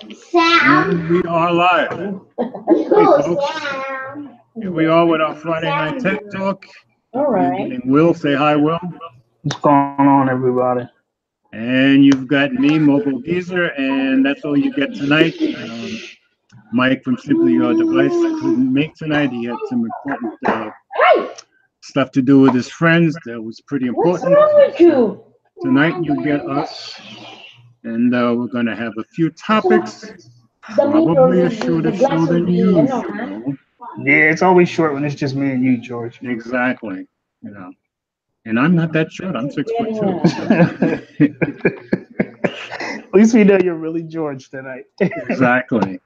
And we are live. Hey, folks. Here we are with our Friday Night Tech Talk. All right. And Will, say hi, Will. What's going on, everybody? And you've got me, Mobile Geezer, and that's all you get tonight. Mike from Simply Your Device couldn't make tonight. He had some important stuff to do with his friends that was pretty important. What's wrong with you? Tonight you get us, and we're going to have a few topics. Probably a shorter show than usual. Yeah, it's always short when it's just me and you, George. Exactly. And I'm not that short. I'm 6'2". At least we know you're really George tonight. Exactly.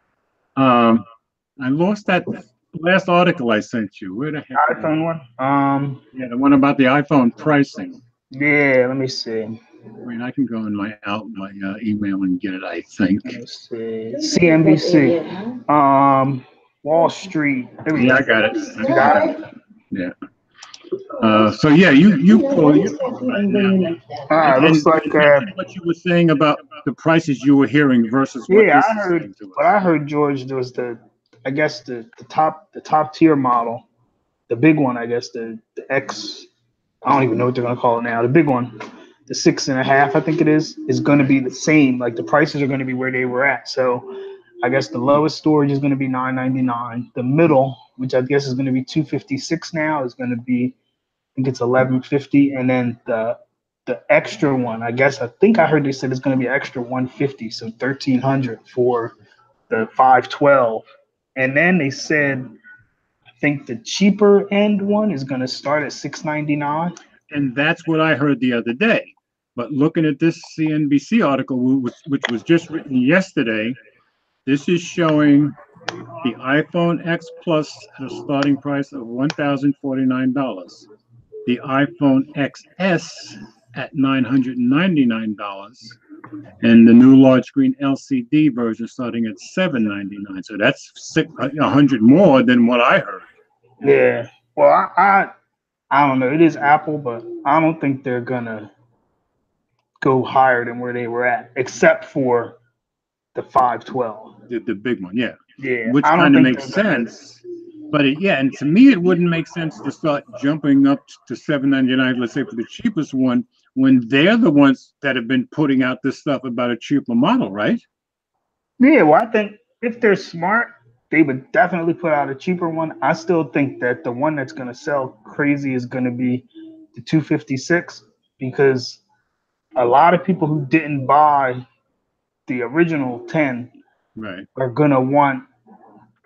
I lost that last article I sent you. Where the heck? iPhone one. Yeah, the one about the iPhone pricing. Yeah, let me see. I mean, I can go in my email and get it. I think. Let's see. CNBC. Wall Street. Yeah, I got it. You got it. Yeah. So yeah, you pull it. Looks like what you were saying about the prices you were hearing versus what yeah, I heard. What I heard, George, there was the top tier model, the big one. I guess the X. I don't even know what they're gonna call it now. The big one, the 6.5, I think it is going to be the same. Like the prices are going to be where they were at. So I guess the lowest storage is going to be $999. The middle, which I guess is going to be $256 now, is going to be, I think it's $1150, and then the extra one, I think I heard they said it's going to be extra $150, so $1,300 for the 512. And then they said, I think the cheaper end one is going to start at $699. And that's what I heard the other day. But looking at this CNBC article, which was just written yesterday, this is showing the iPhone X Plus at a starting price of $1,049. The iPhone XS at $999, and the new large screen LCD version starting at $799. So that's $100 more than what I heard. Yeah. Well, I don't know. It is Apple, but I don't think they're gonna go higher than where they were at, except for the 512. The big one, yeah. Yeah. Which kind of makes sense. But and to me, it wouldn't make sense to start jumping up to $799, let's say for the cheapest one, when they're the ones that have been putting out this stuff about a cheaper model, right? Yeah, well, I think if they're smart, they would definitely put out a cheaper one. I still think that the one that's going to sell crazy is going to be the 256, because a lot of people who didn't buy the original 10 are going to want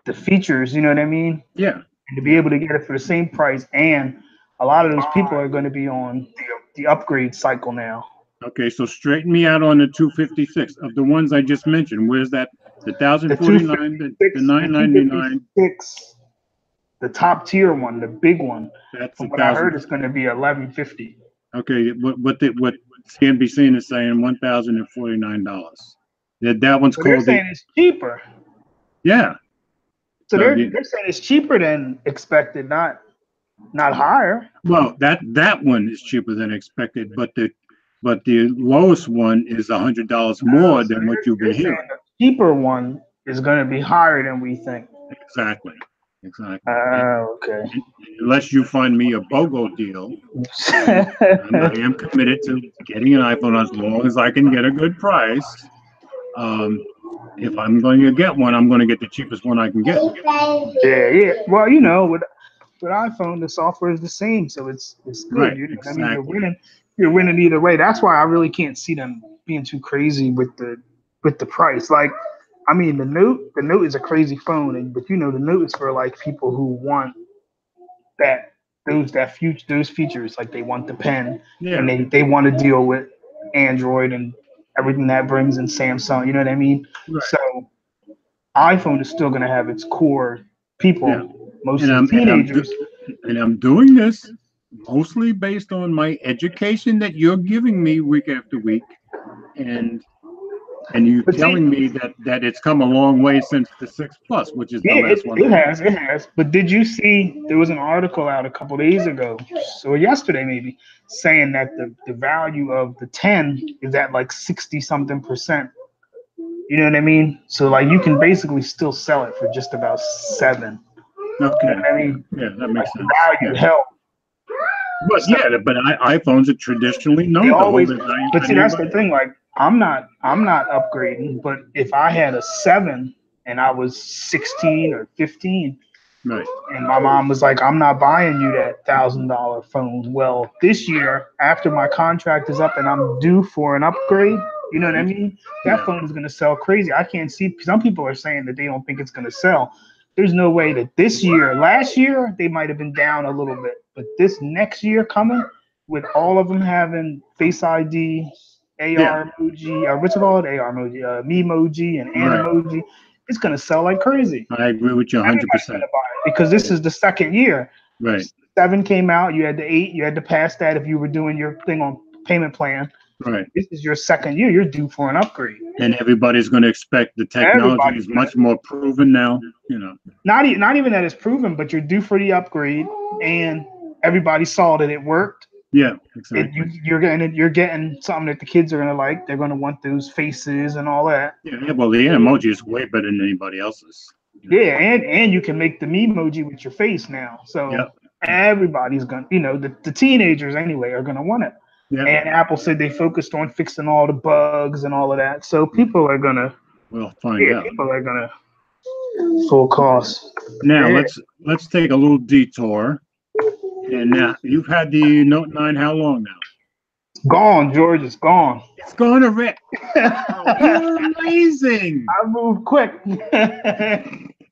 the features, you know what I mean? Yeah. And to be able to get it for the same price. And a lot of those people are going to be on the upgrade cycle now. Okay, so straighten me out on the 256 of the ones I just mentioned. Where's that? The 1,049, the 999. The top tier one, the big one. That's from what I heard, it's going to be $1,150. Okay, what CNBC is saying, $1,049. That one's so called. They're saying it's cheaper. Yeah. So they're saying it's cheaper than expected, not higher. Well, that one is cheaper than expected, but the lowest one is $100 more than what you've been hearing. The cheaper one is going to be higher than we think. Exactly. Okay. Unless you find me a BOGO deal, I am committed to getting an iPhone as long as I can get a good price. If I'm going to get one, I'm going to get the cheapest one I can get. Yeah. Well, with iPhone, the software is the same, so it's good. Right, I mean, you're winning either way. That's why I really can't see them being too crazy with the price. Like, I mean, the Note is a crazy phone, but the Note is for like people who want those features. Like they want the pen, and they want to deal with Android and everything that brings in Samsung. You know what I mean? Right. So iPhone is still going to have its core people, mostly teenagers. And I'm doing this mostly based on my education that you're giving me week after week, and you telling me that it's come a long way since the 6 Plus, which is the last one. It has. But did you see there was an article out a couple days ago, or yesterday maybe, saying that the value of the 10 is at like 60-something% You know what I mean? So like you can basically still sell it for just about 7. Okay. You know what I mean? Yeah, that Like makes the sense. value Yeah. held. But So yeah, but iPhones are traditionally they known to hold always, their value but see better than that's the anybody else. thing. Like I'm not upgrading. But if I had a 7 and I was 16 or 15, Right. and my mom was like, "I'm not buying you that $1,000 phone." Well, this year after my contract is up and I'm due for an upgrade, you know what I Right. mean? That Yeah. phone is going to sell crazy. I can't see. Some people are saying that they don't think it's going to sell. There's no way that this year, last year, they might have been down a little bit, but this next year coming, with all of them having Face ID, Yeah. AR emoji, or what's it called? AR emoji, Memoji, and Right. Animoji, it's going to sell like crazy. I agree with you Everybody's 100%. gonna buy it because this is the second year. Right. 7 came out, you had the 8, you had to pass that if you were doing your thing on payment plan. Right. This is your second year, you're due for an upgrade. And everybody's going to expect the technology Everybody's is much more proven now, not even that it's proven, but you're due for the upgrade, and everybody saw that it worked. Yeah, You're getting something that the kids are gonna like. They're gonna want those faces and all that. Yeah, well, the emoji is way better than anybody else's. Yeah, and you can make the Memoji with your face now. So Yep. everybody's gonna, the teenagers anyway are gonna want it. Yeah, And Apple said they focused on fixing all the bugs and all of that. So people are gonna, we'll find out. people are gonna full cost. Now Yeah. let's take a little detour. And now you've had the Note 9 how long now? Gone, George. It's gone. It's gone already. I You're amazing. moved quick.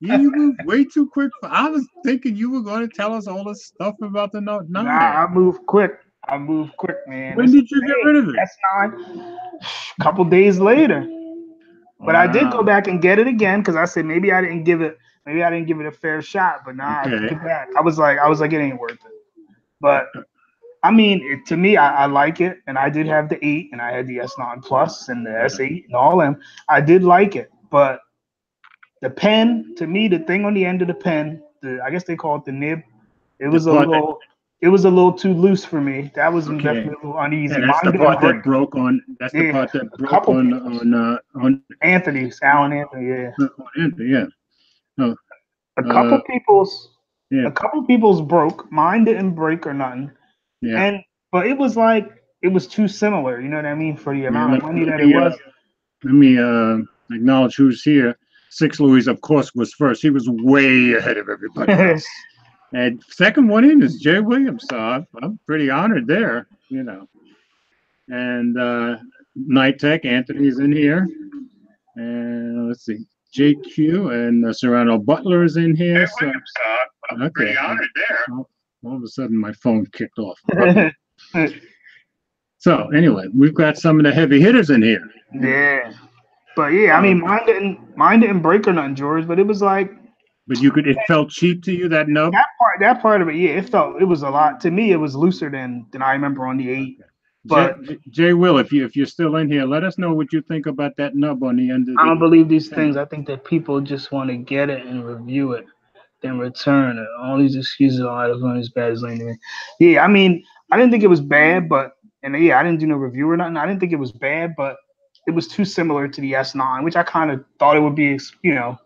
You moved way too quick. I was thinking you were going to tell us all this stuff about the Note 9. Nah, I moved quick. Man. When did you get rid of it? That's not a couple days later. But I did go back and get it again because I said maybe I didn't give it a fair shot. But nah, I took it back. I was like, it ain't worth it. But I mean, to me, I like it, and I did have the 8, and I had the S9 Plus and the S8 and all them. I did like it, but the pen, to me, the thing on the end of the pen, I guess they call it the nib. It was a little too loose for me. That was definitely a little uneasy. And that's the part that broke on. That's the part that broke on Anthony's, Alan Anthony. Yeah. Anthony, yeah. No. A couple people's broke. Mine didn't break or nothing. Yeah. But it was too similar. You know what I mean? For the amount of money that it was. Let me acknowledge who's here. 6 Louis, of course, was first. He was way ahead of everybody else. And second one in is Jay Williams. So I'm pretty honored there, And Nitech, Anthony's in here. And let's see, JQ and Serrano Butler is in here. So I'm pretty honored there. All of a sudden, my phone kicked off. So anyway, we've got some of the heavy hitters in here. Yeah. But yeah, I mean, mine didn't break or nothing, George. But it was like, but it felt cheap to you, that nub. That part of it, yeah, it was a lot to me. It was looser than I remember on the 8. But Jay Will, if you're still in here, let us know what you think about that nub on the end of I don't believe these things. I think that people just want to get it and review it, then return it. All these excuses are as bad as anything. Yeah, I mean, I didn't think it was bad, I didn't do no review or nothing. I didn't think it was bad, but it was too similar to the S9, which I kind of thought it would be,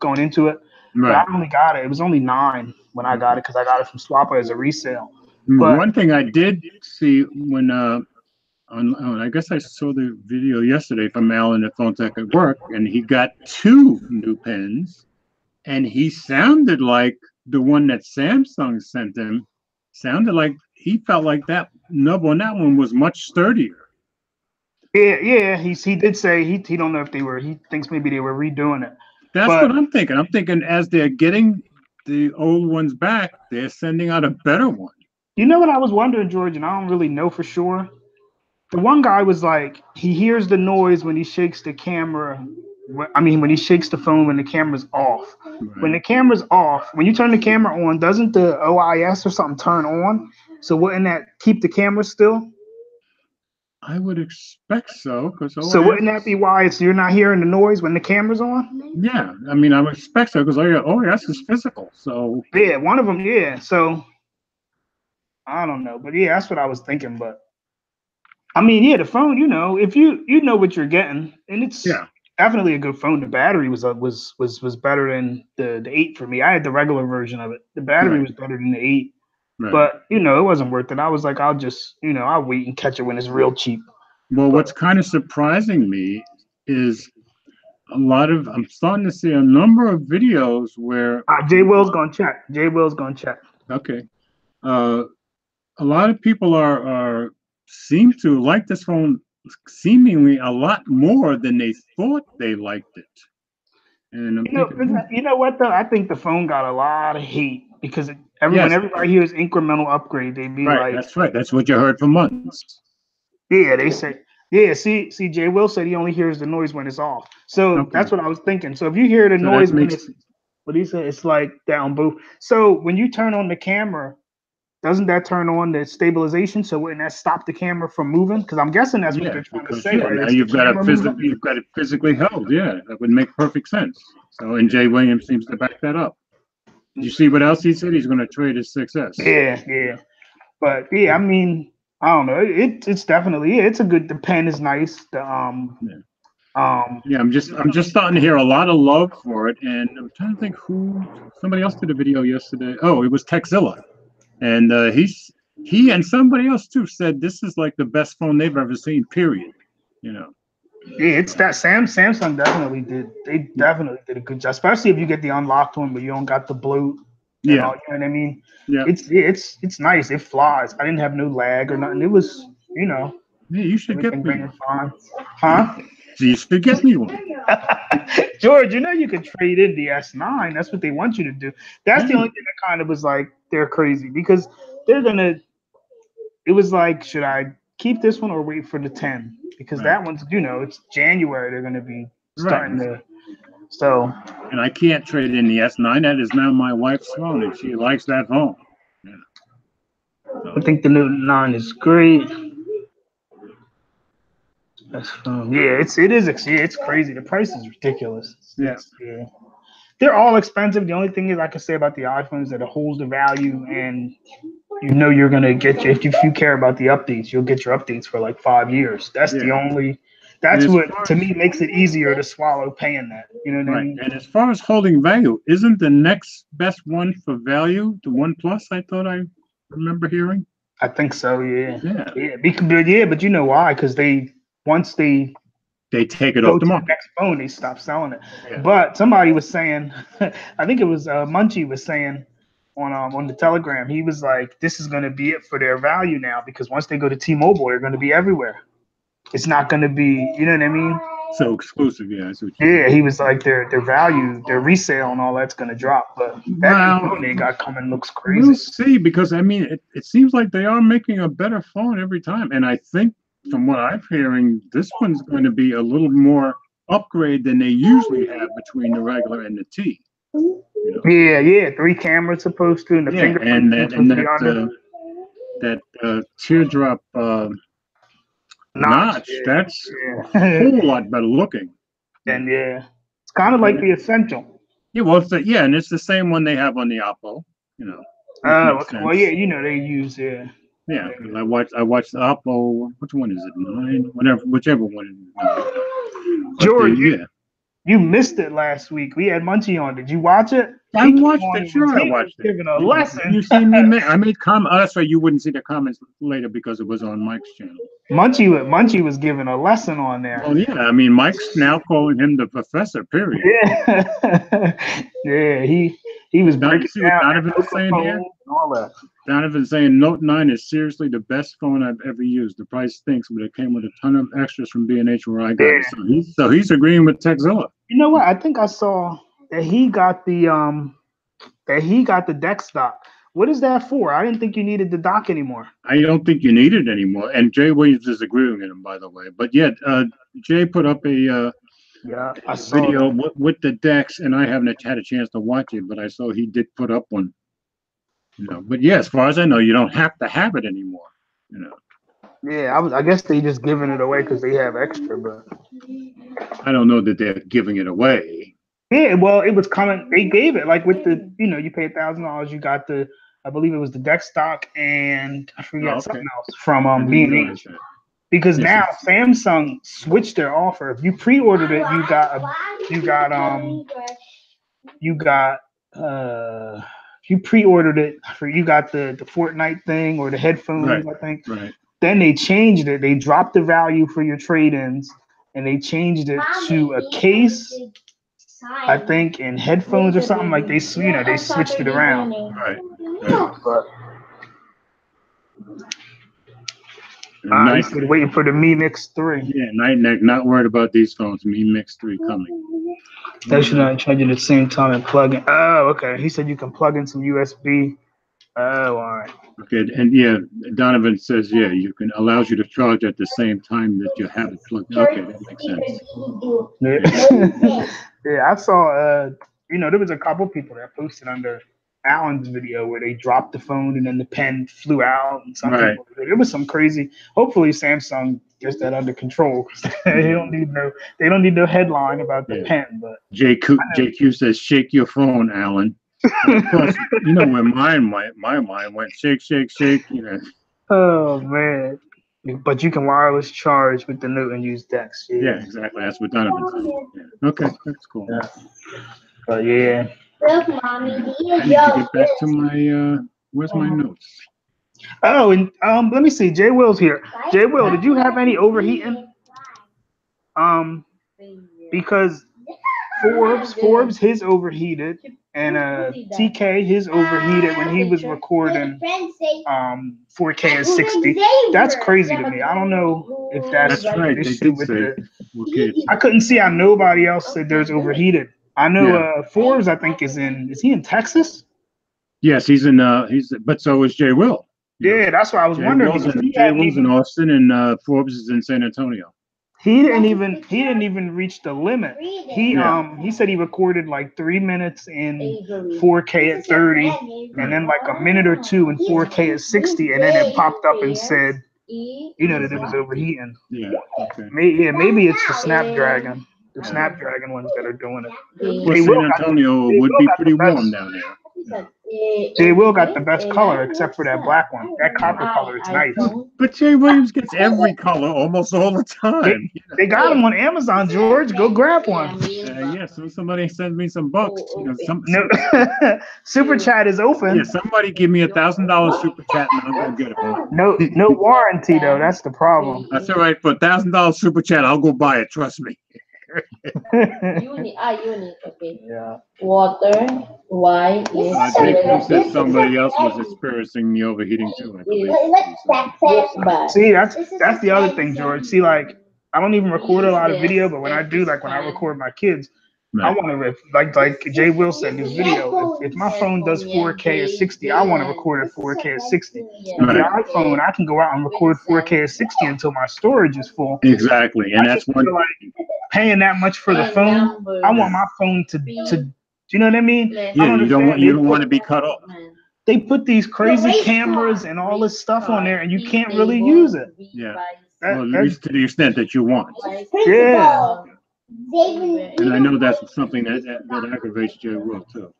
going into it. Right. But I only got it. It was only 9 when I got it because I got it from Swapper as a resale. But one thing I did see when I guess I saw the video yesterday from Alan at Phone Tech at work, and he got 2 new pens, and he sounded like the one that Samsung sent him. Sounded like he felt like that nub on that one was much sturdier. Yeah. He did say he don't know if he thinks maybe they were redoing it. That's what I'm thinking. I'm thinking as they're getting the old ones back, they're sending out a better one. You know what I was wondering, George, and I don't really know for sure. The one guy was like, he hears the noise when he shakes the camera. When he shakes the phone when the camera's off. Right. When the camera's off, when you turn the camera on, doesn't the OIS or something turn on? So wouldn't that keep the camera still? I would expect so. So wouldn't that be why you're not hearing the noise when the camera's on? Yeah, I mean, I would expect so because OIS is physical. So yeah, one of them, yeah. So I don't know, but yeah, that's what I was thinking. But I mean, yeah, the phone, if you know what you're getting, and it's definitely a good phone. The battery was better than the 8 for me. I had the regular version of it. The battery Right. was better than the 8, Right. but it wasn't worth it. I was like, I'll just I'll wait and catch it when it's real cheap. Well, But what's kind of surprising me is I'm starting to see a number of videos where Jay Will's gonna check. Jay Will's gonna check. okay, a lot of people seem to like this phone seemingly a lot more than they thought they liked it. And I'm thinking, You know what though? I think the phone got a lot of hate because Yes. when everybody hears incremental upgrade, they be right, like, that's right. That's what you heard for months. yeah, they say, yeah. See, Jay Will said he only hears the noise when it's off. So Okay. that's what I was thinking. So if you hear the So noise that when makes- it's, what he said, it's like down both. So when you turn on the camera, doesn't that turn on the stabilization? So wouldn't that stop the camera from moving? Because I'm guessing that's what Yeah, they're trying to because say, right? now It's the you've got camera moving. you've got it physically held. Yeah, that would make perfect sense. So, and Jay Williams seems to back that up. Did you see what else he said? He's going to trade his 6S. Yeah. But yeah, I mean, I don't know. It's definitely it's a good. The pen is nice. Yeah, I'm just starting to hear a lot of love for it, and I'm trying to think who somebody else did a video yesterday. Oh, it was Texzilla, and he and somebody else too said this is like the best phone they've ever seen. Period. Yeah, it's that Samsung definitely did. They definitely did a good job, especially if you get the unlocked one, but you don't got the bloat. Yeah, you know what I mean. Yeah, it's nice. It flies. I didn't have no lag or nothing. It was yeah, you should get everything me ran fine. Huh? So you should get me one. George, you can trade in the S9. That's what they want you to do. That's the only thing that kind of was like they're crazy because they're gonna. It was like, should I keep this one or wait for the 10? Because Right. that one's it's January. They're gonna be starting Right. to. So. And I can't trade in the S9. That is now my wife's phone, and she likes that phone. Yeah. So. I think the new 9 is great. It's crazy. The price is ridiculous. Yeah. They're all expensive. The only thing is I can say about the iPhones that it holds the value, and you're gonna get if you care about the updates, you'll get your updates for like 5 years. That's the only. That's what to me makes it easier to swallow paying that. You know what I mean? And as far as holding value, isn't the next best one for value the OnePlus? I thought I remember hearing. I think so. Yeah. Yeah. But you know why? Because once they take it off the market. Next phone, they stop selling it. Yeah. But somebody was saying, I think it was Munchie was saying on the Telegram, he was like, "This is going to be it for their value now because once they go to T-Mobile, they're going to be everywhere. It's not going to be, you know what I mean? So exclusive, yeah." He was like, their value, their resale, and all that's going to drop. But that phone they got coming looks crazy. We'll see, because I mean, it seems like they are making a better phone every time, and I think, from what I'm hearing, this one's going to be a little more upgrade than they usually have between the regular and the T. Yeah, 3 cameras supposed to, and the fingerprint that teardrop notch. That's a whole lot better looking. And it's kind of like the Essential. Yeah, well, and it's the same one they have on the Oppo. Well, they use Yeah, because I watched the Oppo. Which one is it? 9, whichever one. George, you missed it last week. We had Munchie on. Did you watch it? I watched it. Sure, I watched it. Giving a lesson. You see me? I made comments. Oh, that's right. You wouldn't see the comments later because it was on Mike's channel. Munchie was giving a lesson on there. Oh yeah, I mean, Mike's now calling him the professor. Period. Yeah, he was breaking down Donovan saying here. All that. Donovan saying Note 9 is seriously the best phone I've ever used. The price stinks, but it came with a ton of extras from B&H where I got it. So he's agreeing with Texzilla. You know what? I think I saw that he got the deck stock. What is that for? I didn't think you needed the dock anymore. I don't think you need it anymore. And Jay Williams is agreeing with him, by the way. But yet, Jay put up a video with the decks, and I haven't had a chance to watch it, but I saw he did put up one. But yeah, as far as I know, you don't have to have it anymore. Yeah, I guess they just giving it away because they have extra, but I don't know that they're giving it away. Yeah, well, it was coming. They gave it like with the, you pay $1,000, you got I believe it was the deck stock, and I forget something else from B&H. because Yes, now Samsung switched their offer. If you pre-ordered it, you got if you pre-ordered it for you got the Fortnite thing or the headphones, Right. I think. Right. Then they changed it. They dropped the value for your trade-ins and they changed it to a case, I think, and headphones or something. Like they switched it around. Right. But And I still waiting for the Mi Mix 3. yeah, Night Neck, not worried about these phones. Mi Mix 3 coming. They should not charge you at the same time and plug in. Oh, okay. He said you can plug in some USB. Oh, all right. Okay, and yeah, Donovan says, yeah, you can, allows you to charge at the same time that you have it plugged in. Okay, that makes sense. Yeah, yeah, I saw, there was a couple people that posted under Alan's video where they dropped the phone and then the pen flew out and something. Right. It was some crazy. Hopefully Samsung gets that under control. They don't need no headline about the pen. But JQ says, shake your phone, Alan. Of course, where my mind went, shake, shake, shake. Oh man! But you can wireless charge with the Note and use Dex. Yeah, exactly. That's what Donovan said. Yeah. Okay, that's cool. Yeah. But yeah. I need to get back to my where's my notes? Oh, and let me see. Jay Will's here. Jay Will, did you have any overheating? Because Forbes his overheated, and TK his overheated when he was recording 4K at 60. That's crazy to me. I don't know if that's right. They did with say I couldn't see how nobody else said there's overheated. I know Forbes, I think, is he in Texas? Yes, he's in but so is Jay Will. Yeah, that's why I was wondering. Jay Will's in Austin and Forbes is in San Antonio. He didn't even reach the limit. He said he recorded like 3 minutes in 4K at 30, and then like a minute or two in 4K at 60, and then it popped up and said, that it was overheating. Yeah. Okay. Maybe it's the Snapdragon. The Snapdragon ones that are doing it. Well, San Antonio would be pretty warm down there. Jay Will got the best color except for that black one. That copper color is nice. But Jay Williams gets every color almost all the time. They got them on Amazon, George. Go grab one. So somebody send me some bucks. Super chat is open. Yeah, somebody give me $1,000 super chat and I'll go get it. No warranty though. That's the problem. That's all right. For $1,000 super chat, I'll go buy it. Trust me. Unit. Okay. Yeah. Water. Why is JQ said somebody else was experiencing the overheating too. I believe. See, that's the other thing, George. See, like I don't even record a lot of video, but when I do, like when I record my kids, I want to like Jay Will said in his video. If my phone does 4K at 60, I want to record at 4K at 60. With the iPhone, I can go out and record 4K at 60 until my storage is full. Exactly, and that's one. Like paying that much for the phone, I want my phone to. Do you know what I mean? Yeah, you don't want to be cut off. They put these crazy cameras and all this stuff on there, and you can't really use it. Yeah, well, at least to the extent that you want. Yeah. And I know that's something that aggravates Jay Will too.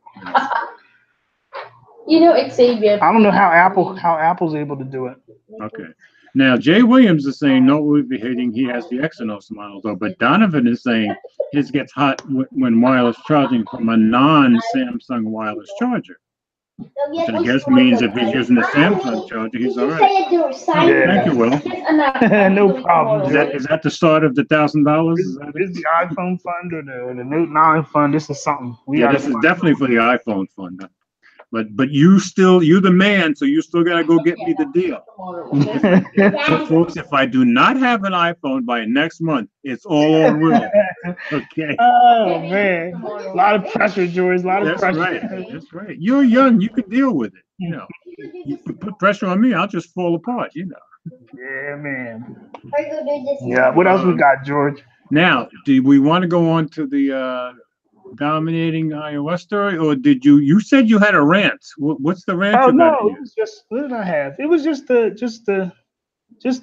Xavier. I don't know how Apple's able to do it. Okay. Now Jay Williams is saying no overheating. He has the Exynos model though, but Donovan is saying his gets hot when wireless charging from a non-Samsung wireless charger. Which I guess means if he's using the Samsung charger, he's all right. Yeah. Thank you, Will. No problem. Is that the start of the $1,000? This is the iPhone fund or the Note 9 fund. This is something. This is definitely for the iPhone fund. But you the man, so you still gotta go get me the deal. So folks, if I do not have an iPhone by next month, it's all on Will. Okay. Oh man. A lot of pressure, George. A lot of pressure. Right. That's right. You're young, you can deal with it. You put pressure on me, I'll just fall apart, Yeah, man. Yeah. What else we got, George? Now, do we want to go on to the dominating iOS story, or did you said you had a rant? What's the rant? Oh no, it was just, what did I have? It was just the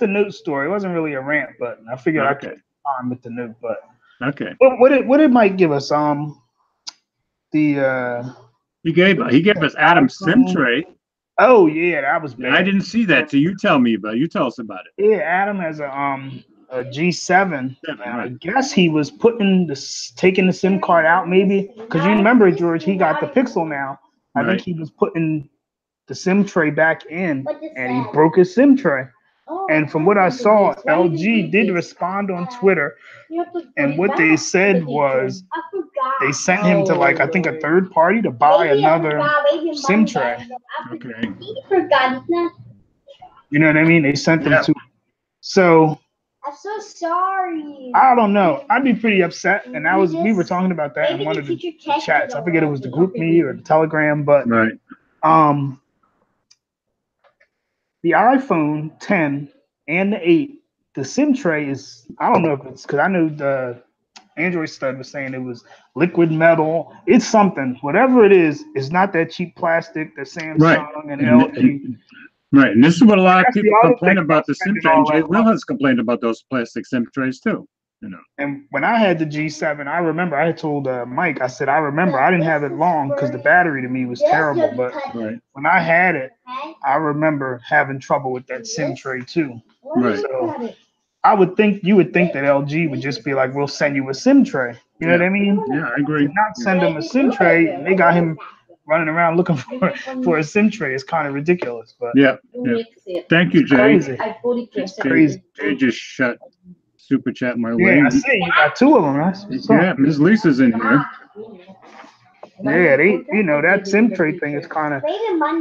Note story. It wasn't really a rant, but I figured I could on with the Note. But okay, what did Mike give us? He gave us Adam Centray. Oh yeah, that was bad. I didn't see that, so you tell me about it. You tell us about it. Yeah, Adam has a G7. Seven, And I right. guess he was taking the SIM card out, maybe because you remember, George, he got the Pixel now. I think Right. he was putting the SIM tray back in, and he broke his SIM tray. And from what I saw, LG did respond on Twitter, and what they said was they sent him to like I think a third party to buy another SIM tray. Okay. You know what I mean? They sent them Yeah. to. So I'm so sorry. I don't know. I'd be pretty upset. And we were talking about that in one of the chats. I forget it was the group me or the Telegram, but Right. the iPhone 10 and the 8, the SIM tray is, I don't know if it's because I know the Android stud was saying it was liquid metal. It's something. Whatever it is, it's not that cheap plastic that Samsung Right. and LG. Right, and this is what a lot of That's the people other complain thing about the about SIM spending tray. all And Jay that Will money. has complained about those plastic SIM trays too. You know. And when I had the G7, I remember I had told Mike, I said, I remember I didn't have it long because the battery to me was terrible. But Right. when I had it, I remember having trouble with that SIM tray too. Right. So I would think you would think that LG would just be like, we'll send you a SIM tray. You know what I mean? Yeah, I agree. To not send him a SIM tray, and they got him running around looking for a SIM tray. It's kind of ridiculous. But Yeah. Yeah. Thank you, Jay. crazy. Jay, Jay just shut super chat my way. Yeah, I see. You got two of them. That's what's up. Yeah, Miss Lisa's in here. Yeah, that SIM tray thing is kind of.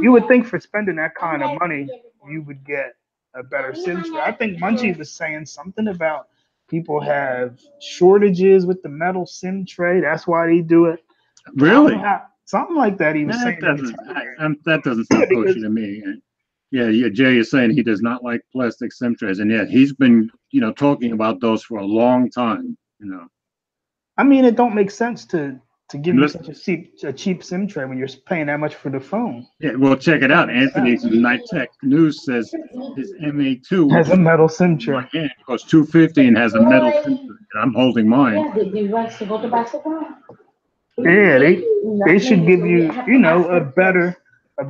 You would think for spending that kind of money, you would get a better SIM tray. I think Munchie was saying something about people have shortages with the metal SIM tray. That's why they do it. Really? Something like that. He was saying. That doesn't sound kosher to me. Yeah, Jay is saying he does not like plastic SIM trays, and yet he's been, talking about those for a long time. I mean, it don't make sense to give you Listen. such a cheap SIM tray when you're paying that much for the phone. Yeah, well, check it out. Anthony from Night Tech News says his MA2 Has a metal SIM tray. costs $250 and has a metal SIM tray. And I'm holding mine. Yeah, they should give you, a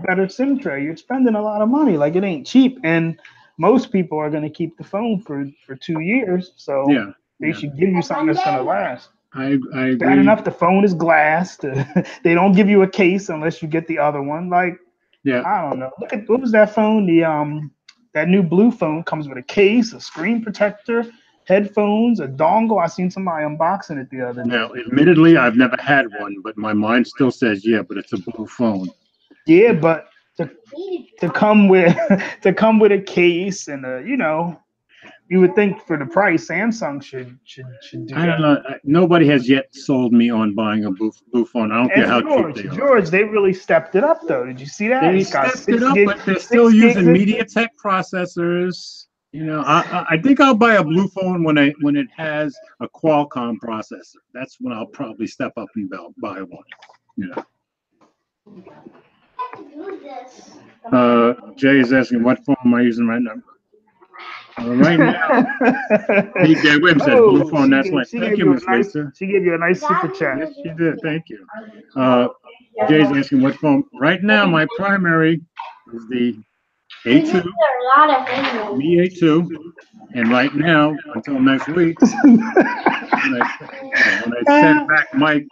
better SIM tray. You're spending a lot of money. Like, it ain't cheap, and most people are going to keep the phone for 2 years. So Yeah. they should give you something that's going to last. I Bad agree. enough the phone is glass. They don't give you a case unless you get the other one. Like, Yeah. I don't know. Look at, what was that phone? That new blue phone comes with a case, a screen protector, headphones, a dongle. I seen somebody unboxing it the other day. Now, admittedly, I've never had one, but my mind still says, yeah, but it's a blue phone. Yeah, but to come with a case and you would think for the price Samsung should do I that. don't know. Nobody has yet sold me on buying a blue phone. I don't care how cheap they are. George, they really stepped it up though. Did you see that? They It's got stepped it 6 up, gig- but they're 6 still using gigs. MediaTek processors. I think I'll buy a blue phone when it has a Qualcomm processor. That's when I'll probably step up and buy one. Jay is asking, what phone am I using right now? Right now, Jay Wim says blue phone. That's right. Thank you, Miss Lisa. She gave you a nice super chat. Yes, she did. Thank you. Jay's asking what phone. Right now, my primary is the A2, Mi A2, and right now, until next week, when I send back Mike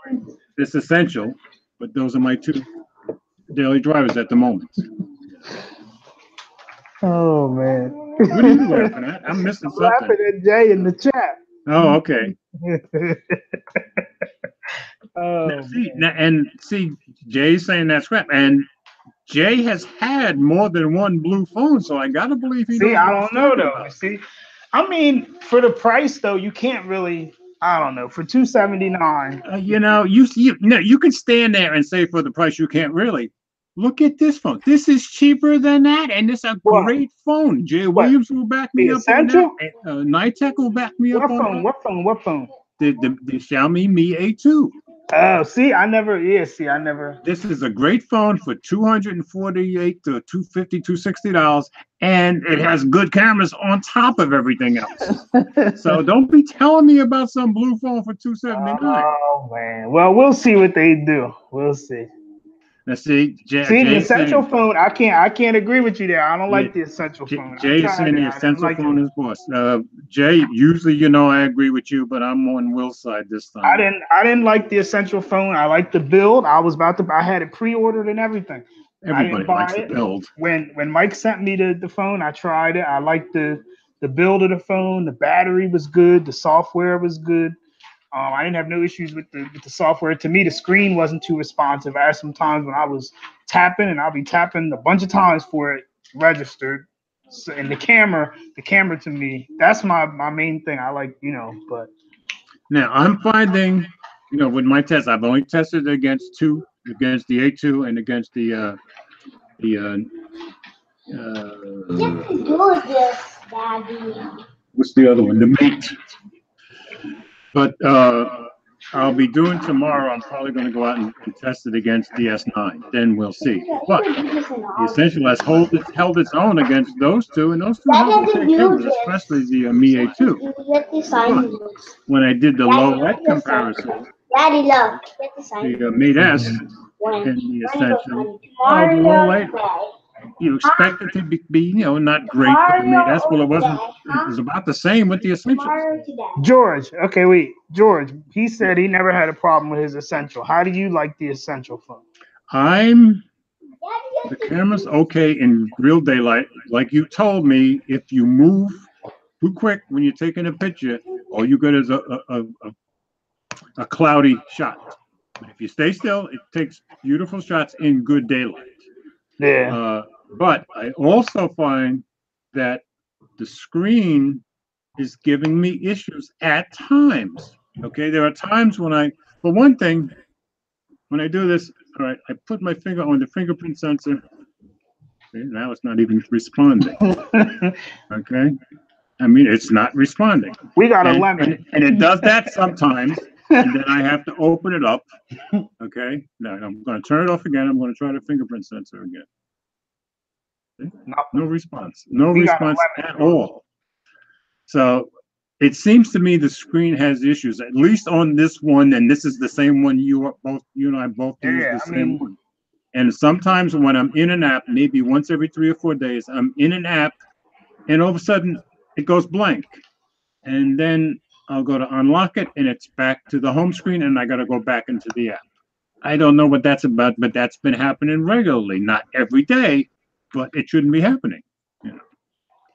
this essential, but those are my two daily drivers at the moment. Oh man. What are you laughing at? I'm missing something. Laughing at Jay in the chat. Oh, okay. Oh, See, Jay's saying that's crap, and Jay has had more than one blue phone, so I gotta believe he. See, I don't know though. See, I mean, for the price though, you can't really. I don't know. For $279, you can stand there and say for the price you can't really. Look at this phone. This is cheaper than that, and it's a great phone. Jay Williams will back me up on that. Night Tech will back me up on that. What phone? The Xiaomi Mi A2. Oh, see, I never. This is a great phone for $248 to $250, $260, and it has good cameras on top of everything else. So don't be telling me about some blue phone for $279. Oh man. Well, we'll see what they do. We'll see. Let's see. See, the Jay's essential saying, phone, I can't agree with you there. I don't like Yeah, the essential phone. I Jay is tried saying it. the I didn't essential like phone it. is boss. Jay, usually, I agree with you, but I'm on Will's side this time. I didn't like the essential phone. I like the build. I had it pre-ordered and everything. I Everybody didn't buy likes the it. build. When Mike sent me the phone, I tried it. I liked the build of the phone. The battery was good. The software was good. I didn't have no issues with the software. To me, the screen wasn't too responsive. I had some times when I was tapping, and I'll be tapping a bunch of times for it registered. So, and the camera to me, that's my main thing. I like, but Now, I'm finding, with my test, I've only tested against the A2 and against the What to do with this, Daddy? what's the other one? The Mate. But I'll be doing tomorrow. I'm probably going to go out and test it against the S9. Then we'll see. But the Essential has held its own against those two, and those two have okay cameras, especially the Mi A2. But when I did the low light comparison, Daddy, look. Get the sign. the Mate S and the Essential, the low light, you expect it to be not great for the Mate S. Well, it wasn't. It was about the same with the Essential. George, okay, wait, George. He said he never had a problem with his Essential. How do you like the Essential phone? The camera's okay in real daylight. Like you told me, if you move too quick when you're taking a picture, all you get is a cloudy shot. But if you stay still, it takes beautiful shots in good daylight. Yeah. But I also find that the screen is giving me issues at times. Okay, there are times for one thing, when I do this, all right, I put my finger on the fingerprint sensor. Okay, now it's not even responding. Okay, I mean, it's not responding. We got a lemon. And it does that sometimes, and then I have to open it up. Okay, now I'm going to turn it off again. I'm going to try the fingerprint sensor again. Okay? No response. No response at all. So it seems to me the screen has issues, at least on this one, and this is the same one you and I both use the same one. And sometimes when I'm in an app, maybe once every 3 or 4 days, I'm in an app, and all of a sudden it goes blank, and then I'll go to unlock it, and it's back to the home screen, and I got to go back into the app. I don't know what that's about, but that's been happening regularly, not every day, but it shouldn't be happening.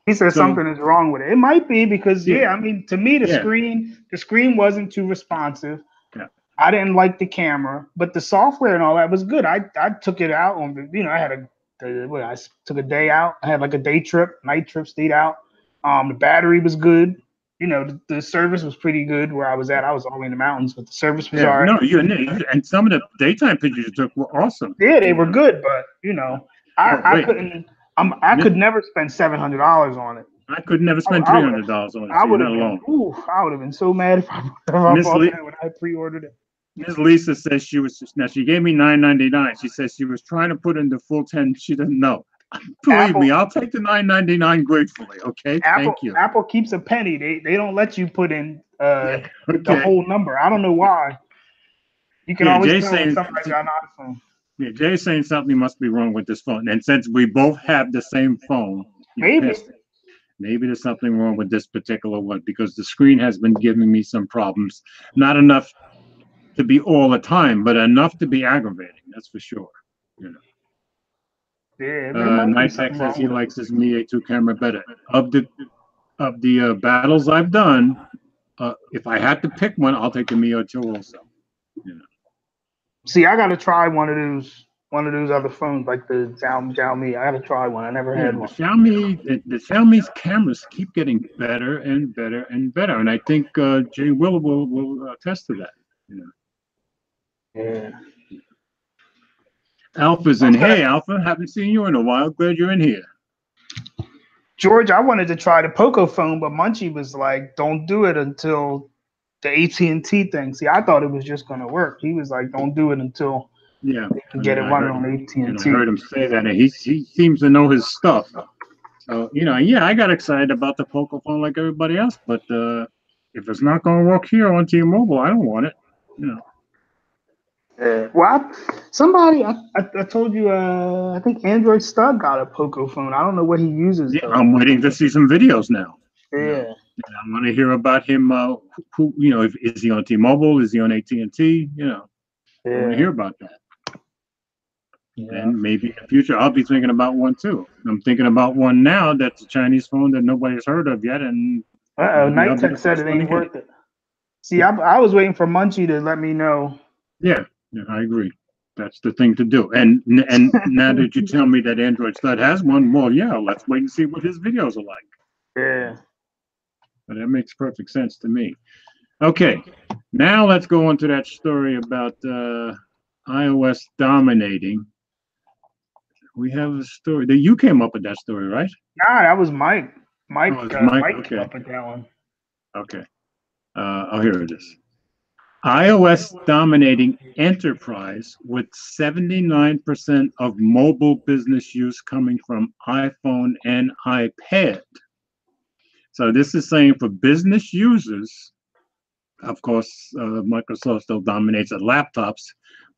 He says something is wrong with it. It might be because, I mean, to me, the screen wasn't too responsive. Yeah. I didn't like the camera, but the software and all that was good. I took it out on, I had I took a day out. I had like a day trip, night trip, stayed out. The battery was good. The service was pretty good where I was at. I was all in the mountains, but the service was all right. No, and some of the daytime pictures you took were awesome. Yeah, they were good, but I couldn't. I could never spend $700 on it. I could never spend $300 on it. I would have been so mad if I bought that when I pre-ordered it. Ms. Lisa says she gave me $9.99. She says she was trying to put in the full 10. She doesn't know. Believe me, I'll take the $9.99 gratefully. Okay, thank you. Apple keeps a penny. They don't let you put in the whole number. I don't know why. You can always tell when somebody's got an iPhone. Yeah, Jay's saying something must be wrong with this phone. And since we both have the same phone, maybe there's something wrong with this particular one because the screen has been giving me some problems. Not enough to be all the time, but enough to be aggravating. That's for sure. Yeah. Nightsack says he likes his Mi A2 camera better. Of the battles I've done, if I had to pick one, I'll take the Mi A2 also. See, I gotta try one of those other phones, like the Xiaomi. I gotta try one. I never had one. The Xiaomi's cameras keep getting better and better and better, and I think Jay will attest to that. Yeah. Alpha's in. Hey, Alpha, haven't seen you in a while. Glad you're in here. George, I wanted to try the Poco phone, but Munchie was like, "Don't do it until the AT&T thing." See, I thought it was just gonna work. He was like, "Don't do it until they can get it running on AT&T." I heard him say that, and he seems to know his stuff. So I got excited about the Poco phone like everybody else, but if it's not gonna work here on T-Mobile, I don't want it. Well, Somebody, I told you, I think Android Stud got a Poco phone. I don't know what he uses Yeah, though. I'm waiting to see some videos now. Yeah. I want to hear about him. Who is he on T-Mobile? Is he on AT&T? I want to hear about that. Yeah. And maybe in the future, I'll be thinking about one too. I'm thinking about one now that's a Chinese phone that nobody's heard of yet. And maybe I'll be the Night said first it one to ain't get worth it. See, I was waiting for Munchie to let me know. Yeah, I agree. That's the thing to do. And now that you tell me that Android Stud has one, well, yeah, let's wait and see what his videos are like. Yeah. But that makes perfect sense to me. Okay, now let's go on to that story about iOS dominating. We have a story that you came up with that story, right? Nah, that was Mike. Mike Okay. came up with that one. Okay. Here it is. iOS dominating enterprise with 79% of mobile business use coming from iPhone and iPad. So this is saying for business users, of course, Microsoft still dominates at laptops.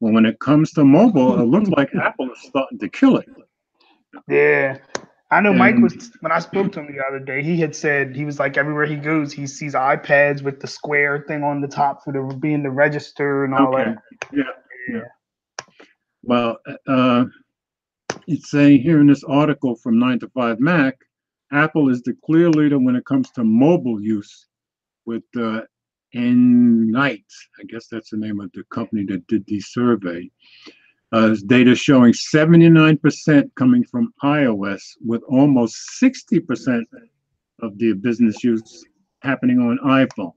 Well, when it comes to mobile, it looks like Apple is starting to kill it. Yeah. I know Mike And- was, when I spoke to him the other day, he had said he was like everywhere he goes, he sees iPads with the square thing on the top for the being the register and all Okay. that. Yeah. Well, it's saying here in this article from 9 to 5 Mac, Apple is the clear leader when it comes to mobile use with Nite. I guess that's the name of the company that did the survey. Data showing 79% coming from iOS, with almost 60% of the business use happening on iPhone.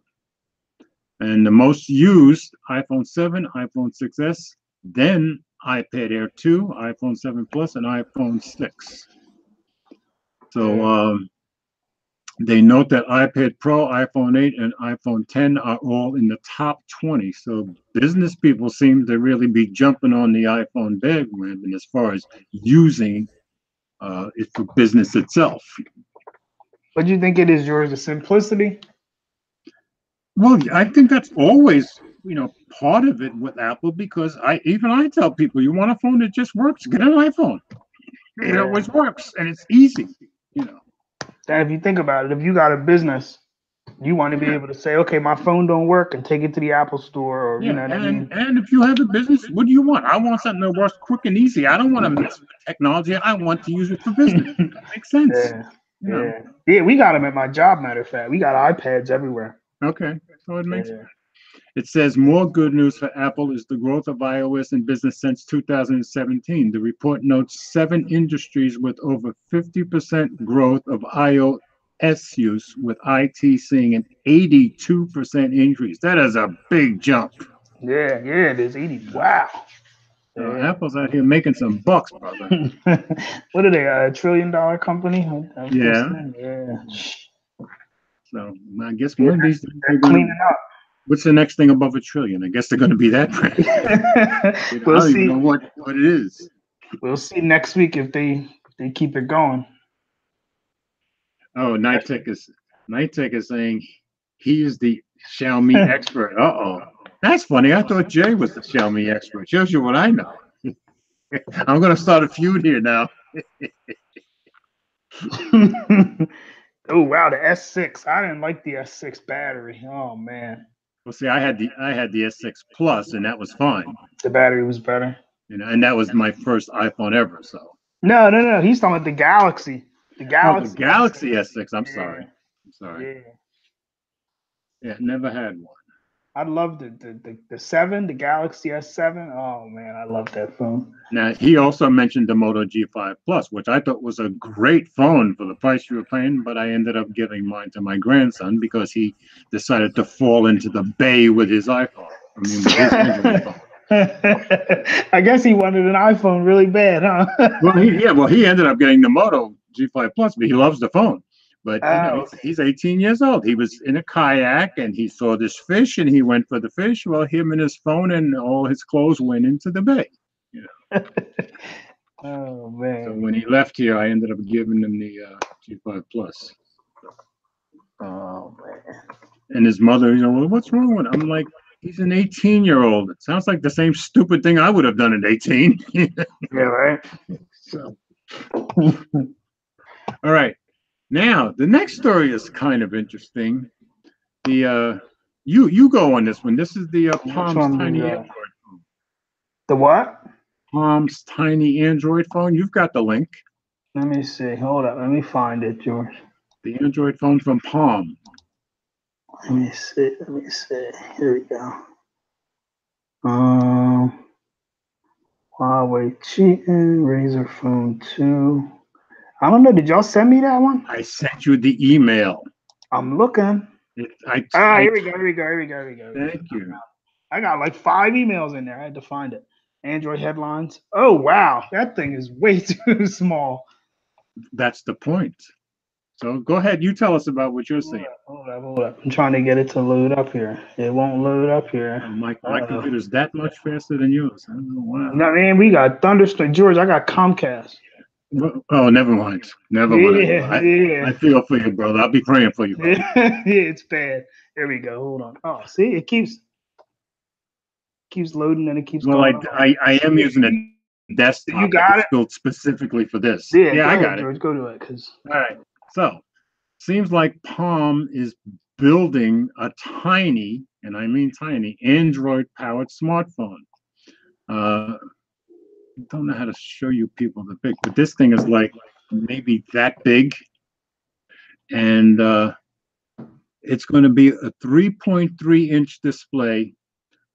And the most used, iPhone 7, iPhone 6S, then iPad Air 2, iPhone 7 Plus, and iPhone 6. So they note that iPad Pro, iPhone 8, and iPhone 10 are all in the top 20. So business people seem to really be jumping on the iPhone bandwagon as far as using it for business itself. What do you think it is, yours? The simplicity? Well, I think that's always, part of it with Apple, because I tell people, you want a phone that just works, get an iPhone. It always works and it's easy, That if you think about it, if you got a business, you want to be able to say, okay, my phone don't work, and take it to the Apple store, or you know what I mean. And if you have a business, what do you want? I want something that works quick and easy. I don't want to mess with technology. I want to use it for business. That makes sense. Yeah. We got them at my job. Matter of fact, we got iPads everywhere. Okay, so it makes sense. It says more good news for Apple is the growth of iOS in business since 2017. The report notes 7 industries with over 50% growth of iOS use, with IT seeing an 82% increase. That is a big jump. Yeah, it is 80. Wow. Apple's out here making some bucks, brother. What are they? A $1 trillion company? Yeah. So I guess one of these they're cleaning up. What's the next thing above $1 trillion? I guess they're going to be that brand. We'll I don't see. even know what it is. We'll see next week if they keep it going. Oh, Nitek is saying he is the Xiaomi expert. That's funny. I thought Jay was the Xiaomi expert. Shows you what I know. I'm going to start a feud here now. Oh wow, the S6. I didn't like the S6 battery. Oh man. Well, see, I had the S6 Plus, and that was fine. The battery was better. And that was my first iPhone ever. So. No. He's talking about the Galaxy. The Galaxy. Oh, the Galaxy S6. I'm sorry. Yeah, never had one. I loved it. The 7, the Galaxy S7. Oh man, I love that phone. Now he also mentioned the Moto G5 Plus, which I thought was a great phone for the price you were paying, but I ended up giving mine to my grandson because he decided to fall into the bay with his iPhone. With his Android phone. I guess he wanted an iPhone really bad, huh? Well, he ended up getting the Moto G5 Plus, but he loves the phone. But he's 18 years old. He was in a kayak and he saw this fish and he went for the fish. Well, him and his phone and all his clothes went into the bay. Oh man! So when he left here, I ended up giving him the G5 Plus. Oh man! And his mother, well, what's wrong with it? I'm like, He's an 18-year-old. It sounds like the same stupid thing I would have done at 18. Yeah, right. So, all right. Now, the next story is kind of interesting. The you go on this one. This is the Palm's one tiny is, Android phone. The what? Palm's tiny Android phone. You've got the link. Let me see. Hold up. Let me find it, George. The Android phone from Palm. Let me see. Let me see. Here we go. Huawei cheating, Razer Phone 2. I don't know. Did y'all send me that one? I sent you the email. I'm looking. Here Here we go. Thank you. I got like 5 emails in there. I had to find it. Android headlines. Oh, wow. That thing is way too small. That's the point. So go ahead. You tell us about what you're saying. Hold up. I'm trying to get it to load up here. It won't load up here. My computer's that much faster than yours. I don't know why. No, man, we got Thunderstorm. George, I got Comcast. Oh, never mind. Never mind. Yeah. I feel for you, brother. I'll be praying for you. Yeah, it's bad. There we go. Hold on. Oh, see, it keeps loading and it keeps going. I am using a desktop. You got it? Built specifically for this. Yeah, I got George, it. go to it, cause. All right. So, seems like Palm is building a tiny, and I mean tiny, Android-powered smartphone. Don't know how to show you people the big, but this thing is like maybe that big, and it's going to be a 3.3-inch display,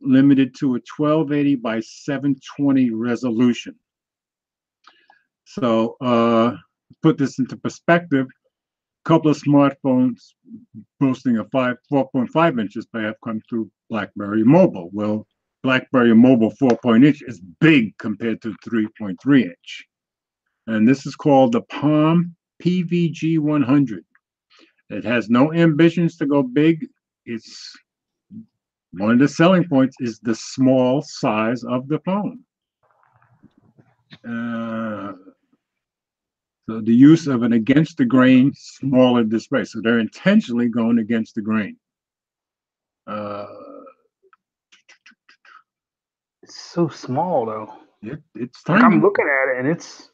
limited to a 1280 by 720 resolution. So, put this into perspective. A couple of smartphones boasting a 4.5 inches may have come through BlackBerry Mobile. Well, BlackBerry Mobile 4.0 is big compared to 3.3 inch. And this is called the Palm PVG 100. It has no ambitions to go big. It's one of the selling points is the small size of the phone. So the use of an against the grain smaller display. So they're intentionally going against the grain. It's so small though. It's tiny. I'm looking at it and it's.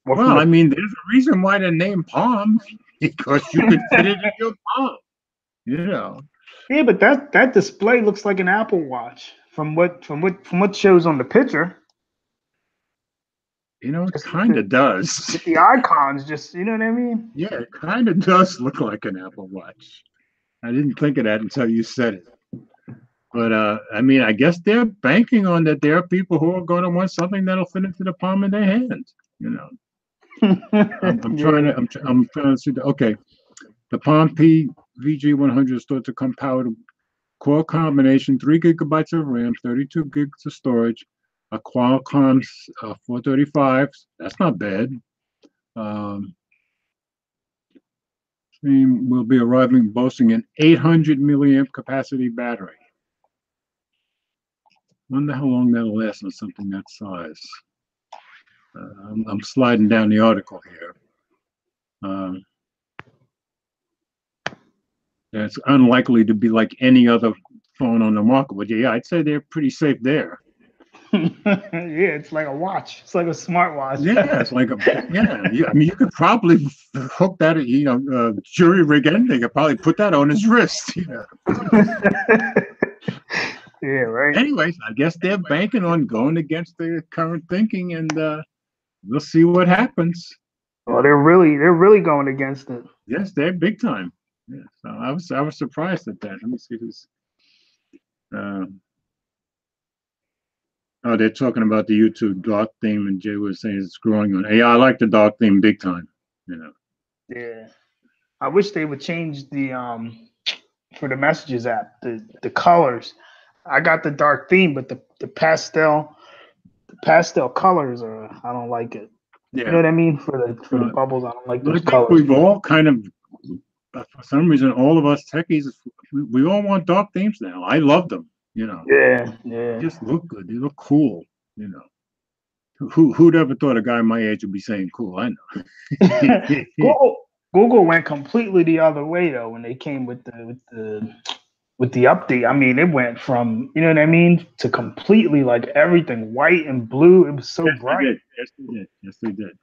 Well, I mean, there's a reason why they're named Palm, because you can fit it in your palm. You know. Yeah, but that display looks like an Apple Watch from what shows on the picture. You know, it kind of does. With the icons, just, you know what I mean? Yeah, it kind of does look like an Apple Watch. I didn't think of that until you said it. But I mean, I guess they're banking on that. There are people who are going to want something that'll fit into the palm of their hand. You know. I'm trying to see. Okay, the Palm PVG 100 is thought to come powered core combination, 3 gigabytes of RAM, 32 gigs of storage, a Qualcomm 435. That's not bad. Will be arriving boasting an 800 milliamp capacity battery. Wonder how long that'll last on something that size. I'm sliding down the article here. It's unlikely to be like any other phone on the market, but yeah, I'd say they're pretty safe there. Yeah, it's like a watch. It's like a smartwatch. Yeah, it's like I mean, you could probably hook that, jury rig anything. They could probably put that on his wrist. You know. Yeah, right. Anyways, I guess they're banking on going against the current thinking, and we'll see what happens. Well, they're really going against it. Yes, they're big time. Yeah, so I was surprised at that. Let me see this. Oh, they're talking about the YouTube dark theme, and Jay was saying it's growing on. Yeah, I like the dark theme big time. You know. Yeah, I wish they would change the for the Messages app the colors. I got the dark theme, but the pastel colors I don't like it. Yeah. You know what I mean? For the bubbles, I don't like those colors. We've all kind of, for some reason, all of us techies, we all want dark themes now. I love them. You know. Yeah. They just look good. They look cool. You know. Who'd ever thought a guy my age would be saying cool? I know. Google went completely the other way though when they came with the with the update, I mean, it went from, you know what I mean, to completely like everything white and blue. It was so Yes, they bright. did. Yes, they did. Yes, they did.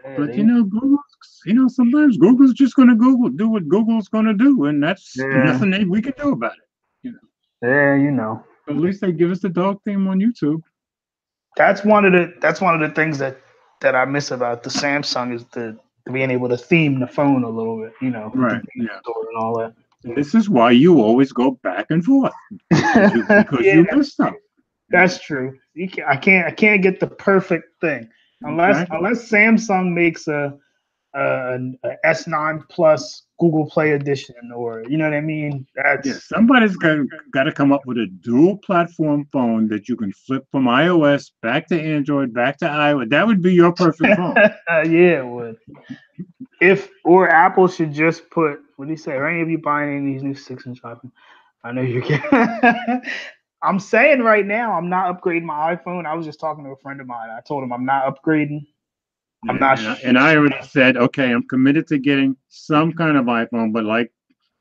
Yeah, But they- you know, Google. You know, sometimes Google's just going to do what Google's going to do, and that's Yeah. nothing that we can do about it. yeah, you know. But at least they give us the dog theme on YouTube. That's one of the things that I miss about the Samsung is the being able to theme the phone a little bit, you know, Right, the theme yeah. store and all that. And this is why you always go back and forth because Yeah, you miss stuff. that's true. I can't get the perfect thing unless Exactly. Samsung makes a S9 Plus Google Play edition, or you know what I mean. That's Yeah, somebody's got to come up with a dual platform phone that you can flip from iOS back to Android, back to iOS. That would be your perfect phone. yeah, it would. Or Apple should just put, what do you say? Are any of you buying any of these new 6-inch iPhones? I know you're kidding. I'm saying right now, I'm not upgrading my iPhone. I was just talking to a friend of mine. I told him I'm not upgrading. I'm not. And I already said, okay, I'm committed to getting some kind of iPhone, but like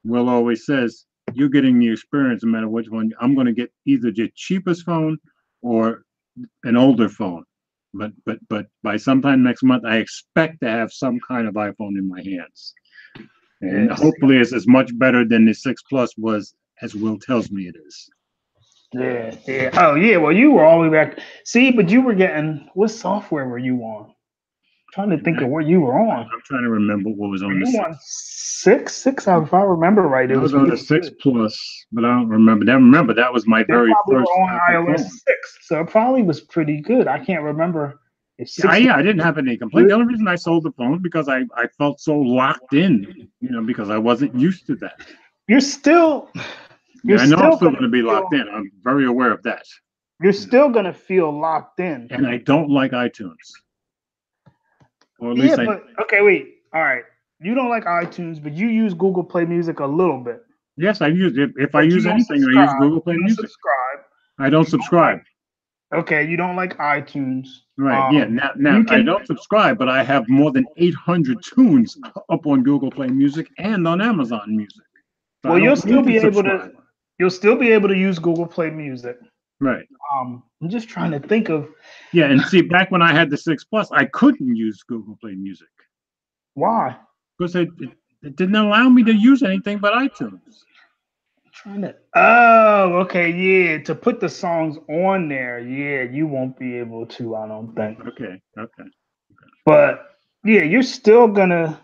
Will always says, you're getting the experience no matter which one. I'm going to get either the cheapest phone or an older phone. But by sometime next month, I expect to have some kind of iPhone in my hands. And Yes. hopefully it's as much better than the 6 Plus was, as Will tells me it is. Yeah, yeah. Oh, yeah. Well, you were all the way back. See, but you were getting, what software were you on? I'm trying to think of what you were on. I'm trying to remember what was Were on the you 6. on 6? If I remember right, it I was was on the pretty 6 good. Plus, but I don't remember. Remember, that was my They very probably first were on Apple iOS phone. 6, so it probably was pretty good. I can't remember if 6. Yeah, I didn't have any complaints. The only reason I sold the phone because I felt so locked in, because I wasn't used to that. You're still. You're I know I'm still still gonna going to be feel- locked in. I'm very aware of that. You're still gonna feel locked in. And I don't like iTunes. Or at least Yeah, but okay, wait. All right. You don't like iTunes, but you use Google Play Music a little bit. yes, I use it. If I But you use don't anything, I subscribe. use Google Play You don't Music. subscribe. I don't subscribe. Okay, you don't like iTunes. Right. Yeah. Now you can- I don't subscribe, but I have more than 800 tunes up on Google Play Music and on Amazon Music. So Well, I you'll don't still need be able to. subscribe. You'll still be able to use Google Play Music. Right. I'm just trying to think of Yeah, and see, back when I had the 6 Plus, I couldn't use Google Play Music why. because it didn't allow me to use anything but iTunes. Trying to. Oh, okay, yeah. To put the songs on there, yeah, you won't be able to. I don't think. Okay. But yeah, you're still gonna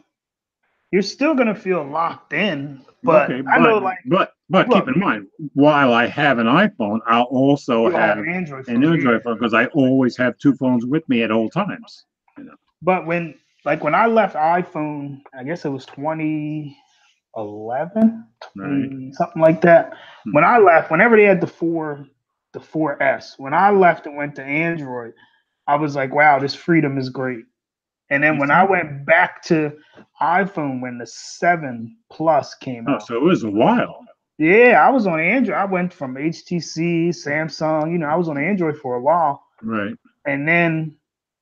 feel locked in. But Okay, I know, like, but look, keep in mind, while I have an iPhone, I'll also you have an Android an phone. Android phone because I always have two phones with me at all times. But when I left iPhone, I guess it was 2011, Right. something like that. When I left, whenever they had the 4S, when I left and went to Android, I was like, wow, this freedom is great. And then when I went back to iPhone, when the 7 Plus came Oh, out, so it was a while. yeah, I was on Android. I went from HTC, Samsung, I was on Android for a while. Right. And then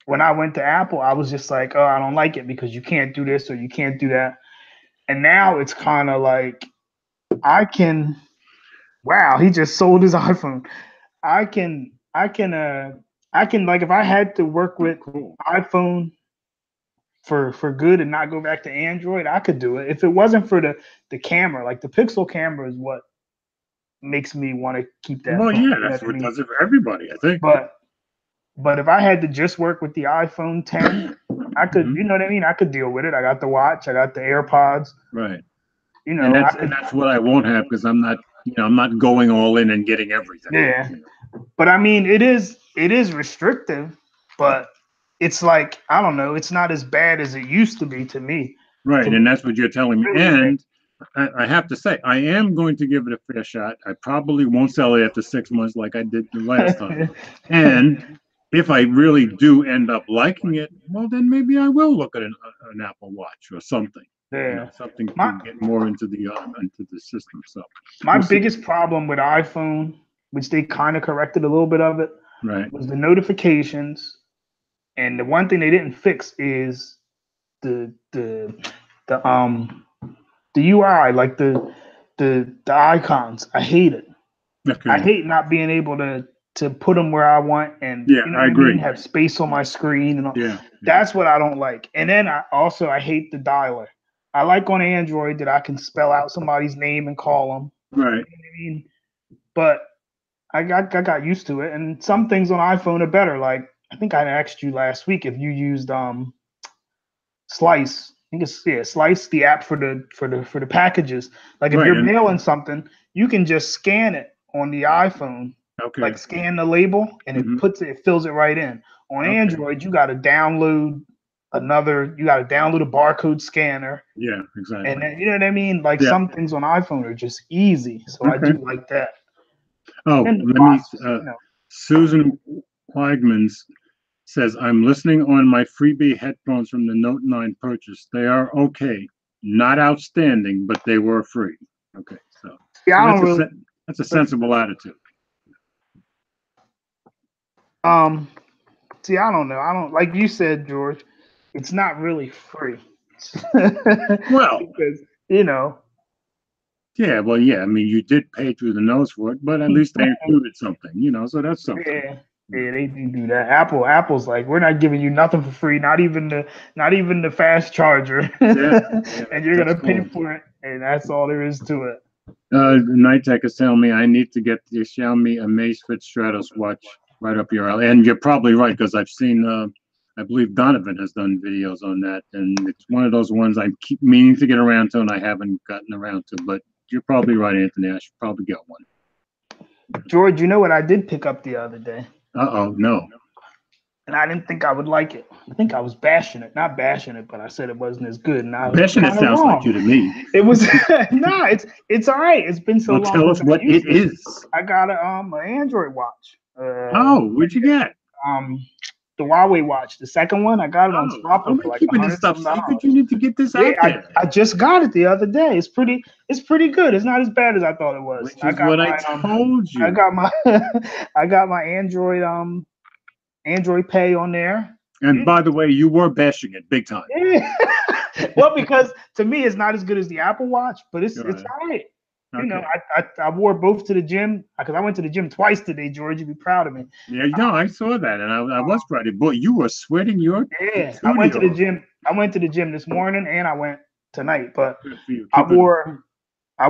when I went to Apple, I was just like, oh, I don't like it because you can't do this or you can't do that. And now it's kind of like wow, he just sold his iPhone. I can like if I had to work with iPhone for good and not go back to Android, I could do it. If it wasn't for the camera, like the Pixel camera is what makes me want to keep that. Well, phone, yeah, you know that's what I what mean? does it for everybody, I think. But if I had to just work with the iPhone 10, I could, you know what I mean? I could deal with it. I got the watch, I got the AirPods. Right. And that's what I won't have because I'm not going all in and getting everything. Yeah. But I mean, it is restrictive, but it's like, I don't know, it's not as bad as it used to be to me. Right, and that's what you're telling me. And I have to say, I am going to give it a fair shot. I probably won't sell it after 6 months like I did the last time. And if I really do end up liking it, well, then maybe I will look at an Apple Watch or something. Yeah. Something to get more into the system. So my biggest problem with iPhone, which they kind of corrected a little bit of it, right, was the notifications. And the one thing they didn't fix is the UI, like the the icons. I hate it. Okay. I hate not being able to put them where I want and Yeah, you know I what agree. mean, have space on my screen and all. Yeah. That's what I don't like. And then I hate the dialer. I like on Android that I can spell out somebody's name and call them. Right. You know what I mean? But I got used to it. And some things on iPhone are better. Like I think I asked you last week if you used Slice. I think it's Slice, the app for the packages. Like if Right, you're and- mailing something, you can just scan it on the iPhone. Okay. Like scan the label and Mhm. it fills it right in. On Okay. Android, you got to download a barcode scanner. Yeah, exactly. And then, you know what I mean? Like Yeah. some things on iPhone are just easy. So I Okay. do like that. Oh, And the let me, box, you know. Susan Weigmans says, I'm listening on my freebie headphones from the Note 9 purchase. They are okay. Not outstanding, but they were free. Okay, so Yeah, I don't really that's a sensible attitude. see, I don't know. I don't like you said, George, it's not really free. Well, because you know, yeah, well, yeah. I mean, you did pay through the nose for it, but at least they included something, so that's something. yeah, they do that. Apple's like, we're not giving you nothing for free, not even the fast charger. Yeah, and you're gonna that's pay cool. for it, and that's all there is to it. Nighttech is telling me I need to get the Xiaomi Amazfit Stratos watch right up your alley, and you're probably right because I've seen. I believe Donovan has done videos on that, and it's one of those ones I keep meaning to get around to, and I haven't gotten around to. But you're probably right, Anthony. I should probably get one. George, you know what I did pick up the other day, No. and I didn't think I would like it. I think I was bashing it, not bashing it, but I said it wasn't as good. And I was Bashing it kinda sounds wrong. like you to me. It was no, it's all right. It's been so Well, long. tell us since I what used it is. I got an Android watch. What'd you get? The Huawei watch, the second one. I got it on Swapper Don't for be like keeping this $100 stuff some. secret. You need to get this out Yeah, there. I just got it the other day. It's pretty good. It's not as bad as I thought it was. Which is what I told you. I got my I got my Android Pay on there. And by the way, you were bashing it big time. Yeah. Well, because to me it's not as good as the Apple Watch, but it's Right. all right. Okay. You know, I wore both to the gym because I went to the gym twice today, George. You'd be proud of me. Yeah, I saw that, and I was proud of you. Boy, you were sweating your Yeah, tutti I went to the off. gym. I went to the gym this morning and I went tonight. But Good for you. I Keep it-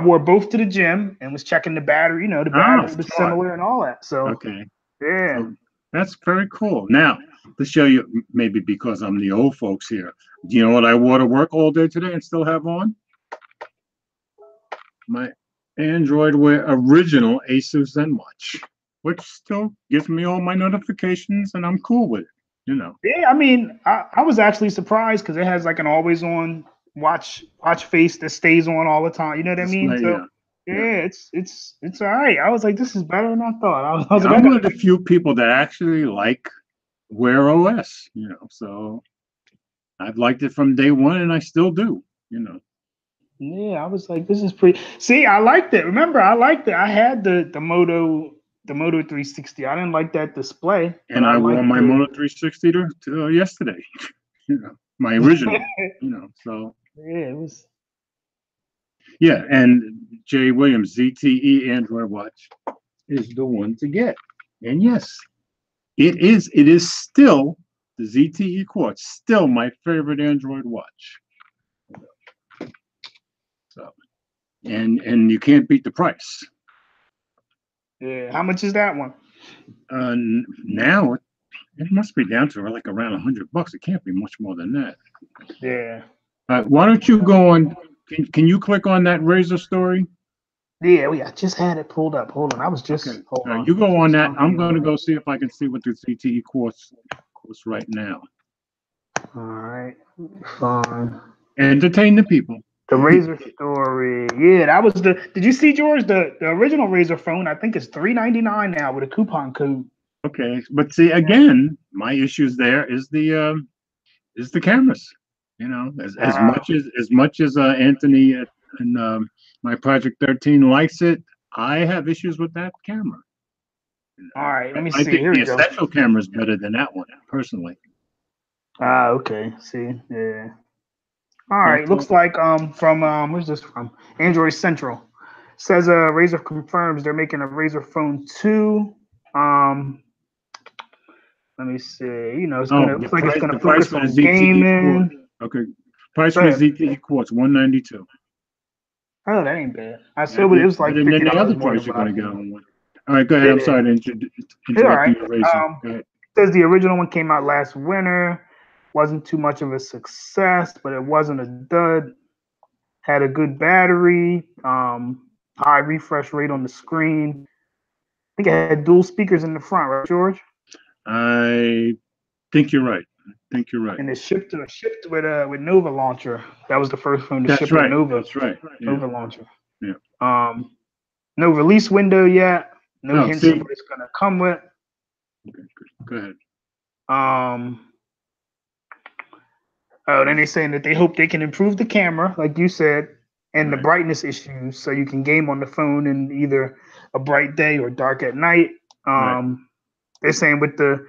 wore both to the gym and was checking the battery. You know, the battery was smart. similar and all that. So Okay. yeah, So that's very cool. Now, to show you, maybe because I'm the old folks here, do you know what I wore to work all day today and still have on? My Android Wear original Asus ZenWatch, which still gives me all my notifications, and I'm cool with it. yeah. I mean, I was actually surprised because it has like an always on watch face that stays on all the time. You know what I mean? Display, So yeah, it's all right. I was like, this is better than I thought. I was I'm like, one of the few people that actually like Wear OS. So I've liked it from day one, and I still do. yeah, I was like, this is pretty. See, I liked it. Remember, I liked it. I had the Moto 360. I didn't like that display. And I wore my Moto 360 to yesterday. My original. So Yeah, it was. yeah, and Jay Williams ZTE Android watch is the one to get. And yes, it is still the ZTE Quartz, still my favorite Android watch. So, and you can't beat the price. Yeah, how much is that one? Now it must be down to like around $100. It can't be much more than that. Yeah. Why don't you go on? Can you click on that Razor story? Yeah, I just had it pulled up. Hold on, I was just. Okay. Hold on. You go on that. I'm going to go see if I can see what the ZTE course right now. All right, fine. Entertain the people. The Razor story. Yeah, that was the. Did you see, George? The original Razor phone, I think, is $399 now with a coupon code. Okay, but see again, my issues there is the cameras. As much as Anthony and my Project 13 likes it, I have issues with that camera. All right, let me I see. think Here the we go. Essential camera is better than that one, personally. Okay. See, yeah. All right. Looks like from where's this from? Android Central. Says Razer confirms they're making a Razer Phone 2. Let me see. You know, it's gonna looks like it's gonna focus on gaming. Okay. Price for ZTE Quartz, $192. Oh, that ain't bad. I said it was like and then the other $50 price you're gonna get on one. All right, go ahead. I'm sorry to interrupt you, Razer. Go ahead. Says the original one came out last winter. Wasn't too much of a success, but it wasn't a dud. Had a good battery. High refresh rate on the screen. I think it had dual speakers in the front, right, George? I think you're right. And it shipped with Nova launcher. That was the first phone to ship with Nova. That's right. Yeah. Nova launcher. Yeah. No release window yet. No hints of what it's gonna come with. Okay, go ahead. Oh, then they're saying that they hope they can improve the camera, like you said, and the brightness issues, so you can game on the phone in either a bright day or dark at night. They're saying with the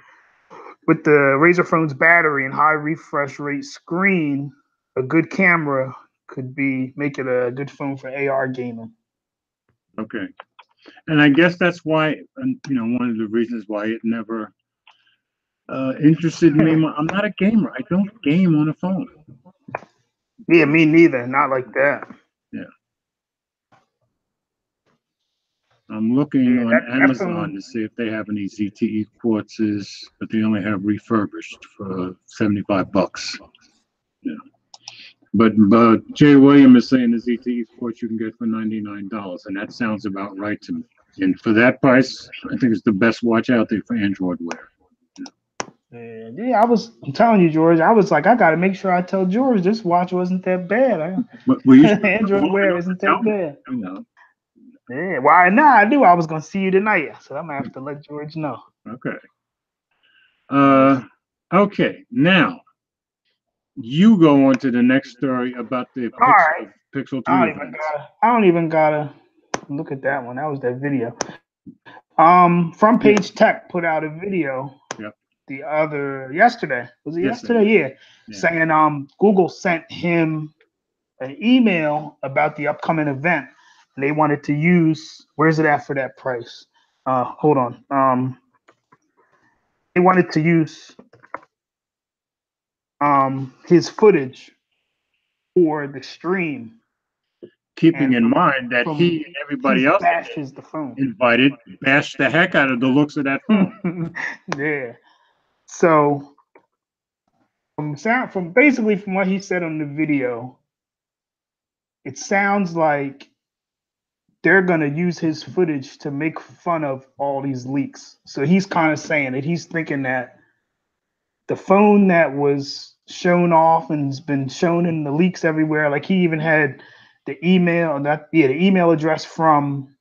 Razer phone's battery and high refresh rate screen, a good camera could make it a good phone for AR gaming. Okay, and I guess that's why, one of the reasons why it never interested me. I'm not a gamer. I don't game on a phone. Yeah, me neither. Not like that. Yeah. I'm looking on Amazon to see if they have any ZTE Quartzes, but they only have refurbished for $75. Yeah. But Jay William is saying the ZTE Quartz you can get for $99, and that sounds about right to me. And for that price, I think it's the best watch out there for Android wear. Yeah, I'm telling you, George, I was like, I got to make sure I tell George this watch wasn't that bad. Android wear isn't that bad. Yeah, well, now I knew I was going to see you tonight, so I'm going to have to let George know. Okay. Okay, now you go on to the next story about the Pixel 3 events. I don't even gotta look at that one. That was that video. Front Page Tech put out a video yesterday. Was it yesterday? Yeah. Saying Google sent him an email about the upcoming event. And they wanted to use, where's it at for that price? Hold on. They wanted to use his footage for the stream. Keeping in mind that he and everybody else bashes the phone. Invited, bashed the heck out of the looks of that phone. Yeah. So from what he said on the video, it sounds like they're gonna use his footage to make fun of all these leaks. So he's kind of saying that he's thinking that the phone that was shown off and has been shown in the leaks everywhere, like he even had the email address from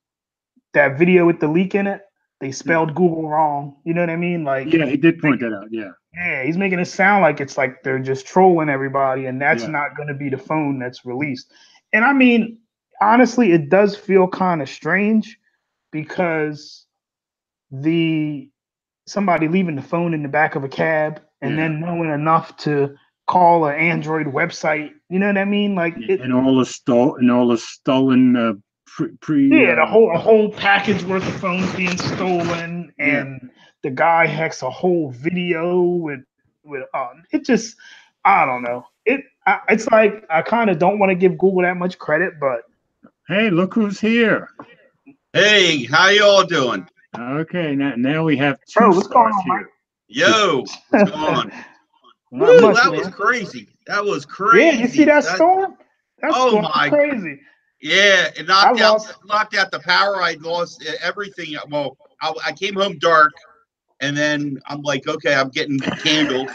that video with the leak in it. They spelled Google wrong. You know what I mean? Like, yeah, he did point that out. Yeah. Yeah, he's making it sound like it's like they're just trolling everybody, and that's not going to be the phone that's released. And I mean, honestly, it does feel kind of strange because somebody leaving the phone in the back of a cab and then knowing enough to call an Android website. You know what I mean? Like, and all the stolen a whole package worth of phones being stolen, and the guy hacks a whole video with it just, I don't know. It's like I kind of don't want to give Google that much credit, but hey, look who's here. Hey, how y'all doing? Okay, now we have two what's going on, Mike? Yo, what's going on? Woo, that was crazy. That was crazy. Yeah, you see that storm? That storm was crazy. Yeah, it knocked out the power. I lost everything. Well, I came home dark, and then I'm like, okay, I'm getting candles.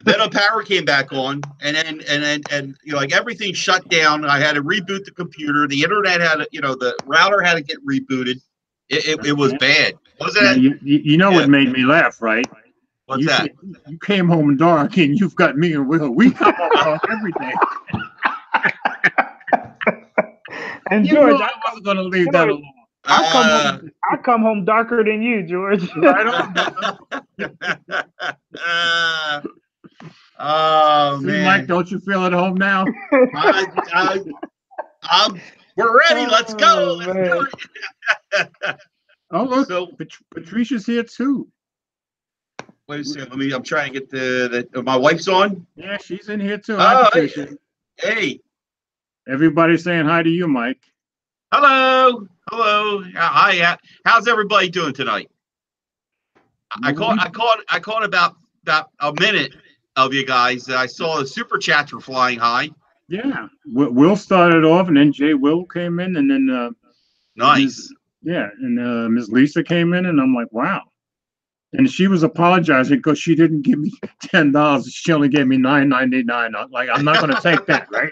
Then a power came back on, and like everything shut down. I had to reboot the computer. The internet the router had to get rebooted. It was bad. Was it? You know what made me laugh, right? What's that? You came home dark, and you've got me and Will. We come home dark every day. And George, I wasn't going to leave that alone. I come home darker than you, George. Right on. Oh See, man, Mike, don't you feel at home now? We're ready. Let's go. Oh, Let's man. do it. Oh, look, So Patricia's here too. wait a second. I'm trying to get the my wife's on. Yeah, she's in here too. Oh, Hi, Patricia. Hey. Everybody's saying hi to you, Mike. Hello. Hello. Hi. How's everybody doing tonight? I caught about a minute of you guys. I saw the super chats were flying high. Yeah, Will started off, and then Jay Will came in, and then Nice. Ms. Lisa came in, and I'm like, wow. And she was apologizing because she didn't give me $10. She only gave me $9.99. Like, I'm not going to take that, right?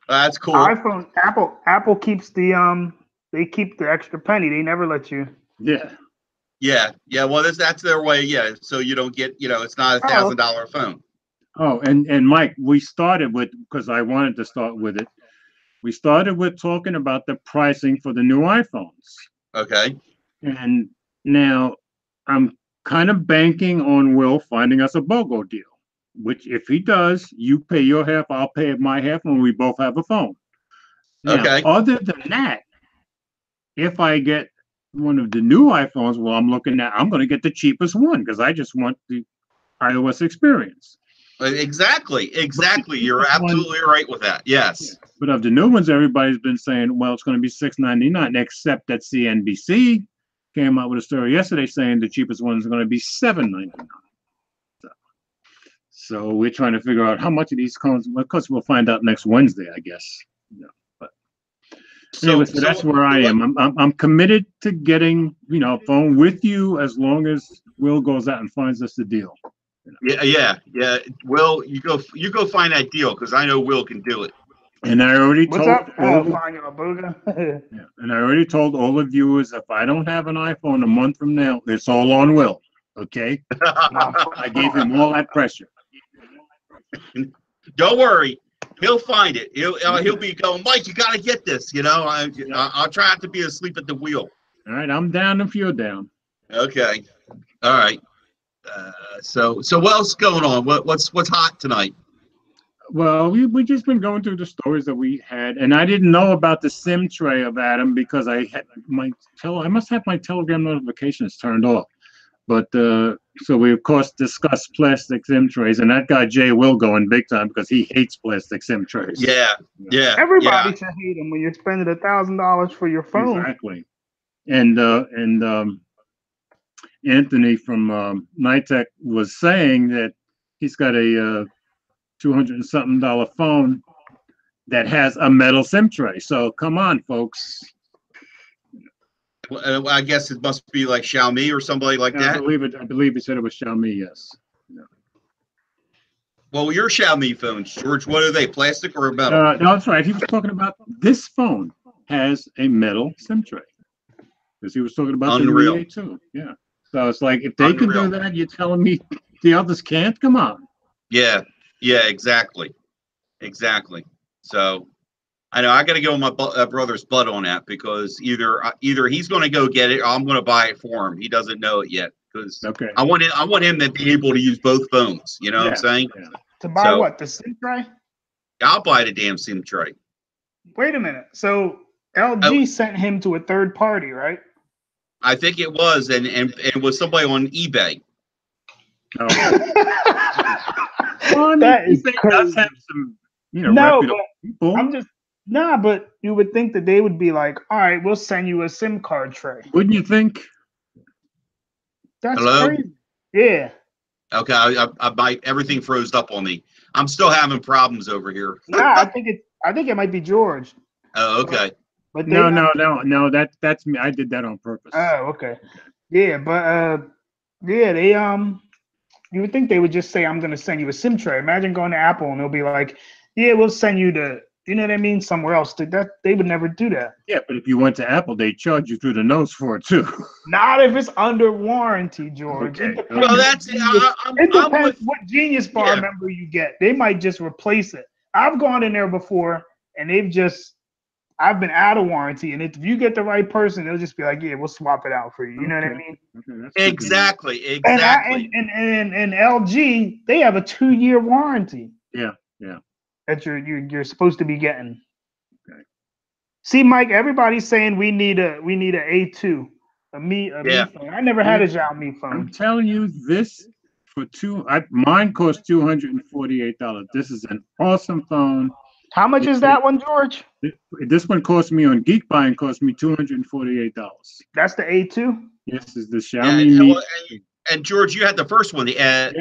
That's cool. iPhone, Apple keeps they keep the extra penny. They never let you. Yeah. Yeah. Well, that's their way. Yeah. So you don't get, it's not $1,000 phone. Oh, and Mike, we started with, because I wanted to start with it. We started with talking about the pricing for the new iPhones. Okay. And now I'm kind of banking on Will finding us a BOGO deal, which if he does, you pay your half, I'll pay my half, and we both have a phone. Now, Okay. other than that, if I get one of the new iPhones, well, I'm going to get the cheapest one because I just want the iOS experience. Exactly. You're absolutely right with that. Yes. Yeah. But of the new ones, everybody's been saying, well, it's going to be $6.99, except that CNBC came out with a story yesterday saying the cheapest one is going to be $7.99. So we're trying to figure out how much of these comes. Of course, we'll find out next Wednesday, I guess. But anyway, so that's where I am. I'm committed to getting a phone with you as long as Will goes out and finds us the deal. Yeah. Will, you go find that deal because I know Will can do it. And I already What's told up? and I already told all the viewers if I don't have an iPhone a month from now, it's all on Will. Okay, I gave him all that pressure. Don't worry, he'll find it. He'll be going, Mike, you got to get this. I'll try not to be asleep at the wheel. All right, I'm down if you're down. Okay, all right. So what else is going on? What's hot tonight? Well, we just been going through the stories that we had, and I didn't know about the SIM tray of Adam because I had I must have my Telegram notifications turned off. But so we of course discussed plastic SIM trays, and that got Jay Will going big time because he hates plastic SIM trays. Yeah. Everybody should hate them when you're spending $1,000 for your phone. Exactly. And Anthony from NITEC was saying that he's got a $200 and something phone that has a metal SIM tray. So come on, folks. I guess it must be like Xiaomi or somebody like that. I believe he said it was Xiaomi. Yes. Yeah. Well, your Xiaomi phones, George, what are they? Plastic or metal? No, that's right. He was talking about this phone has a metal SIM tray because he was talking about Unreal. the A2. Yeah. So it's like if they can do that, you're telling me the others can't? Come on. Yeah, exactly. So I know I got to get on my brother's butt on that because either he's going to go get it or I'm going to buy it for him. He doesn't know it yet because I want him to be able to use both phones. You know what I'm saying? Yeah. To buy what? The SIM tray? I'll buy the damn SIM tray. Wait a minute. So LG sent him to a third party, right? I think it was, and was somebody on eBay. Oh. Well, that is eBay crazy. does have some, reputable people. But you would think that they would be like, all right, we'll send you a SIM card tray. Wouldn't you think? That's Hello? crazy. Yeah. Okay, everything froze up on me. I'm still having problems over here. Nah, I think it might be George. Oh, okay. But No, that's me. I did that on purpose. Oh, okay. Yeah, but they you would think they would just say, I'm gonna send you a SIM tray. Imagine going to Apple and they'll be like, yeah, we'll send you somewhere else. They would never do that. Yeah, but if you went to Apple, they charge you through the nose for it too. Not if it's under warranty, George. Okay. Well, that's it depends what Genius Bar member you get. They might just replace it. I've gone in there before and I've been out of warranty, and if you get the right person, they'll just be like, "Yeah, we'll swap it out for you." You know what I mean? Okay, exactly. And LG, they have a 2-year warranty. Yeah. that you're supposed to be getting. Okay. See, Mike, everybody's saying we need a A2, a Mi phone. I never had a Xiaomi I'm phone. telling you, this for mine cost $248. This is an awesome phone. How much is that one, George? This one cost me on Geekbuy cost me $248. That's the A2. Yes, is the Yeah, Xiaomi Mi. and George, you had the first one, I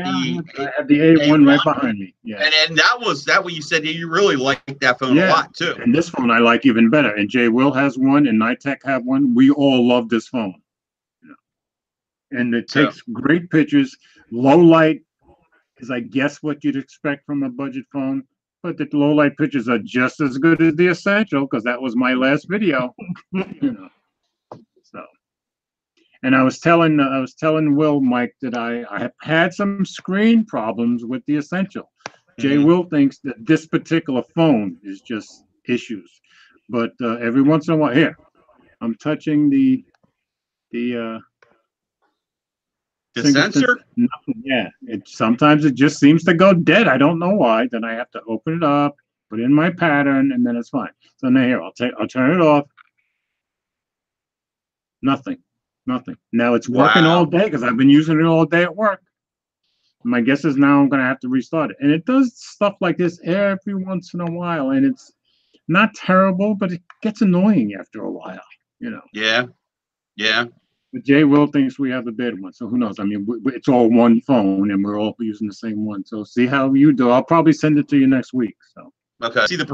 have the A1 right behind me. Yeah. and that what you said you really liked that phone a Yeah. lot too. And this phone I like even better. And Jay Will has one, and Nitech have one. We all love this phone. And it takes great pictures. Low light is, I guess, what you'd expect from a budget phone. But the low light pictures are just as good as the Essential, because that was my last video. So, and I was telling Will, Mike, that I have had some screen problems with the Essential. Jay Will thinks that this particular phone is just issues, but every once in a while, here, I'm touching the sensor. Nothing, yeah. Sometimes it just seems to go dead. I don't know why. Then I have to open it up, put in my pattern, and then it's fine. So now here, I'll turn it off. Nothing. Now it's working all day because I've been using it all day at work. My guess is now I'm going to have to restart it. And it does stuff like this every once in a while, and it's not terrible, but it gets annoying after a while, Yeah. But Jay Will thinks we have a bad one, so who knows? I mean, it's all one phone, and we're all using the same one. So see how you do. I'll probably send it to you next week. So Okay. I see the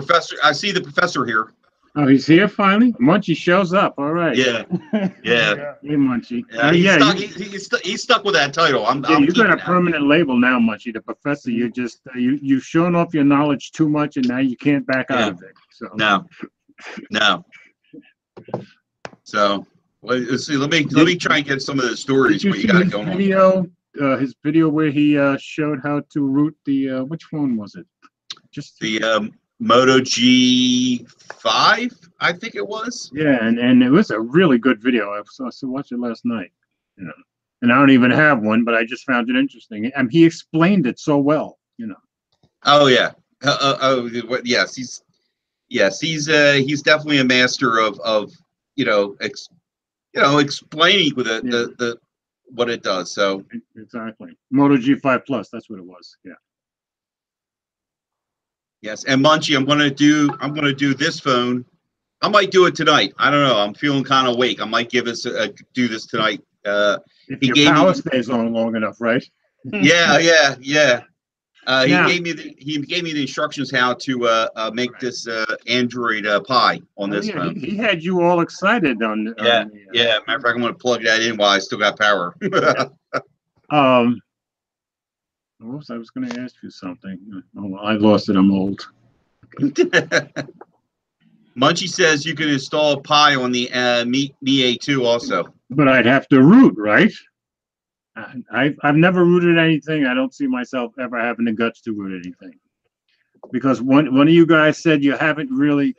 professor here. Oh, he's here finally. Munchie shows up. All right. Yeah. Hey, Munchie. He's stuck with that title. You got a permanent label now, Munchie. The professor. You just you've shown off your knowledge too much, and now you can't back out of it. So no. So. Let's see. Let me try and get some of the stories what you got going on. His video where he showed how to root the which phone was it? Just the Moto G5, I think it was. Yeah, and it was a really good video. I watched it last night. And I don't even have one, but I just found it interesting. And he explained it so well. Oh yeah. Yes, he's definitely a master of explaining with the what it does. So exactly, Moto G5 Plus. That's what it was. Yeah. Yes, and Munchie, I'm gonna do this phone. I might do it tonight. I don't know. I'm feeling kind of awake. I might do this tonight. If your power stays on long enough, right? Yeah. He gave me the instructions how to make this Android Pie on this phone. He had you all excited on. Matter of fact, I'm going to plug that in while I still got power. I was going to ask you something. Oh, I lost it. I'm old. Munchie says you can install Pi on the Mi A2 also. But I'd have to root, right? I've never rooted anything. I don't see myself ever having the guts to root anything, because one of you guys said you haven't really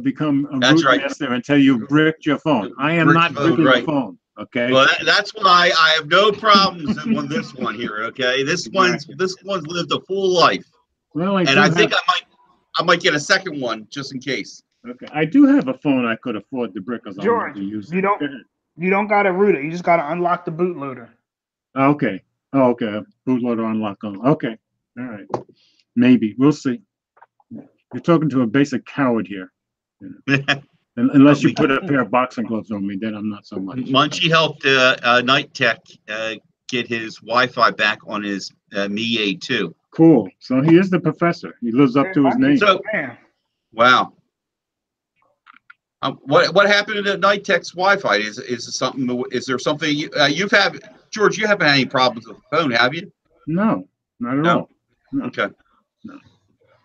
become a root master until you bricked your phone. I am not bricking the phone. Okay. Well, that's why I have no problems on this one here. Okay, this one's lived a full life. Well, I think I might get a second one just in case. Okay, I do have a phone I could afford to brick. George, you don't got to root it. You just got to unlock the bootloader. Okay. Oh, okay. Bootloader unlock. Okay. All right. Maybe. We'll see. You're talking to a basic coward here. Unless you put a pair of boxing gloves on me, then I'm not so much. Munchie helped Nitech get his Wi-Fi back on his Mi A2. Cool. So he is the professor. He lives up to his name. So, wow. What happened to Nitech's Wi-Fi? Is there something you've had, George? You haven't had any problems with the phone, have you? No, not at all. No. Okay. No.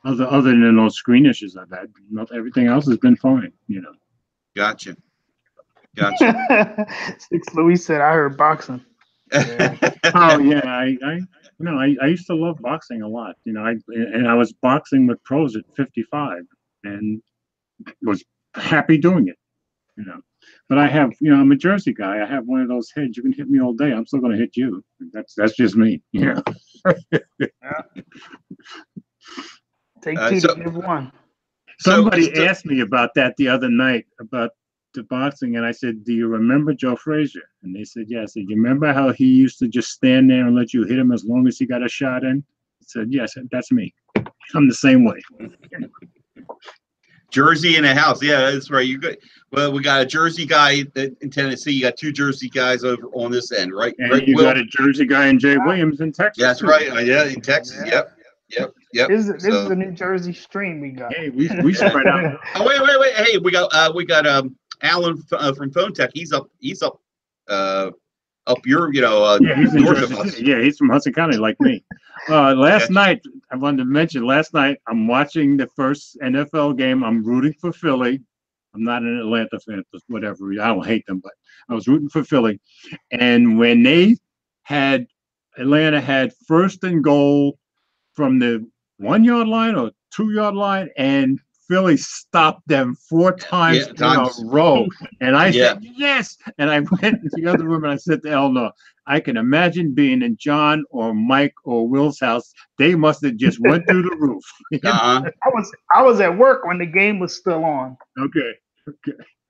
Other than those screen issues I've had, everything else has been fine. Gotcha. 6 Louis said, "I heard boxing." Yeah. Oh yeah, I used to love boxing a lot. I was boxing with pros at 55, and was happy doing it. But I have, I'm a Jersey guy. I have one of those heads. You can hit me all day. I'm still going to hit you. That's just me. Yeah. Take two to give one. Somebody asked me about that the other night about the boxing, and I said, "Do you remember Joe Frazier?" And they said, "Yeah." I said, "You remember how he used to just stand there and let you hit him as long as he got a shot in?" I said, "Yes, that's me. I'm the same way." Jersey in the house. Yeah, that's right. You got we got a Jersey guy in Tennessee. You got two Jersey guys over on this end, right? And right, you Will? got a Jersey guy in Jay Williams in Texas. Yeah, that's too. right. Yeah, in Texas. Yeah. Yep. This is a New Jersey stream we got. Hey, we spread out. Oh, wait. Hey, we got Alan from Phone Tech. He's up your Yeah, he's in north of Jersey us. City. Yeah, he's from Hudson County like me. Last night, I wanted to mention, last night I'm watching the first NFL game. I'm rooting for Philly. I'm not an Atlanta fan for whatever reason. I don't hate them, but I was rooting for Philly. And when Atlanta had first and goal from the 1 yard line or 2 yard line, and Philly stopped them 4 times in a row. And I said, yes. And I went to the other room and I said to Eleanor, I can imagine being in John or Mike or Will's house. They must have just went through the roof. I was at work when the game was still on. Okay.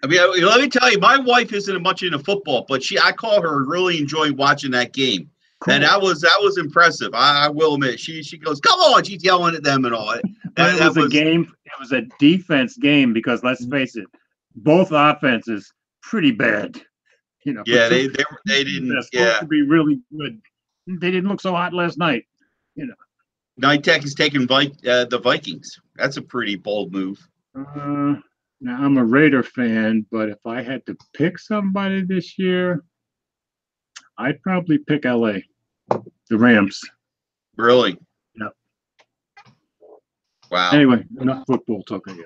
I mean, let me tell you, my wife isn't much into football, but I call her really enjoying watching that game. Cool. And that was impressive. I will admit. She goes, "Come on!" She's yelling at them and all. It was a game. It was a defense game because let's face it, both offenses pretty bad. You know. Yeah, they didn't. They're supposed to be really good. They didn't look so hot last night. You know. Night Tech is taking the Vikings. That's a pretty bold move. Now I'm a Raider fan, but if I had to pick somebody this year, I'd probably pick LA, the Rams. Really? Yep. Wow. Anyway, enough football talking.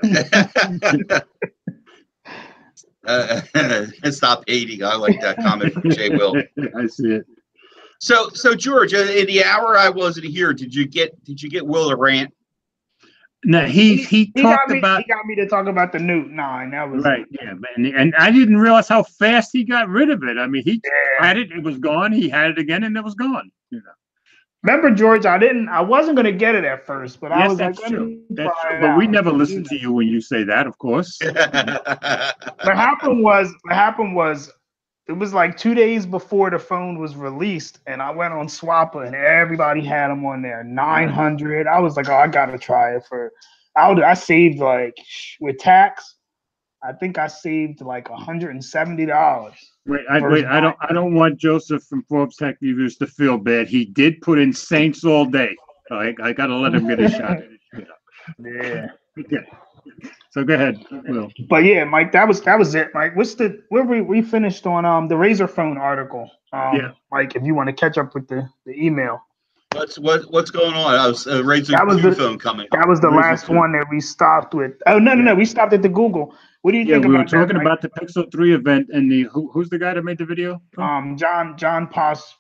Stop hating. I like that comment from Jay Will. I see it. So George, in the hour I wasn't here, did you get Will a rant? No, he talked about. He got me to talk about the Newt 9. That was right. Yeah, and I didn't realize how fast he got rid of it. I mean, he had it, it was gone. He had it again, and it was gone. You know. Remember, George? I wasn't gonna get it at first, but I was that's like, true. That's true. But we never listen to you when you say that, of course. What happened was, it was like 2 days before the phone was released, and I went on Swapper, and everybody had them on there. 900. I was like, oh, I gotta try it for. I saved like with tax. I think I saved like $170. Wait, I don't want Joseph from Forbes Tech Reviews to feel bad. He did put in Saints all day. I gotta let him get a shot at it. Yeah. Okay. So go ahead, Will. But yeah, Mike, that was it, Mike. We finished on the Razor phone article. Mike, if you want to catch up with the email. What's going on? I was Razor phone coming. That was the last one that we stopped with. Oh no, we stopped at the Google. What do you think about that? We were talking about the Pixel 3 event and who's the guy that made the video? John Prosser,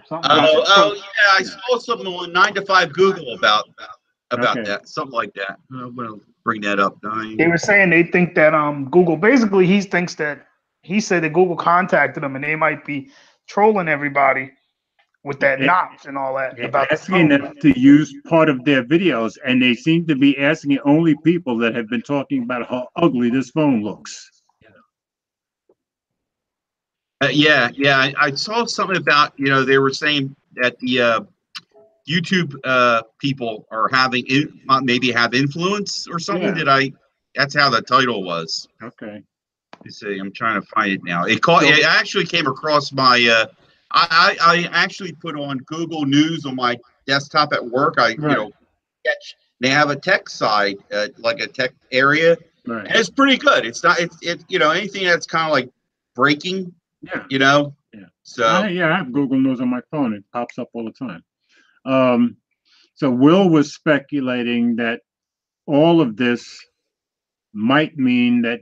something. Oh yeah, I saw something on 9 to 5 Google about that, something like that. I'm gonna bring that up. They were saying they think that Google basically he said that Google contacted them and they might be trolling everybody with that notch and all that. About asking them to use part of their videos, and they seem to be asking only people that have been talking about how ugly this phone looks. I saw something about they were saying that the YouTube people are having maybe have influence or something. Yeah. That's how the title was. Okay. You see, I'm trying to find it now. It actually came across my. I actually put on Google News on my desktop at work. They have a tech side, like a tech area, right. And it's pretty good. It's not anything that's kind of like breaking. Yeah. Yeah. So I have Google News on my phone. It pops up all the time. So Will was speculating that all of this might mean that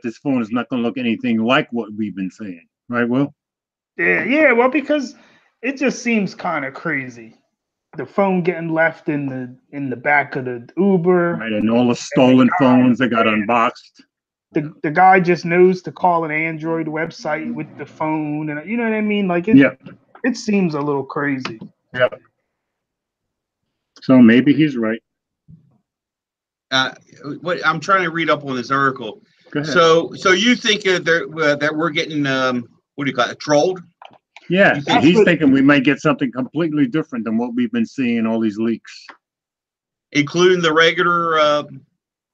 this phone is not going to look anything like what we've been saying, right, Will? Yeah. Well, because it just seems kind of crazy. The phone getting left in the back of the Uber, right, and all the stolen phones that got unboxed. The guy just knows to call an Android website with the phone, and you know what I mean. Like it seems a little crazy. Yep. So maybe he's right. What I'm trying to read up on this article. Go ahead. So you think that we're getting what do you call it, trolled? Yeah, You think- he's thinking we might get something completely different than what we've been seeing in all these leaks. Including the regular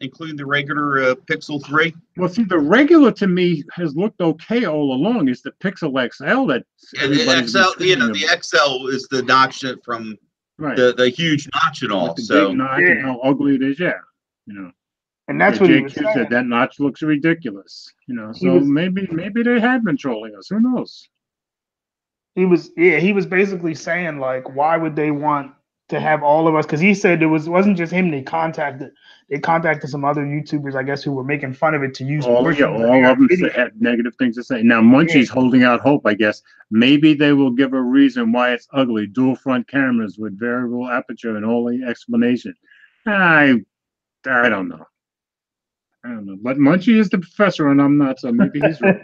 Pixel 3? Well, see, the regular to me has looked okay all along. It's the Pixel XL that And the everybody's been XL, speaking the about. XL is the notch from Right. the huge notch and all. With the So big notch and how ugly it is. Yeah, you know. And that's Yeah, what he was JQ saying. said that notch looks ridiculous. You know, He so was- maybe they have been trolling us. Who knows? He was basically saying like, why would they want to have all of us? Because he said wasn't just him. They contacted some other YouTubers, I guess, who were making fun of it to use. All portions of of their them video. had negative things to say. Now Munchie's holding out hope, I guess. Maybe they will give a reason why it's ugly. Dual front cameras with variable aperture and all the explanation. I don't know. I don't know. But Munchie is the professor, and I'm not, so maybe he's right.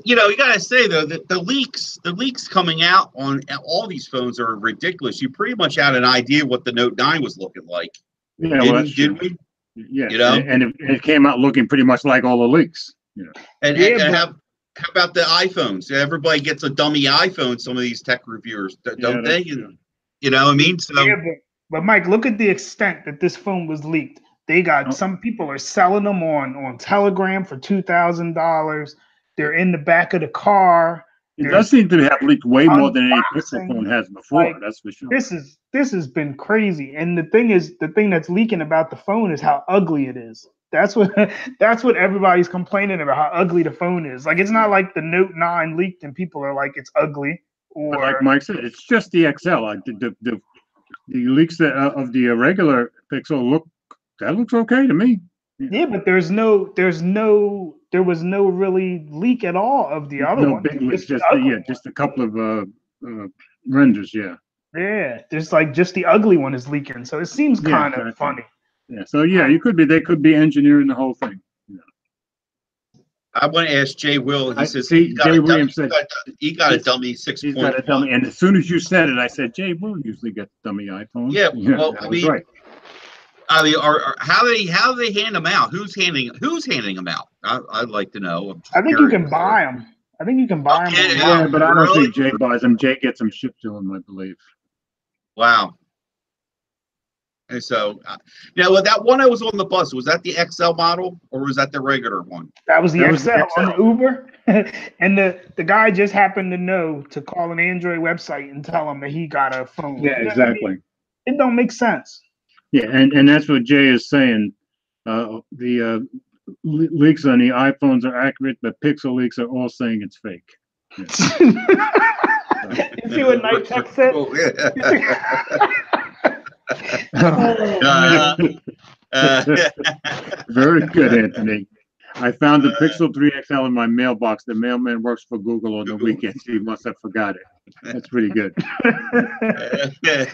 you gotta say though that the leaks coming out on all these phones are ridiculous. You pretty much had an idea what the Note 9 was looking like. Yeah, well, that's Didn't true. we? Yeah, You know? and it came out looking pretty much like all the leaks. You know. And, Yeah, and but- how about the iPhones? Everybody gets a dummy iPhone. Some of these tech reviewers, don't they? that's true. You know what I mean? So Yeah, but Mike, look at the extent that this phone was leaked. They got some people are selling them on Telegram for $2,000. They're in the back of the car. It does seem to have leaked way more than any unboxing, Pixel phone has before. like, That's for sure. This has been crazy. And the thing that's leaking about the phone is how ugly it is. That's what everybody's complaining about, how ugly the phone is. Like, it's not like the Note 9 leaked and people are like it's ugly. But Or like Mike said, it's just the XL. Like the leaks of the regular Pixel looks okay to me. yeah, but there was no really leak at all of the other No one. big leaks, just ugly just a couple of renders. Yeah. Yeah, there's like just the ugly one is leaking, so it seems Yeah, kind of exactly. funny. Yeah. So yeah, they could be engineering the whole thing. I want to ask Jay Will. He I says see. he got Jay a dummy- Williams said he got a dummy 6.1. he's got a dummy. And as soon as you said it, I said, Jay will usually get dummy iPhone. Yeah, well, that I was mean, right. I mean, how do they hand them out? Who's handing them out? I'd like to know. I think you can buy them. I think you can buy them. Okay, Yeah, but I don't really? think Jay buys them. Jay gets them shipped to him, I believe. Wow. And so, well, that one I was on the bus, was that the XL model or was that the regular one? That was the That was XL the on the Uber, and the guy just happened to know to call an Android website and tell him that he got a phone. Yeah, You know what I mean? exactly. It don't make sense. Yeah, and that's what Jay is saying. The leaks on the iPhones are accurate, but Pixel leaks are all saying it's fake. You see what Night Tech said? Oh, yeah. Very good, Anthony. I found the Pixel 3 XL in my mailbox. The mailman works for Google on the weekends. He must have forgot it. That's pretty good. Yeah,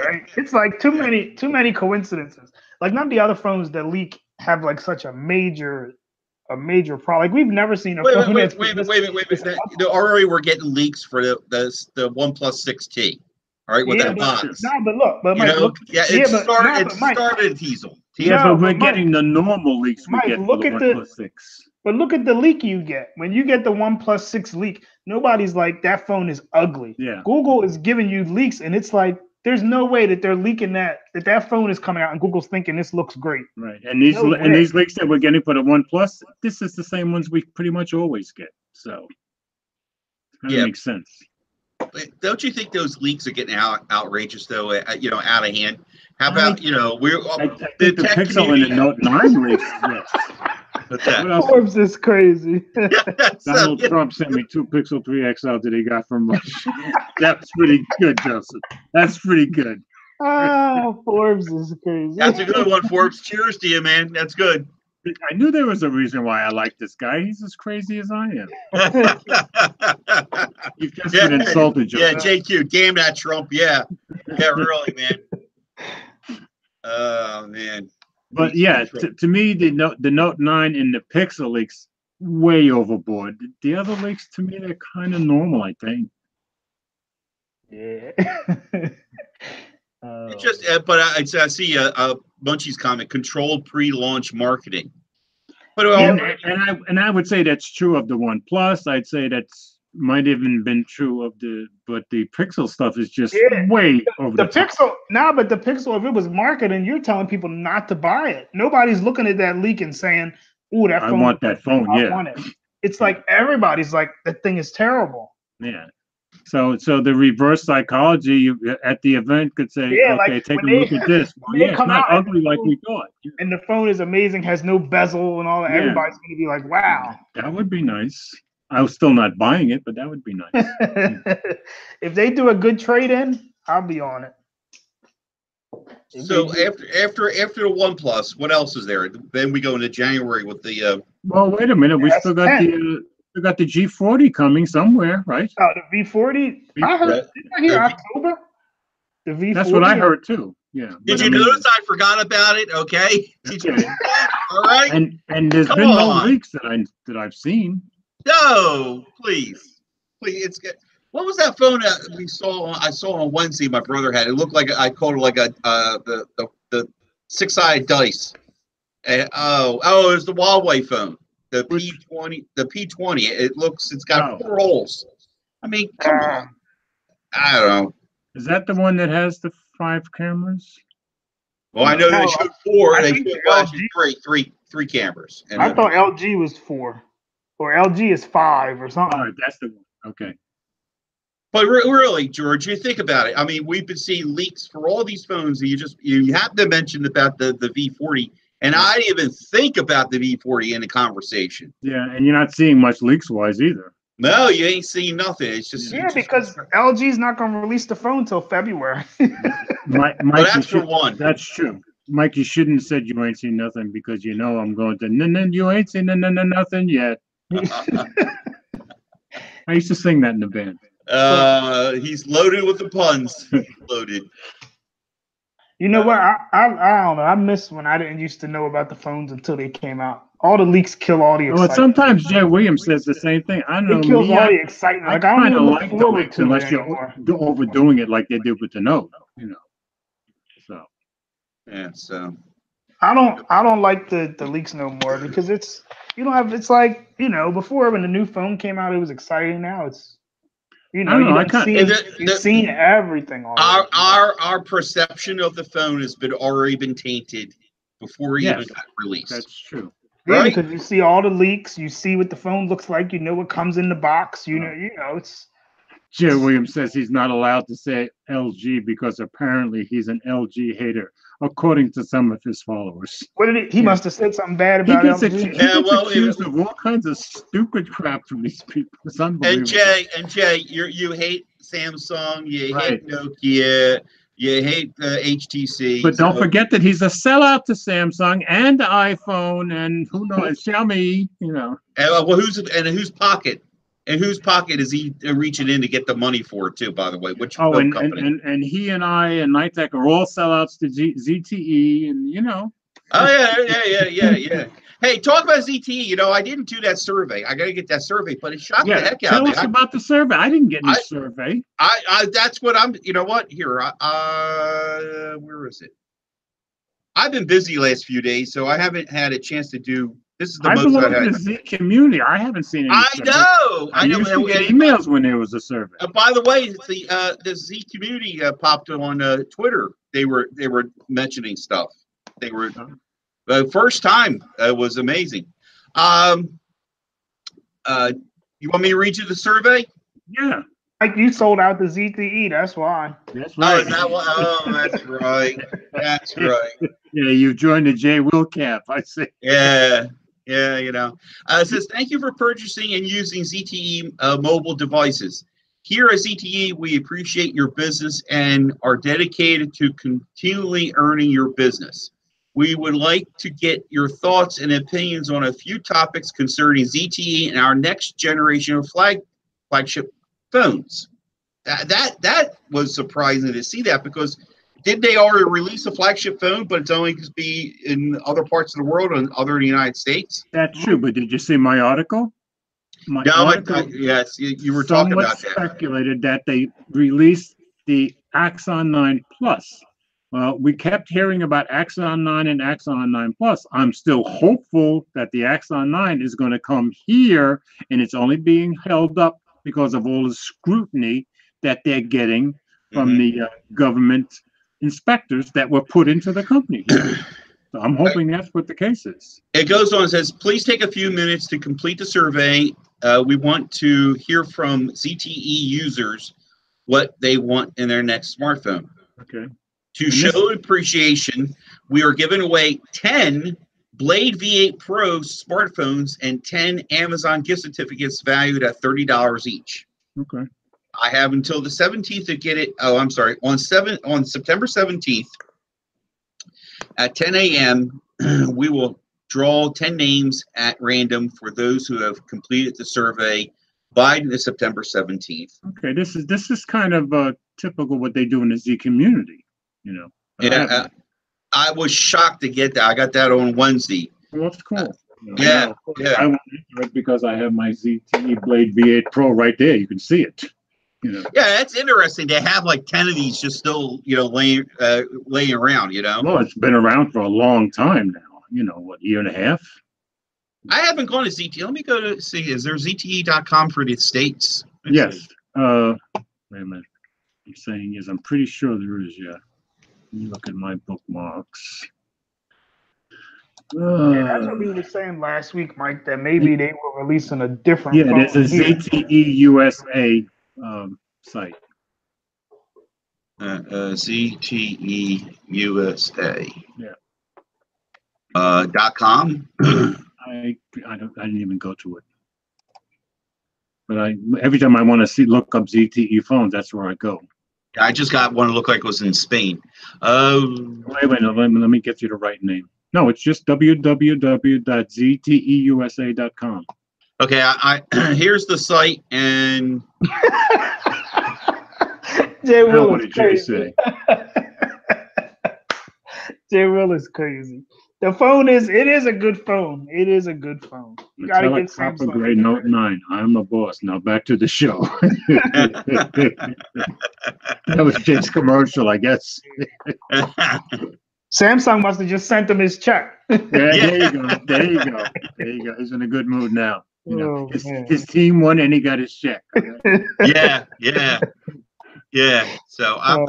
right. It's like too many coincidences. Like none of the other phones that leak have like such a major problem. Like we've never seen a phone. Wait a minute. Already we're getting leaks for the OnePlus 6T. All right, with Yeah, that box. No, but look, but You Mike, know, look, yeah, yeah, it but- started. no, It but Mike- started in Teasel. Yeah, No, but we're but Mike- getting the normal leaks we Mike, get for look the at the- OnePlus 6. but look at the leak you get. When you get the OnePlus 6 leak, nobody's like that phone is ugly. Yeah. Google is giving you leaks, and it's like there's no way that they're leaking that phone is coming out, and Google's thinking this looks great. Right. And these No and way. these leaks that we're getting for the OnePlus, this is the same ones we pretty much always get. So that Yeah. makes sense. Don't you think those leaks are getting outrageous though? Out of hand. How about we're I think the the tech Pixel and the community- Note 9 leaks, yes. What's that? What else? Forbes is crazy. Donald Trump sent me 2 Pixel 3 XL that he got from Russia. That's pretty good, Joseph. That's pretty good. Forbes is crazy. That's a good one, Forbes. Cheers to you, man. That's good. I knew there was a reason why I like this guy. He's as crazy as I am. You've just been insulted, Yeah, Joseph. JQ. Damn that Trump. Yeah, really, man. Oh man. But yeah, to me, the Note 9 and the Pixel leaks way overboard. The other leaks, to me, they're kind of normal, I think. Yeah. It's just, but I see a Munchie's comment: controlled pre-launch marketing. But And I would say that's true of the OnePlus. I'd say that's might even been true of but the Pixel stuff is just way over the the top. Pixel. But the Pixel, if it was marketing, you're telling people not to buy it. Nobody's looking at that leak and saying, "Ooh, that phone. I want that phone." I Yeah. want it. It's like everybody's like, that thing is terrible. Yeah. So the reverse psychology, you at the event could say, Yeah, okay, like take a when look at this. Well, when they yeah, it's come not out, ugly like we thought. And the phone is amazing, has no bezel and all that. Yeah. Everybody's going to be like, wow. That would be nice. I was still not buying it, but that would be nice. If they do a good trade-in, I'll be on it. So after the OnePlus, what else is there? Then we go into January with the. Well, wait a minute. We still got the G40 coming somewhere, right? Oh, the V40. I heard. Didn't I hear October? The V40. That's what I heard too. Yeah. Did you notice I forgot about it? Okay. Did you? All right. And there's been no leaks that I've seen. No, please. It's good. What was that phone that we saw? I saw on Wednesday. My brother had. It looked like I called it like the 6-eyed dice. And, it was the Huawei phone, the P20. The P20. It's got 4 holes. I mean, come on. I don't know. Is that the one that has the 5 cameras? Well, I know they showed 4. They think showed actually three cameras. And I thought LG was 4, or LG is 5 or something. All right, that's the one. Okay. But really, George, you think about it. I mean, we've been seeing leaks for all these phones. And you have to mention about the V40, and I didn't even think about the V40 in the conversation. Yeah, and you're not seeing much leaks wise either. No, you ain't seeing nothing. It's just because LG's not going to release the phone until February. Mike, that's for one. That's true. Mike, you shouldn't have said you ain't seen nothing because you know I'm going to. You ain't seen nothing yet. I used to sing that in the band. He's loaded with the puns. Loaded. You know what? I don't know. I miss when I didn't used to know about the phones until they came out. All the leaks kill all the excitement. Well, sometimes Jay Williams says the same thing. I don't know. It kills all the excitement. Like, I don't even look forward to unless it you're anymore. overdoing it like they did with the Note. So. Yeah. So. I don't like the leaks no more because it's like before when the new phone came out it was exciting. Now it's you've seen everything already. Our perception of the phone has already been tainted before it even got released. That's true. Yeah, right? Because you see all the leaks, you see what the phone looks like, you know what comes in the box, it's. Jay Williams says he's not allowed to say LG because apparently he's an LG hater, according to some of his followers. What did he must have said something bad about LG. He gets accused of all kinds of stupid crap from these people. It's unbelievable. And Jay, you hate Samsung, you hate Nokia, you hate HTC. But don't forget that he's a sellout to Samsung and iPhone and who knows, Xiaomi, And whose pocket? And whose pocket is he reaching in to get the money for too? By the way, which company? And he and I and Nitec are all sellouts to ZTE, and Oh yeah. Hey, talk about ZTE. I didn't do that survey. I got to get that survey, but it shocked the heck out of me. Tell us about the survey. I didn't get any survey. That's what I'm. You know what? Here, where is it? I've been busy last few days, so I haven't had a chance to do. This is the most I've had. The Z community. I haven't seen any. I know. Used to get emails when there was a survey. By the way, the Z community popped on Twitter. They were mentioning stuff. They were the first time. It was amazing. You want me to read you the survey? Yeah. Like you sold out the ZTE. That's why. That's right. Oh, is that what? Oh, that's right. That's right. Yeah, you joined the J. Will camp. I see. Yeah. It says, thank you for purchasing and using ZTE mobile devices. Here at ZTE, we appreciate your business and are dedicated to continually earning your business. We would like to get your thoughts and opinions on a few topics concerning ZTE and our next generation of flagship phones. That was surprising to see that because did they already release a flagship phone, but it's only to be in other parts of the world and other than the United States? That's true, but did you see my article? Yes, you were talking about that. Speculated that they released the Axon 9 Plus Well, we kept hearing about Axon 9 and Axon 9 Plus. I'm still hopeful that the Axon 9 is going to come here, and it's only being held up because of all the scrutiny that they're getting from the government inspectors that were put into the company. So I'm hoping that's what the case is. It goes on and says, please take a few minutes to complete the survey. We want to hear from ZTE users what they want in their next smartphone. Okay. To show appreciation, we are giving away 10 Blade V8 Pro smartphones and 10 Amazon gift certificates valued at $30 each. Okay. I have until the 17th to get it. Oh, I'm sorry. On September 17th at 10 a.m., we will draw 10 names at random for those who have completed the survey by the September 17th. Okay. This is kind of typical what they do in the Z community. You know, Yeah, I was shocked to get that. I got that on Wednesday. well, that's cool. Yeah, I went into it because I have my ZTE Blade V8 Pro right there. You can see it. You know. Yeah, that's interesting. They have like 10 of these just still, laying around. Well, it's been around for a long time now. You know, what, year and a half? I haven't gone to ZTE. Let me go to see. Is there ZTE.com for the States? Yes. Wait a minute. I'm saying yes. I'm pretty sure there is. Yeah. Let me look at my bookmarks. Yeah, that's what we were saying last week, Mike, that maybe they were releasing a different Yeah, phone there's a here. ZTE USA site. ZTE USA. Yeah. .com. I didn't even go to it. But every time I want to look up ZTE phones, that's where I go. I just got one that looked like it was in Spain. Wait, no, let me get you the right name. No, it's just www.zteusa.com. Okay, I here's the site, and Jay Will What is did Jay crazy. say? Jay Will is crazy. The phone is a good phone. It is a good phone. You gotta get Copper Samsung. Gray Note 9. I'm a boss. Now back to the show. That was Jay's commercial, I guess. Samsung must have just sent him his check. Yeah, there you go. There you go. There you go. He's in a good mood now. You know, Oh, man. his team won and he got his check. yeah. So I'm